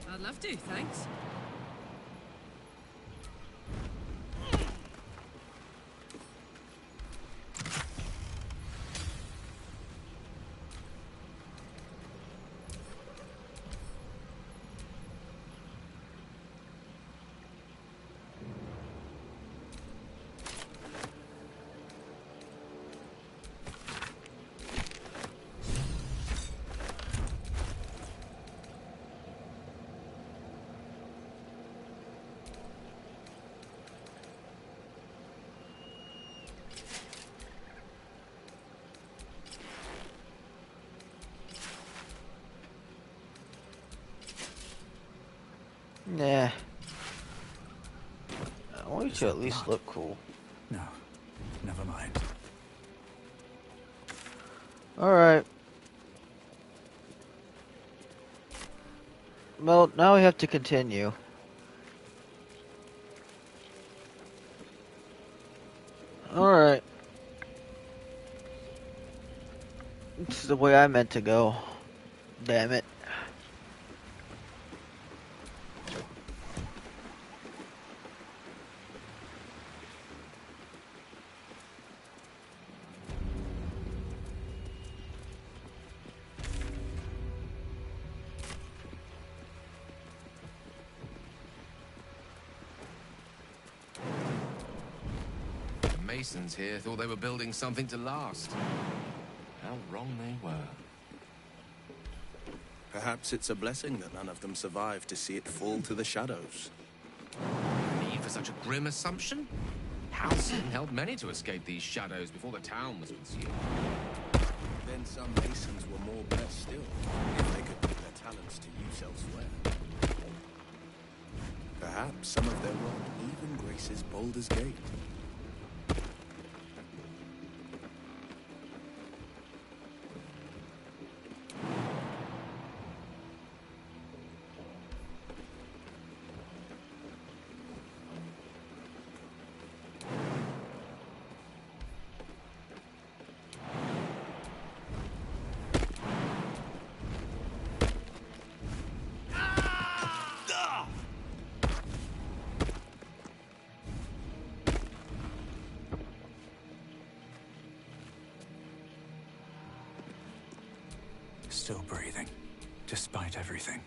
I'd love to, thanks. Nah. I want you to at least look cool. No, never mind. Alright. Well, now we have to continue. Alright. This is the way I meant to go. Damn it. The masons here thought they were building something to last. How wrong they were. Perhaps it's a blessing that none of them survived to see it fall to the shadows. Need for such a grim assumption? Halcyon helped many to escape these shadows before the town was consumed. Then some masons were more blessed still, if they could put their talents to use elsewhere. Perhaps some of their work even graces Baldur's Gate. Still breathing, despite everything.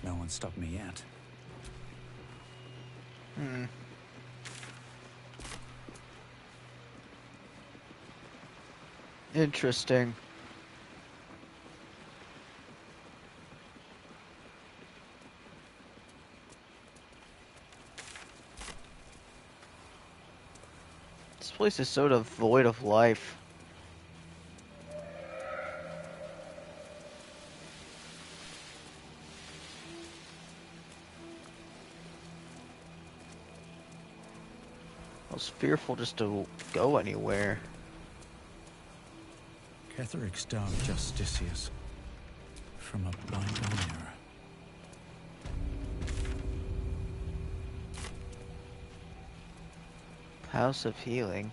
No one stopped me yet. Interesting. This place is so devoid of life. I was fearful just to go anywhere. Ketheric's Dark Justicius. From a bygone era. House of Healing.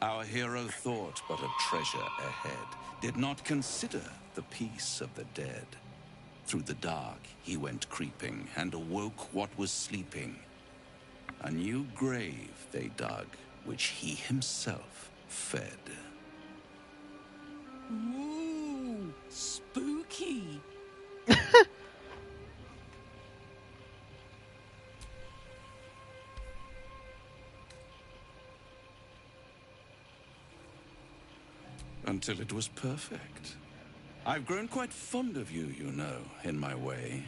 Our hero thought but a treasure ahead, did not consider the peace of the dead. Through the dark he went creeping, and awoke what was sleeping. A new grave they dug, which he himself fed. Ooh, spooky. Until it was perfect. I've grown quite fond of you, you know, in my way.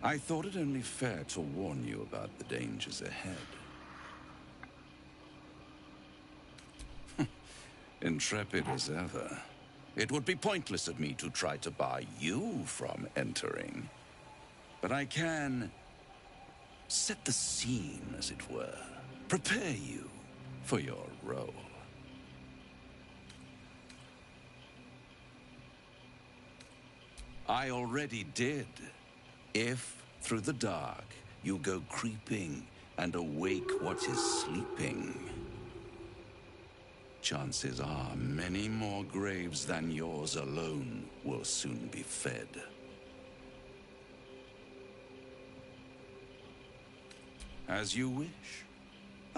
I thought it only fair to warn you about the dangers ahead. Intrepid as ever. It would be pointless of me to try to bar you from entering. But I can set the scene, as it were. Prepare you for your role. I already did. If, through the dark, you go creeping and awake what is sleeping, chances are many more graves than yours alone will soon be fed. As you wish.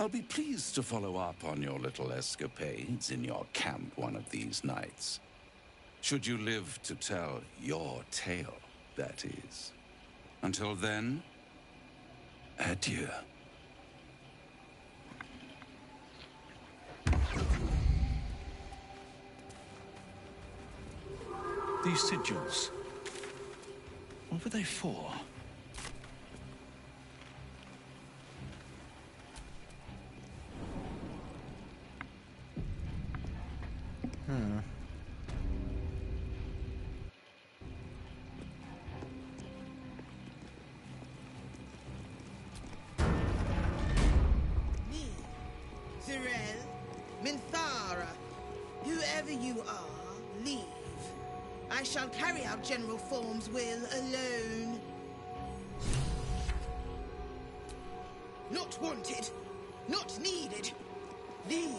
I'll be pleased to follow up on your little escapades in your camp one of these nights. Should you live to tell your tale, that is. Until then, adieu. These sigils, what were they for? Me, Zirel, Minthara, whoever you are, leave. I shall carry out General Form's will alone. Not wanted. Not needed. Leave.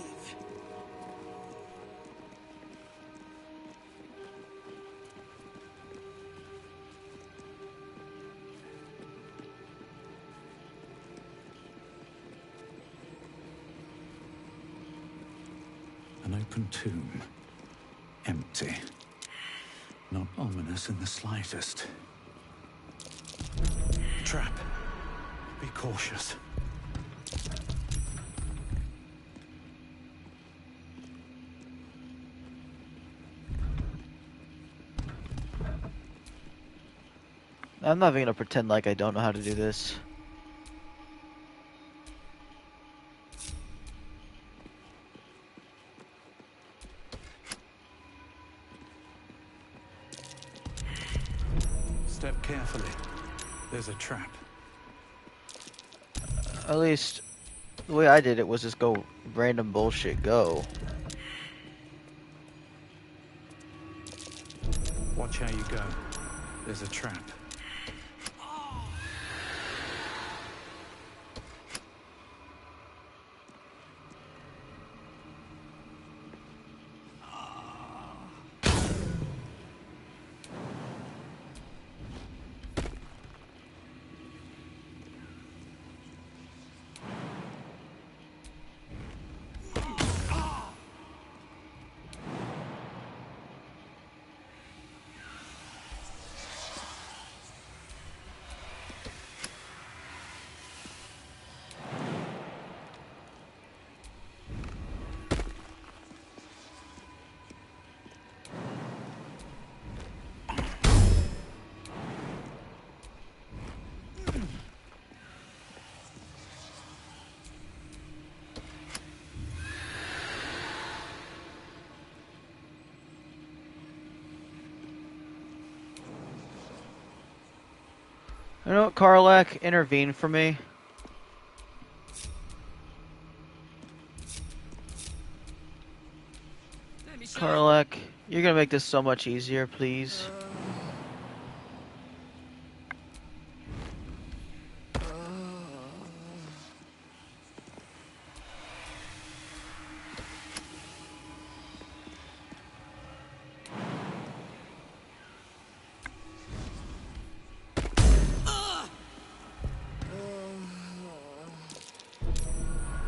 An open tomb. Empty. Not ominous in the slightest. Trap. Be cautious. I'm not even gonna pretend like I don't know how to do this. Step carefully. There's a trap. At least, the way I did it was just go random bullshit go. Watch how you go. There's a trap. You know what, Karlak, intervene for me. Karlak, you're gonna make this so much easier, please.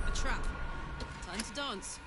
A trap. Time to dance.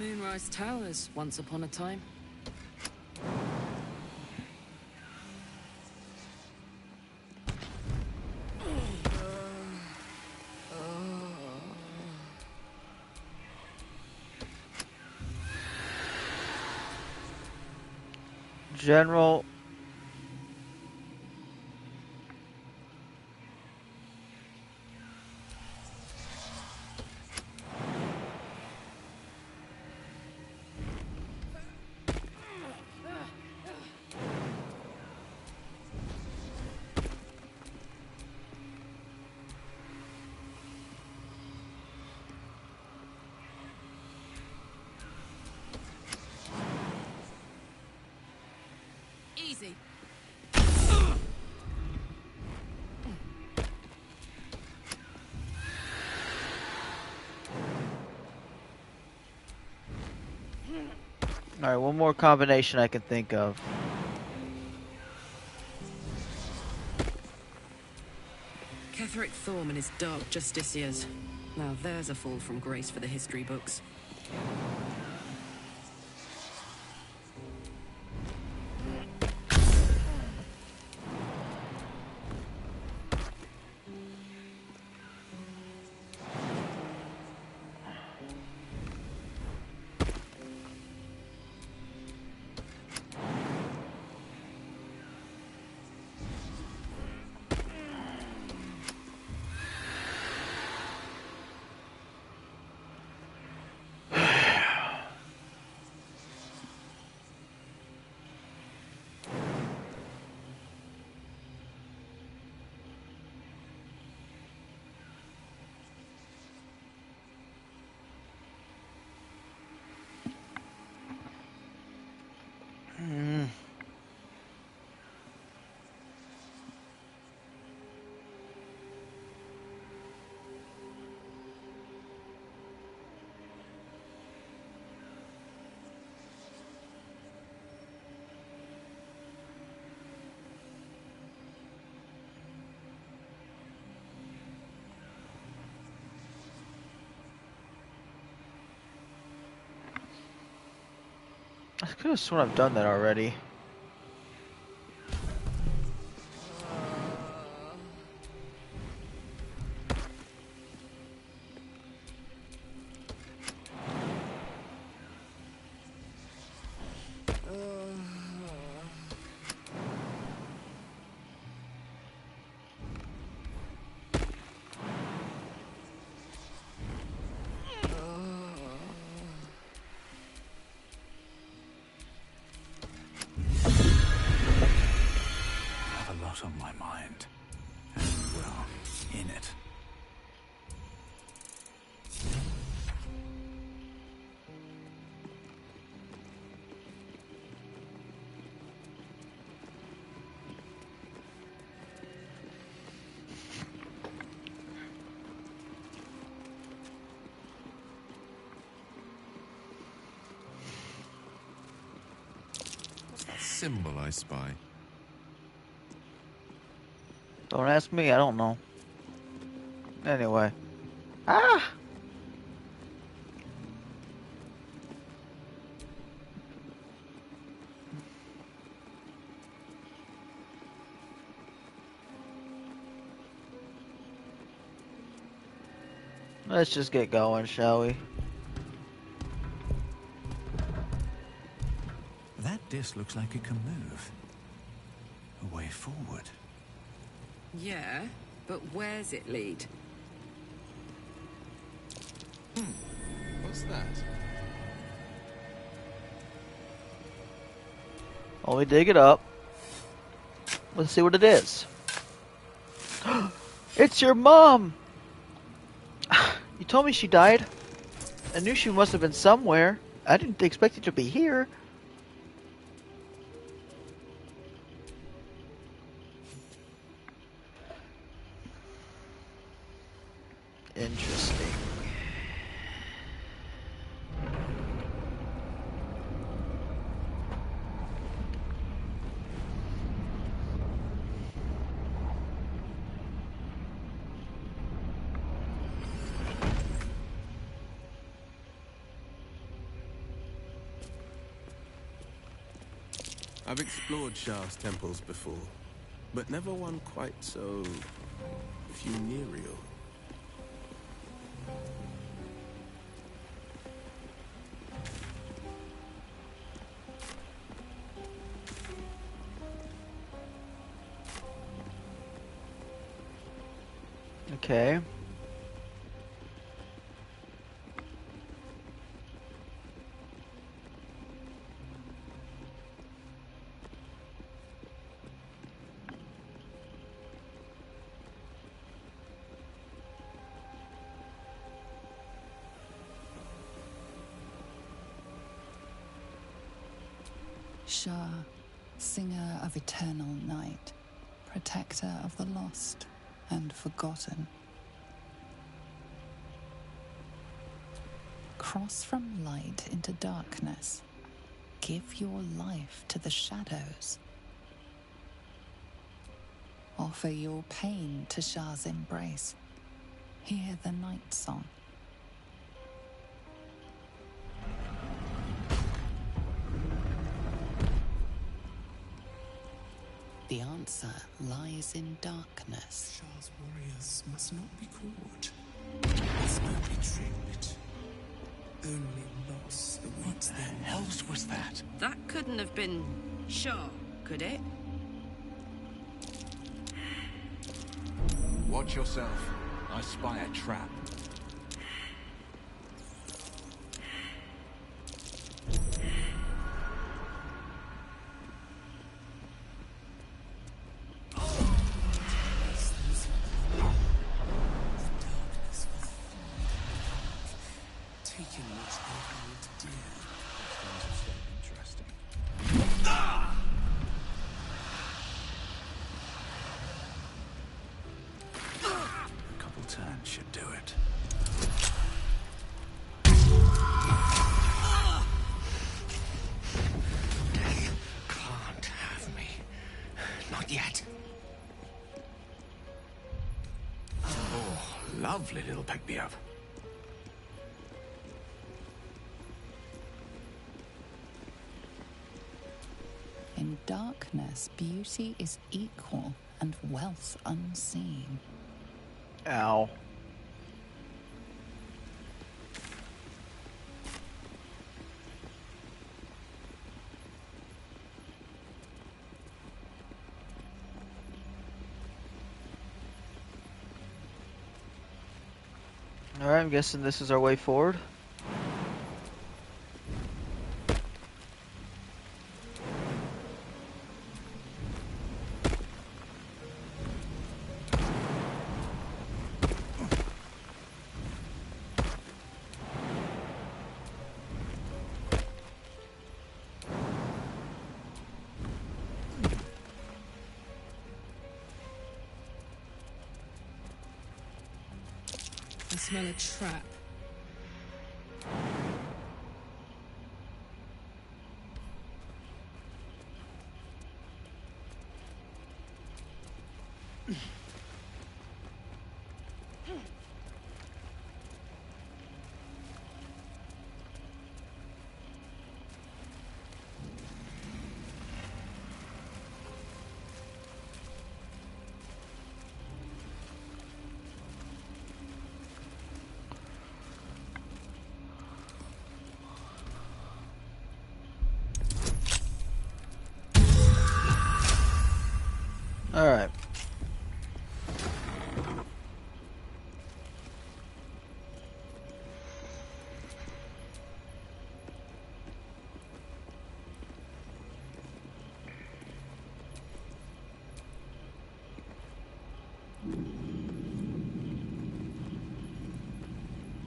Moonrise Towers, once upon a time. General. Easy. Alright, one more combination I can think of. Ketheric Thorm and his dark justiciars. Now there's a fall from grace for the history books. I could have sworn I've done that already. On my mind, and well, in it. What's that symbol I spy? Don't ask me, I don't know. Anyway. Ah! Let's just get going, shall we? That disc looks like it can move. A way forward. Yeah, but where's it lead? What's that? While we dig it up, let's see what it is. It's your mom! You told me she died. I knew she must have been somewhere. I didn't expect you to be here. Interesting. I've explored Shah's temples before, but never one quite so funereal. Okay. Shah, singer of eternal night, protector of the lost and forgotten. Cross from light into darkness. Give your life to the shadows. Offer your pain to Shah's embrace. Hear the night song. The answer lies in darkness. Shah's warriors must not be caught. Must not be tricked. Only loss awaits them. What the hell was that? That couldn't have been Shah, could it? Watch yourself. I spy a trap. Taking what they hold dear. Interesting. A couple turns should do it. They can't have me. Not yet. Oh, lovely little pick-me-up. In darkness, beauty is equal and wealth unseen. Ow. Alright, I'm guessing this is our way forward. I smell a trap. Alright.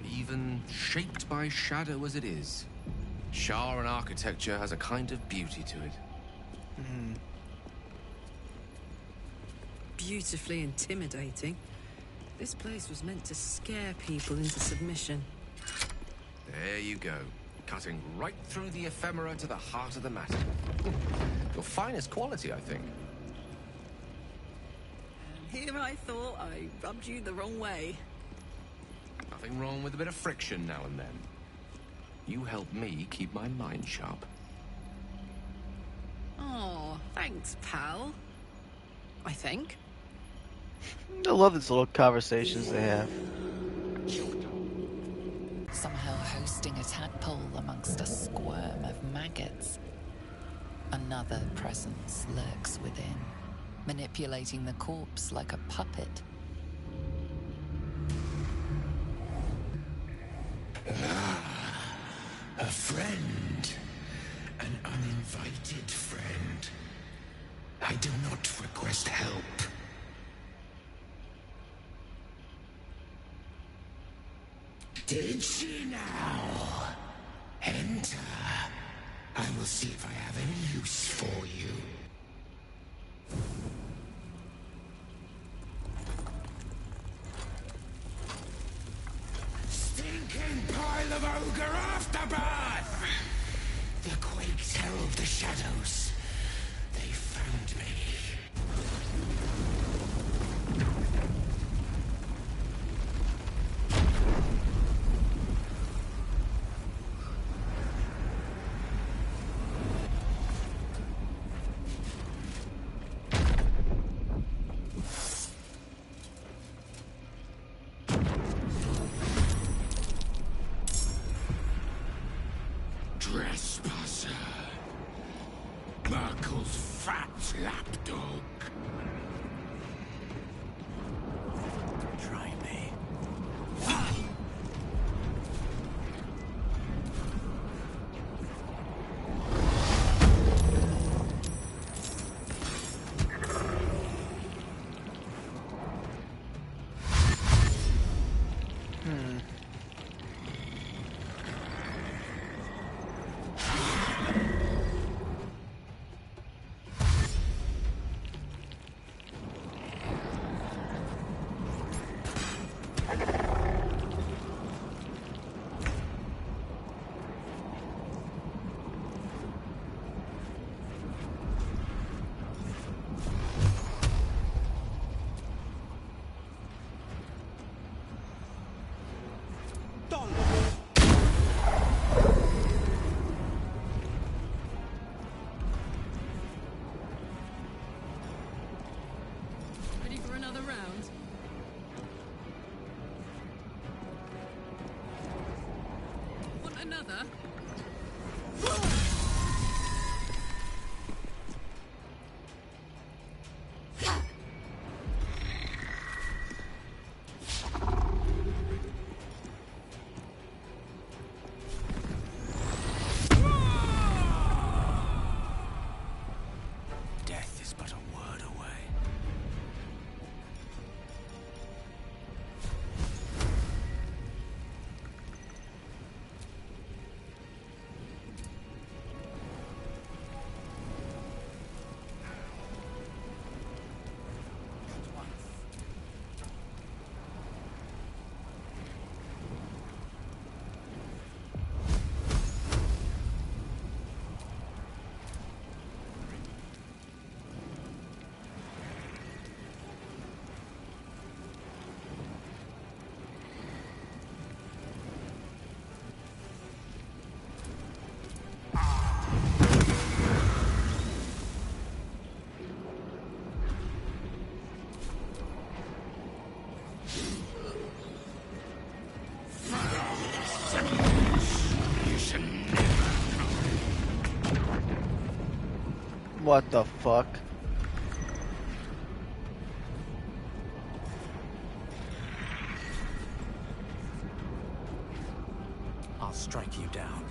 Even shaped by shadow as it is, Sharan architecture has a kind of beauty to it. Beautifully intimidating. This place was meant to scare people into submission. There you go. Cutting right through the ephemera to the heart of the matter. Your finest quality, I think. Here I thought I rubbed you the wrong way. Nothing wrong with a bit of friction now and then. You help me keep my mind sharp. Oh, thanks, pal. I think. I love these little conversations they have. Somehow hosting a tadpole amongst a squirm of maggots. Another presence lurks within, manipulating the corpse like a puppet. A friend. An uninvited friend. I do not request help. Did she now? Enter. I will see if I have any use for you. Stinking pile of ogre afterbirth! The quakes herald the shadows. They found me. Trespasser. Merkel's fat lapdog. Try me. Ready for another round? Want another? Death is but a word away. What the fuck? I'll strike you down.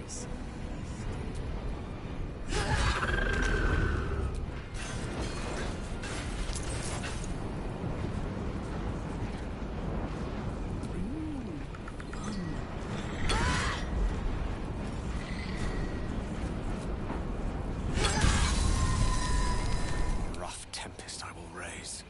choice. Rough tempest I will raise.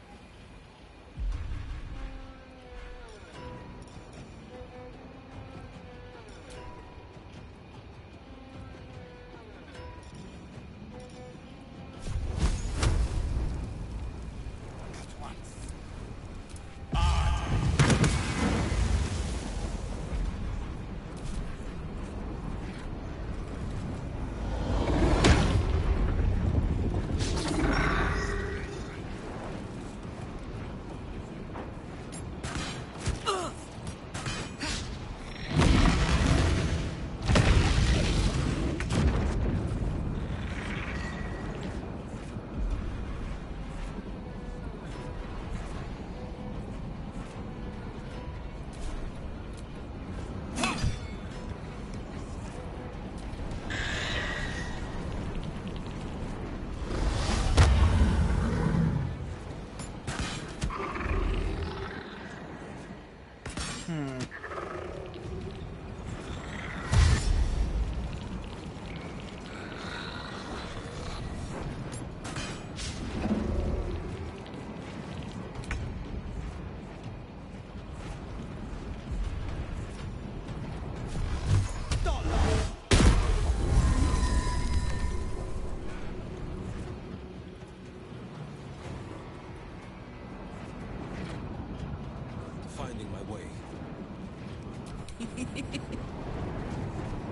Finding my way.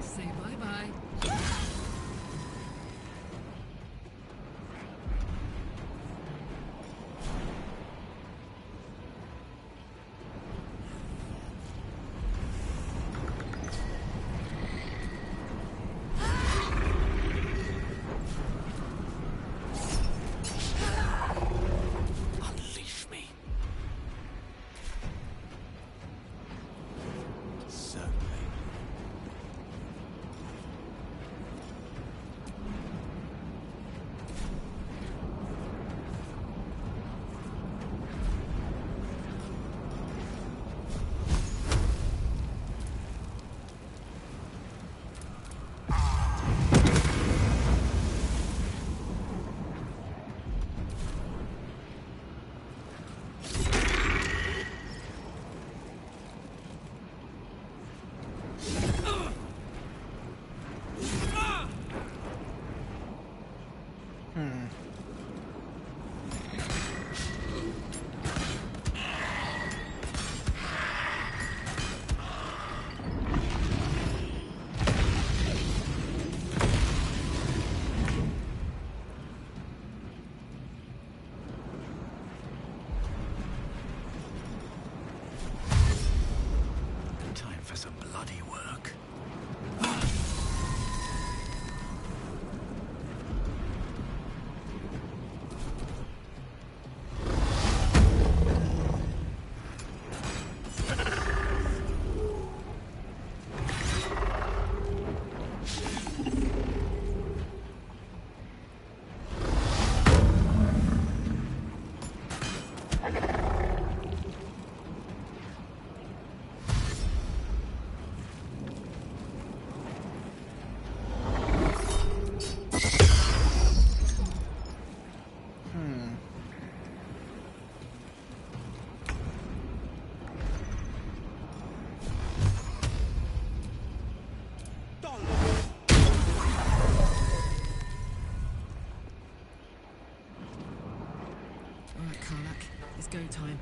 Say bye-bye. Unleash me. Certainly. Time for some bloody work. All right, Karlak, it's go time.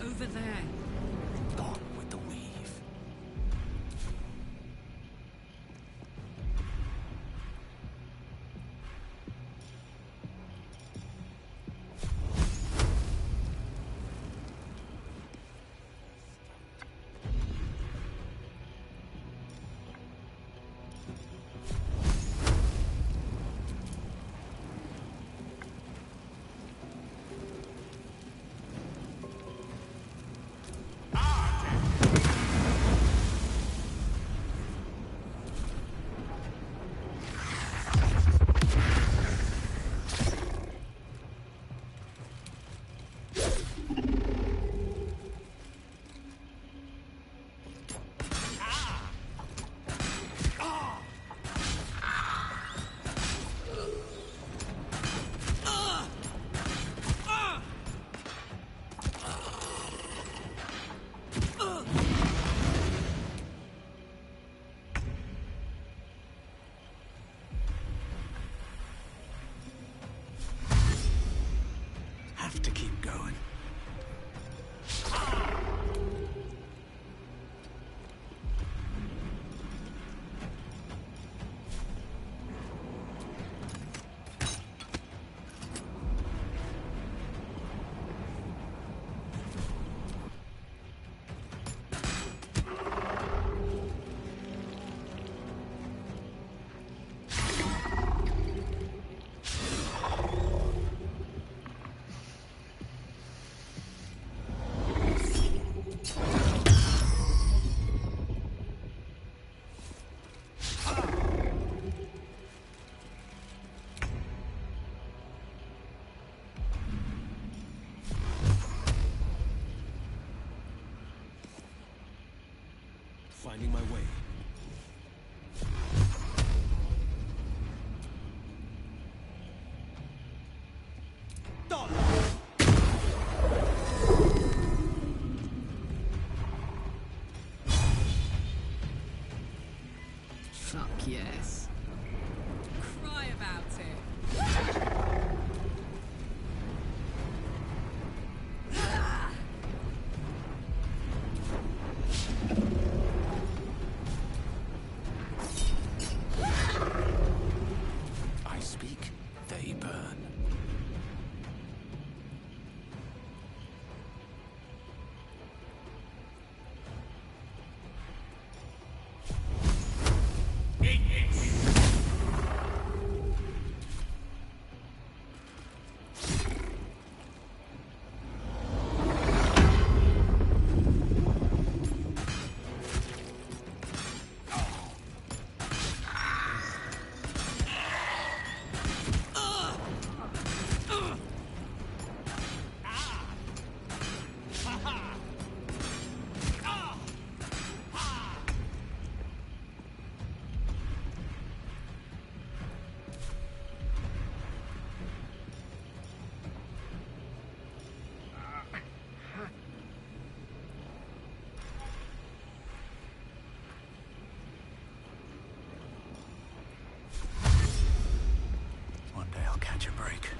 Over there. Gone with the weave. Finding my way. Fuck yes. Cry about it. I speak, they burn. One day I'll catch a break.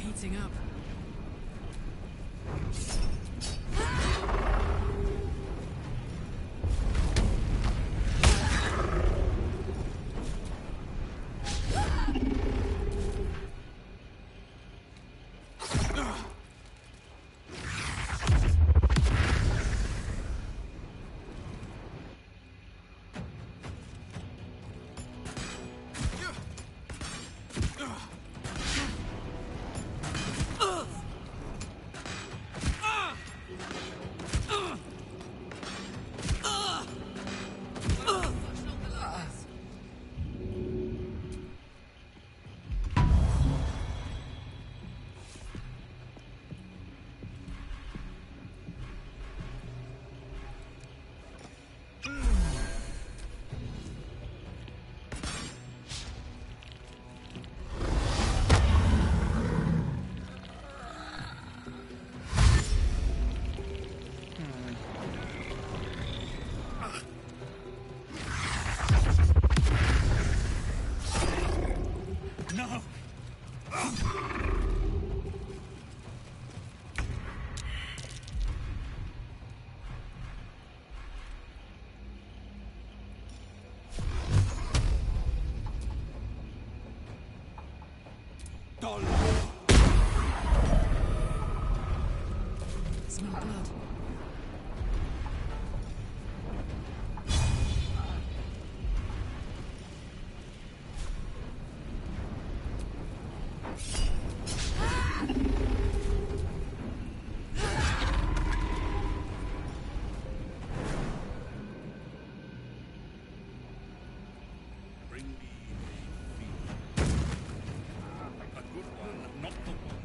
Heating up. No! Smell blood. Bring me a field. A good one, not the one.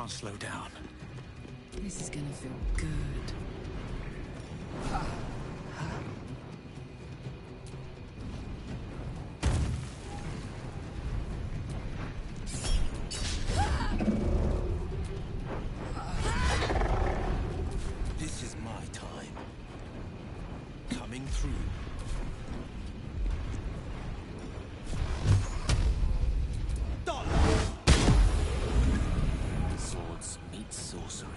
can't slow down. This is gonna feel good. This is my time. Coming through. Swords meet sorcery.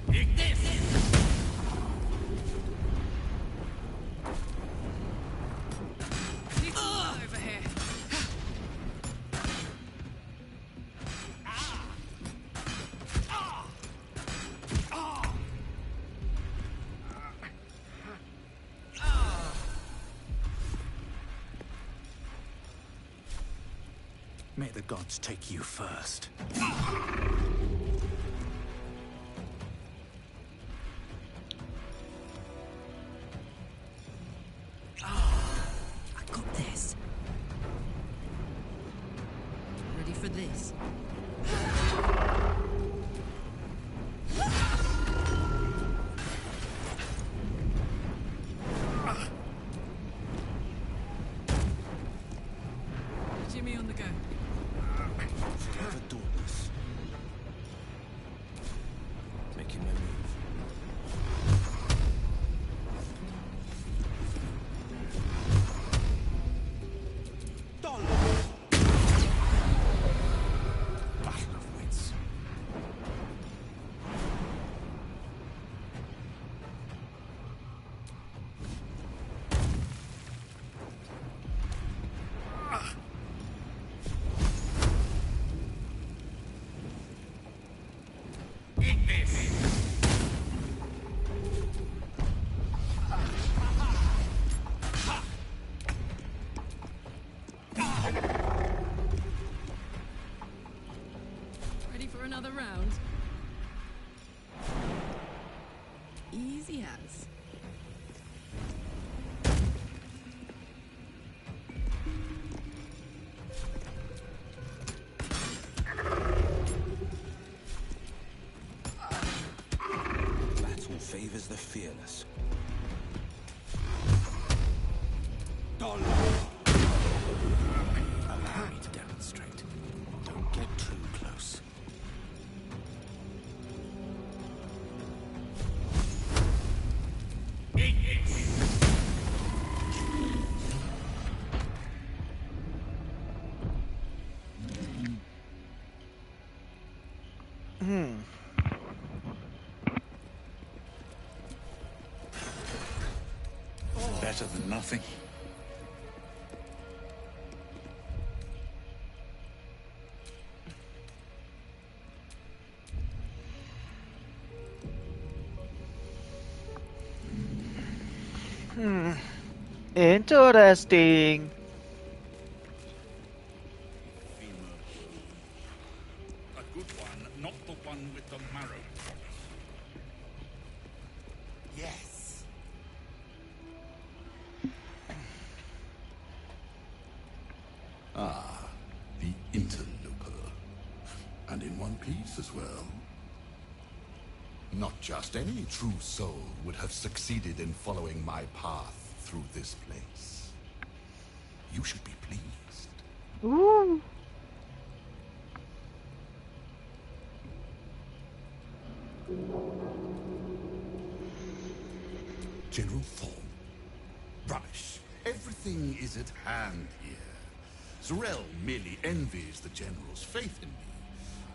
Take this! Over here. May the gods take you first. I got this. Ready for this? Jimmy on the go. Forever dauntless. Making my move. Battle of wits. Eat this! Ready for another round? Easy as. Battle favors the fearless. Allow me to demonstrate. Don't get too close. Better than nothing. Interesting. A good one, not the one with the marrow. Yes. Ah, the interloper. And in one piece as well. Not just any true soul would have succeeded in following my path through this place. You should be pleased. Ooh. General Thorn. Rubbish. Everything is at hand here. Zorel merely envies the General's faith in me.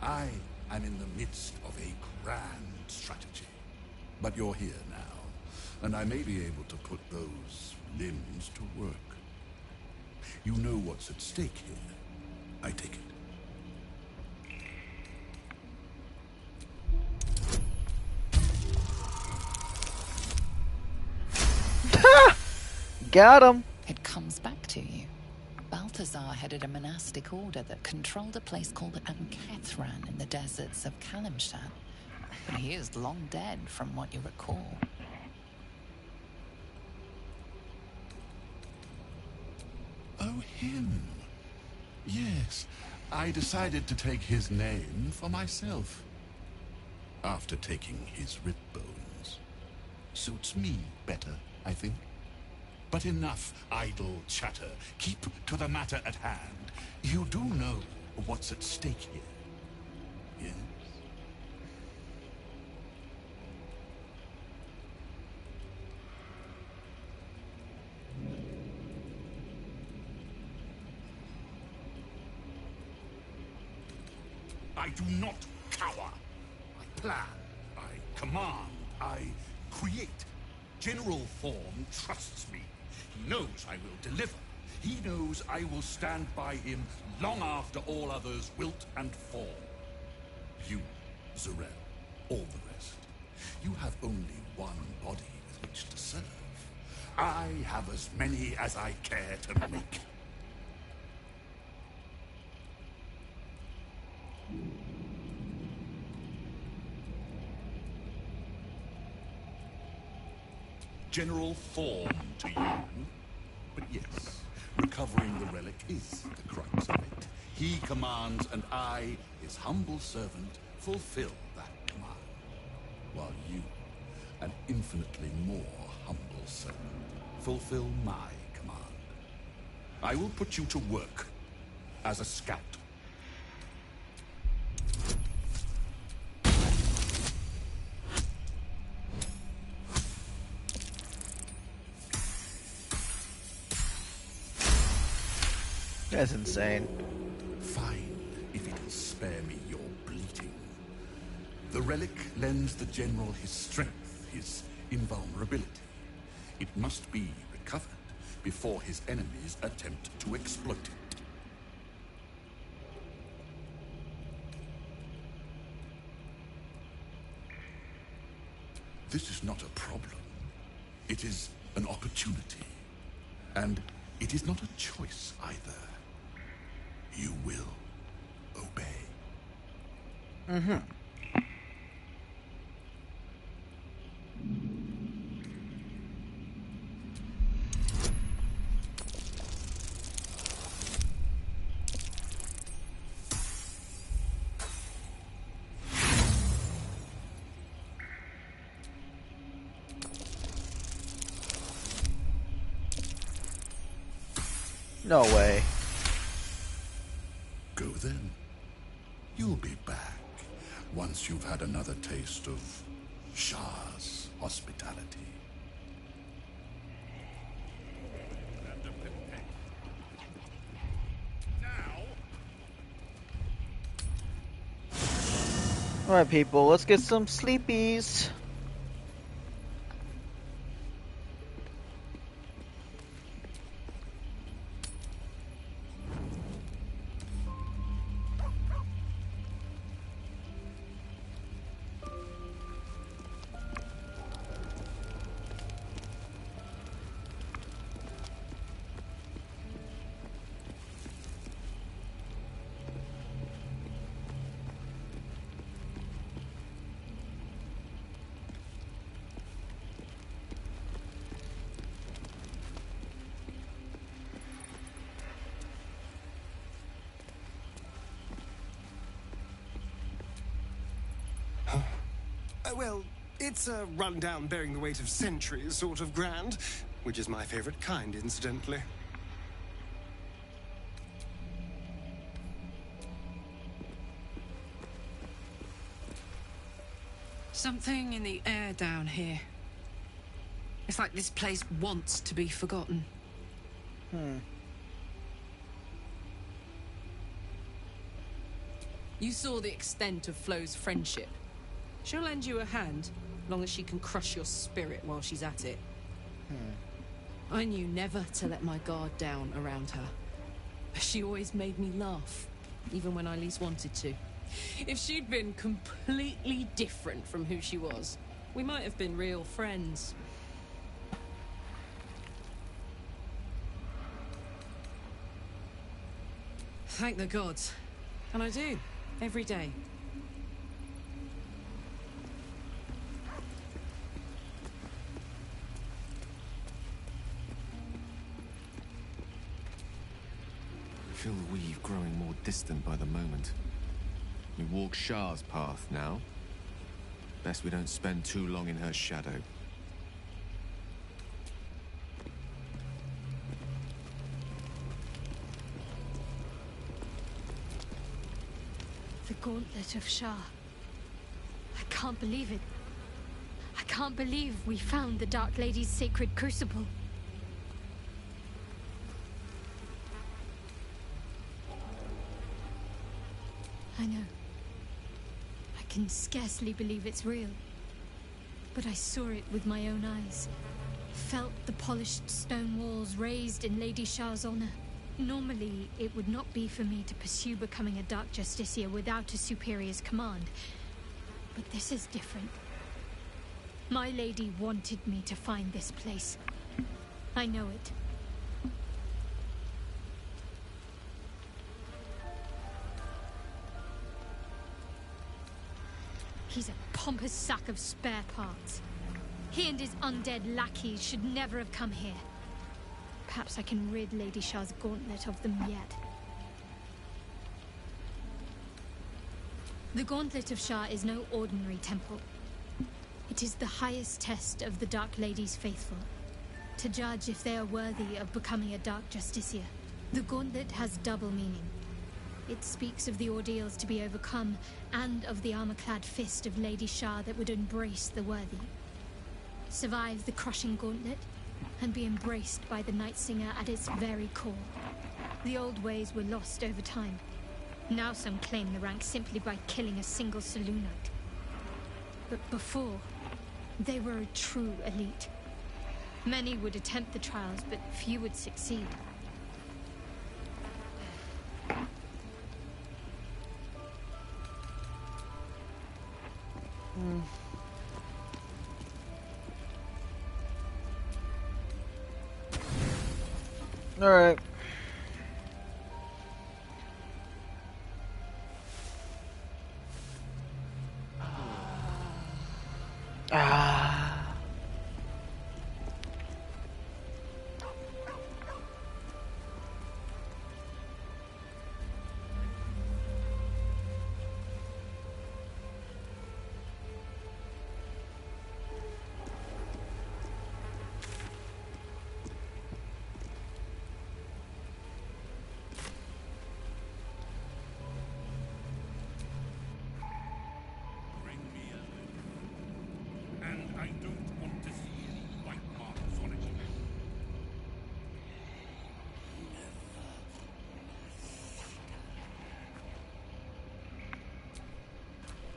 I am in the midst of a grand strategy. But you're here now, and I may be able to put those limbs to work. You know what's at stake here, I take it. Got him. It comes back to you. Balthazar headed a monastic order that controlled a place called Ankethran in the deserts of Kalimshan. But he is long dead, from what you recall. Oh, him. Yes, I decided to take his name for myself. After taking his rib bones. Suits me better, I think. But enough idle chatter. Keep to the matter at hand. You do know what's at stake here. Yes? I do not cower. I plan, I command, I create. General Thorn trusts me. He knows I will deliver. He knows I will stand by him long after all others wilt and fall. You, Zarel, all the rest. You have only one body with which to serve. I have as many as I care to make. General Thorn to you. But yes, recovering the relic is the crux of it. He commands, and I, his humble servant, fulfill that command. While you, an infinitely more humble servant, fulfill my command. I will put you to work as a scout. That's insane. Fine, if it'll spare me your bleating. The relic lends the general his strength, his invulnerability. It must be recovered before his enemies attempt to exploit it. This is not a problem. It is an opportunity. And it is not a choice either. You will obey. Mm-hmm. No way. Go then. You'll be back once you've had another taste of Shah's hospitality. Alright, people, let's get some sleepies. Well, it's a rundown bearing the weight of centuries sort of grand, which is my favorite kind, incidentally. Something in the air down here. It's like this place wants to be forgotten. You saw the extent of Flo's friendship. She'll lend you a hand, long as she can crush your spirit while she's at it. I knew never to let my guard down around her. She always made me laugh, even when I least wanted to. If she'd been completely different from who she was, we might have been real friends. Thank the gods. And I do, every day. feel the weave growing more distant by the moment. We walk Shah's path now. Best we don't spend too long in her shadow. The Gauntlet of Shah. I can't believe it. I can't believe we found the Dark Lady's sacred crucible. I know. I can scarcely believe it's real. But I saw it with my own eyes. Felt the polished stone walls raised in Lady Shah's honor. Normally, it would not be for me to pursue becoming a Dark Justiciar without a superior's command. But this is different. My lady wanted me to find this place. I know it. He's a pompous sack of spare parts. He and his undead lackeys should never have come here. Perhaps I can rid Lady Shah's gauntlet of them yet. The Gauntlet of Shah is no ordinary temple. It is the highest test of the Dark Lady's faithful, to judge if they are worthy of becoming a Dark Justiciar. The gauntlet has double meaning. It speaks of the ordeals to be overcome, and of the armor-clad fist of Lady Shah that would embrace the worthy. Survive the crushing gauntlet, and be embraced by the Night Singer at its very core. The old ways were lost over time. Now some claim the rank simply by killing a single Selûnite. But before, they were a true elite. Many would attempt the trials, but few would succeed. All right.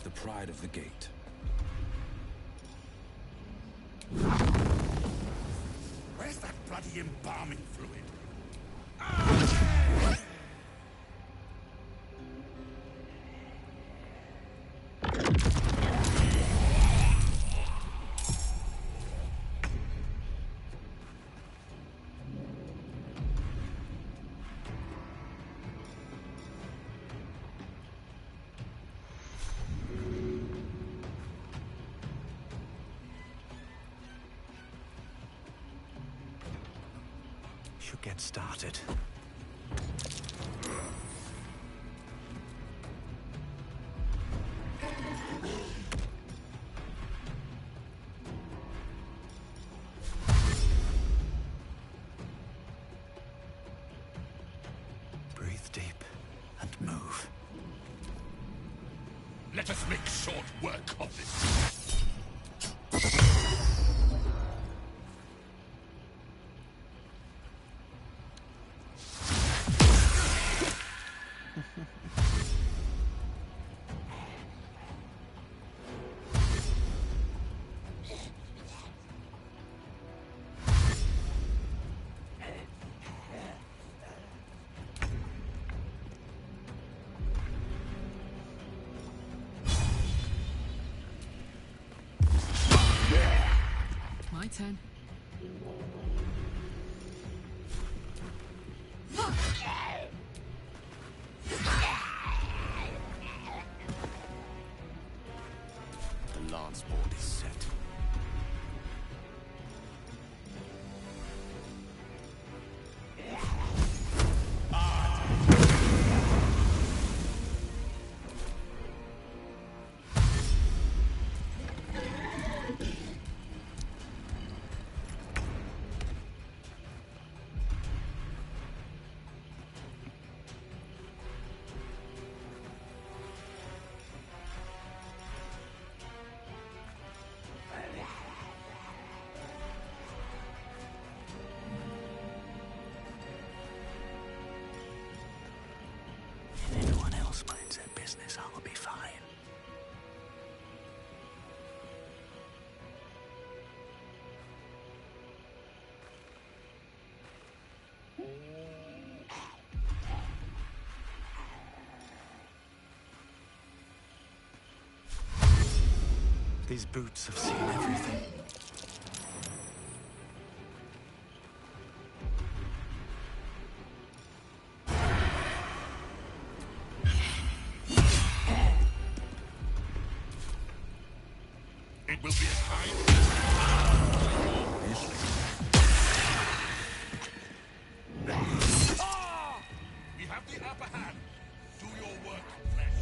The pride of the gate. Where's that bloody embalming fluid? Should get started. Breathe deep and move. Let us make short work of this. My turn. The lance board is set. These boots have seen everything. It will be a time. We have the upper hand. Do your work, flesh.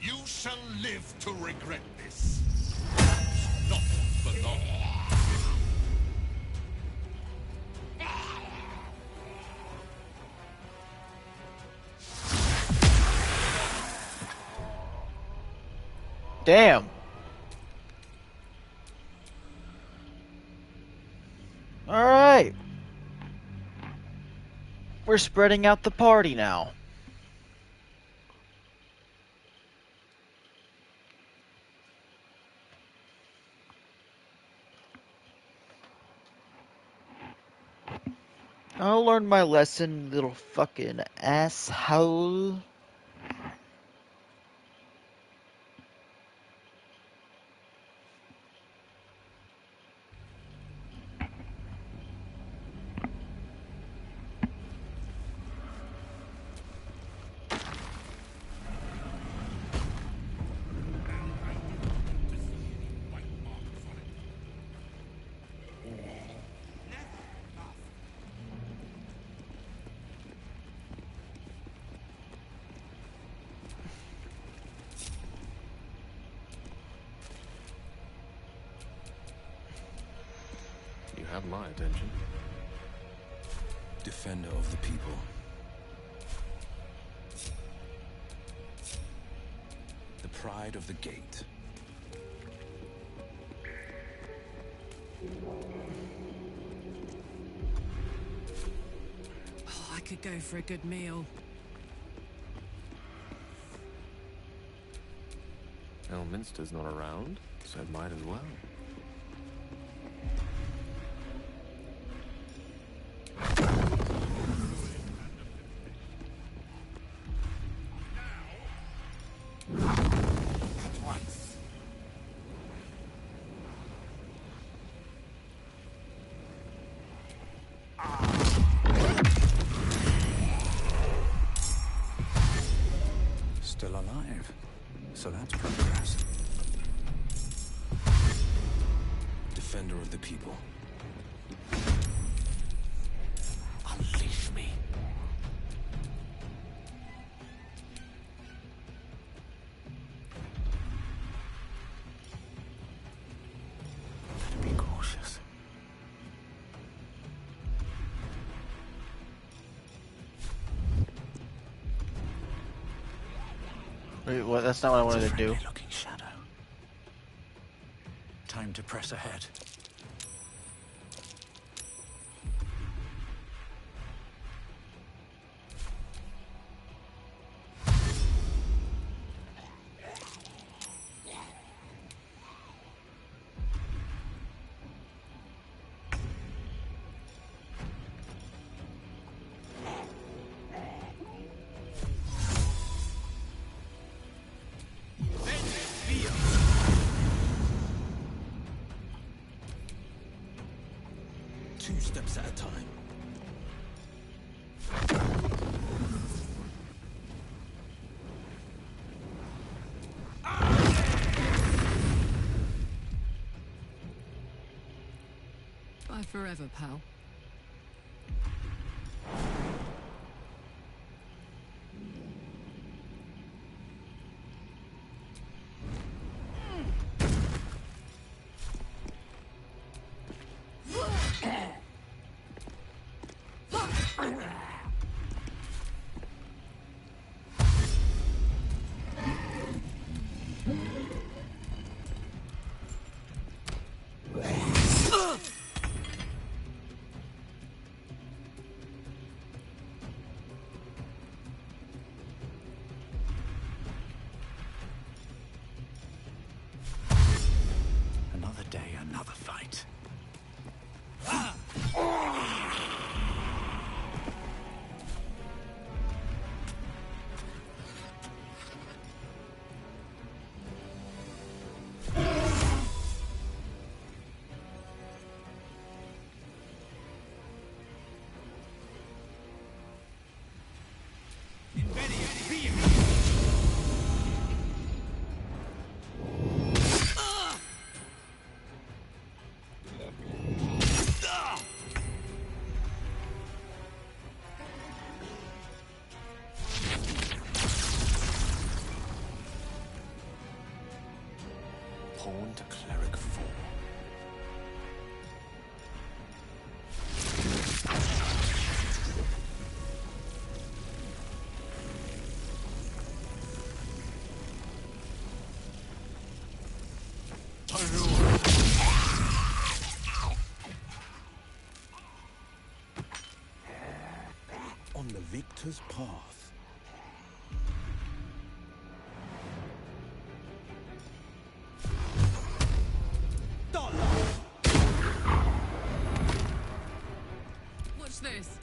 You shall live to regret this. Not for long. Damn. All right. We're spreading out the party now. I'll learn my lesson, little fucking asshole. You have my attention. Defender of the people. The pride of the gate. Oh, I could go for a good meal. Elminster's not around, so might as well. Still alive. So that's progress. Defender of the people. Unleash me. Better be cautious. Wait, what? That's not what I wanted to do. Looking shadow. Time to press ahead. Two steps at a time. Bye forever, pal. pawn to cleric 4. On the victor's path. Watch this.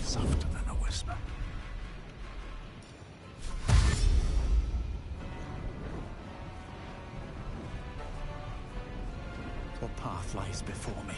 Softer than a whisper. The path lies before me.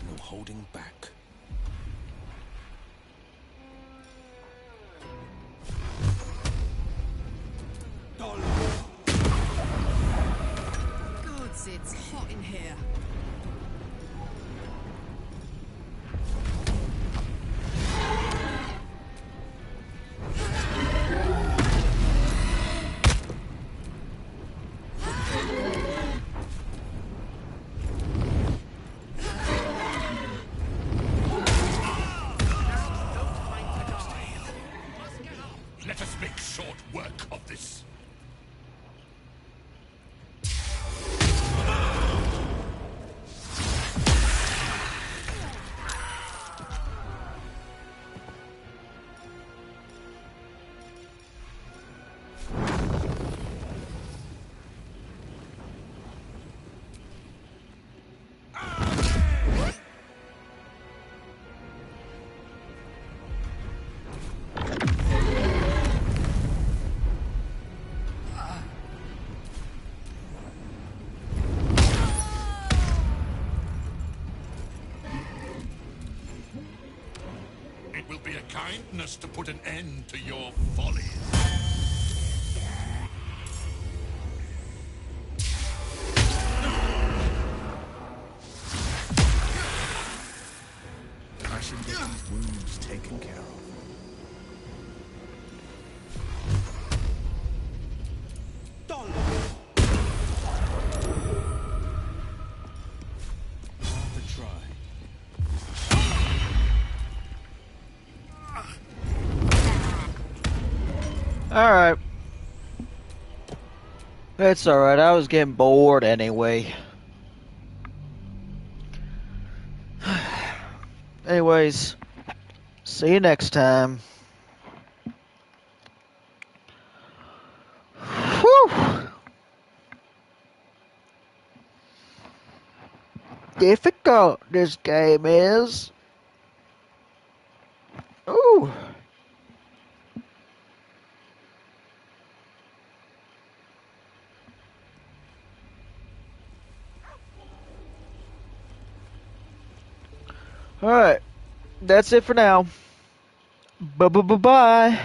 No holding back. Gods, it's hot in here. Let us make short work of this. It will be a kindness to put an end to your follies. I should get these wounds taken care of. Worth a try. Alright. It's alright, I was getting bored anyway. Anyways, see you next time. Whew. Difficult this game is. Ooh. Alright. That's it for now. Bye.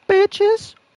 bitches.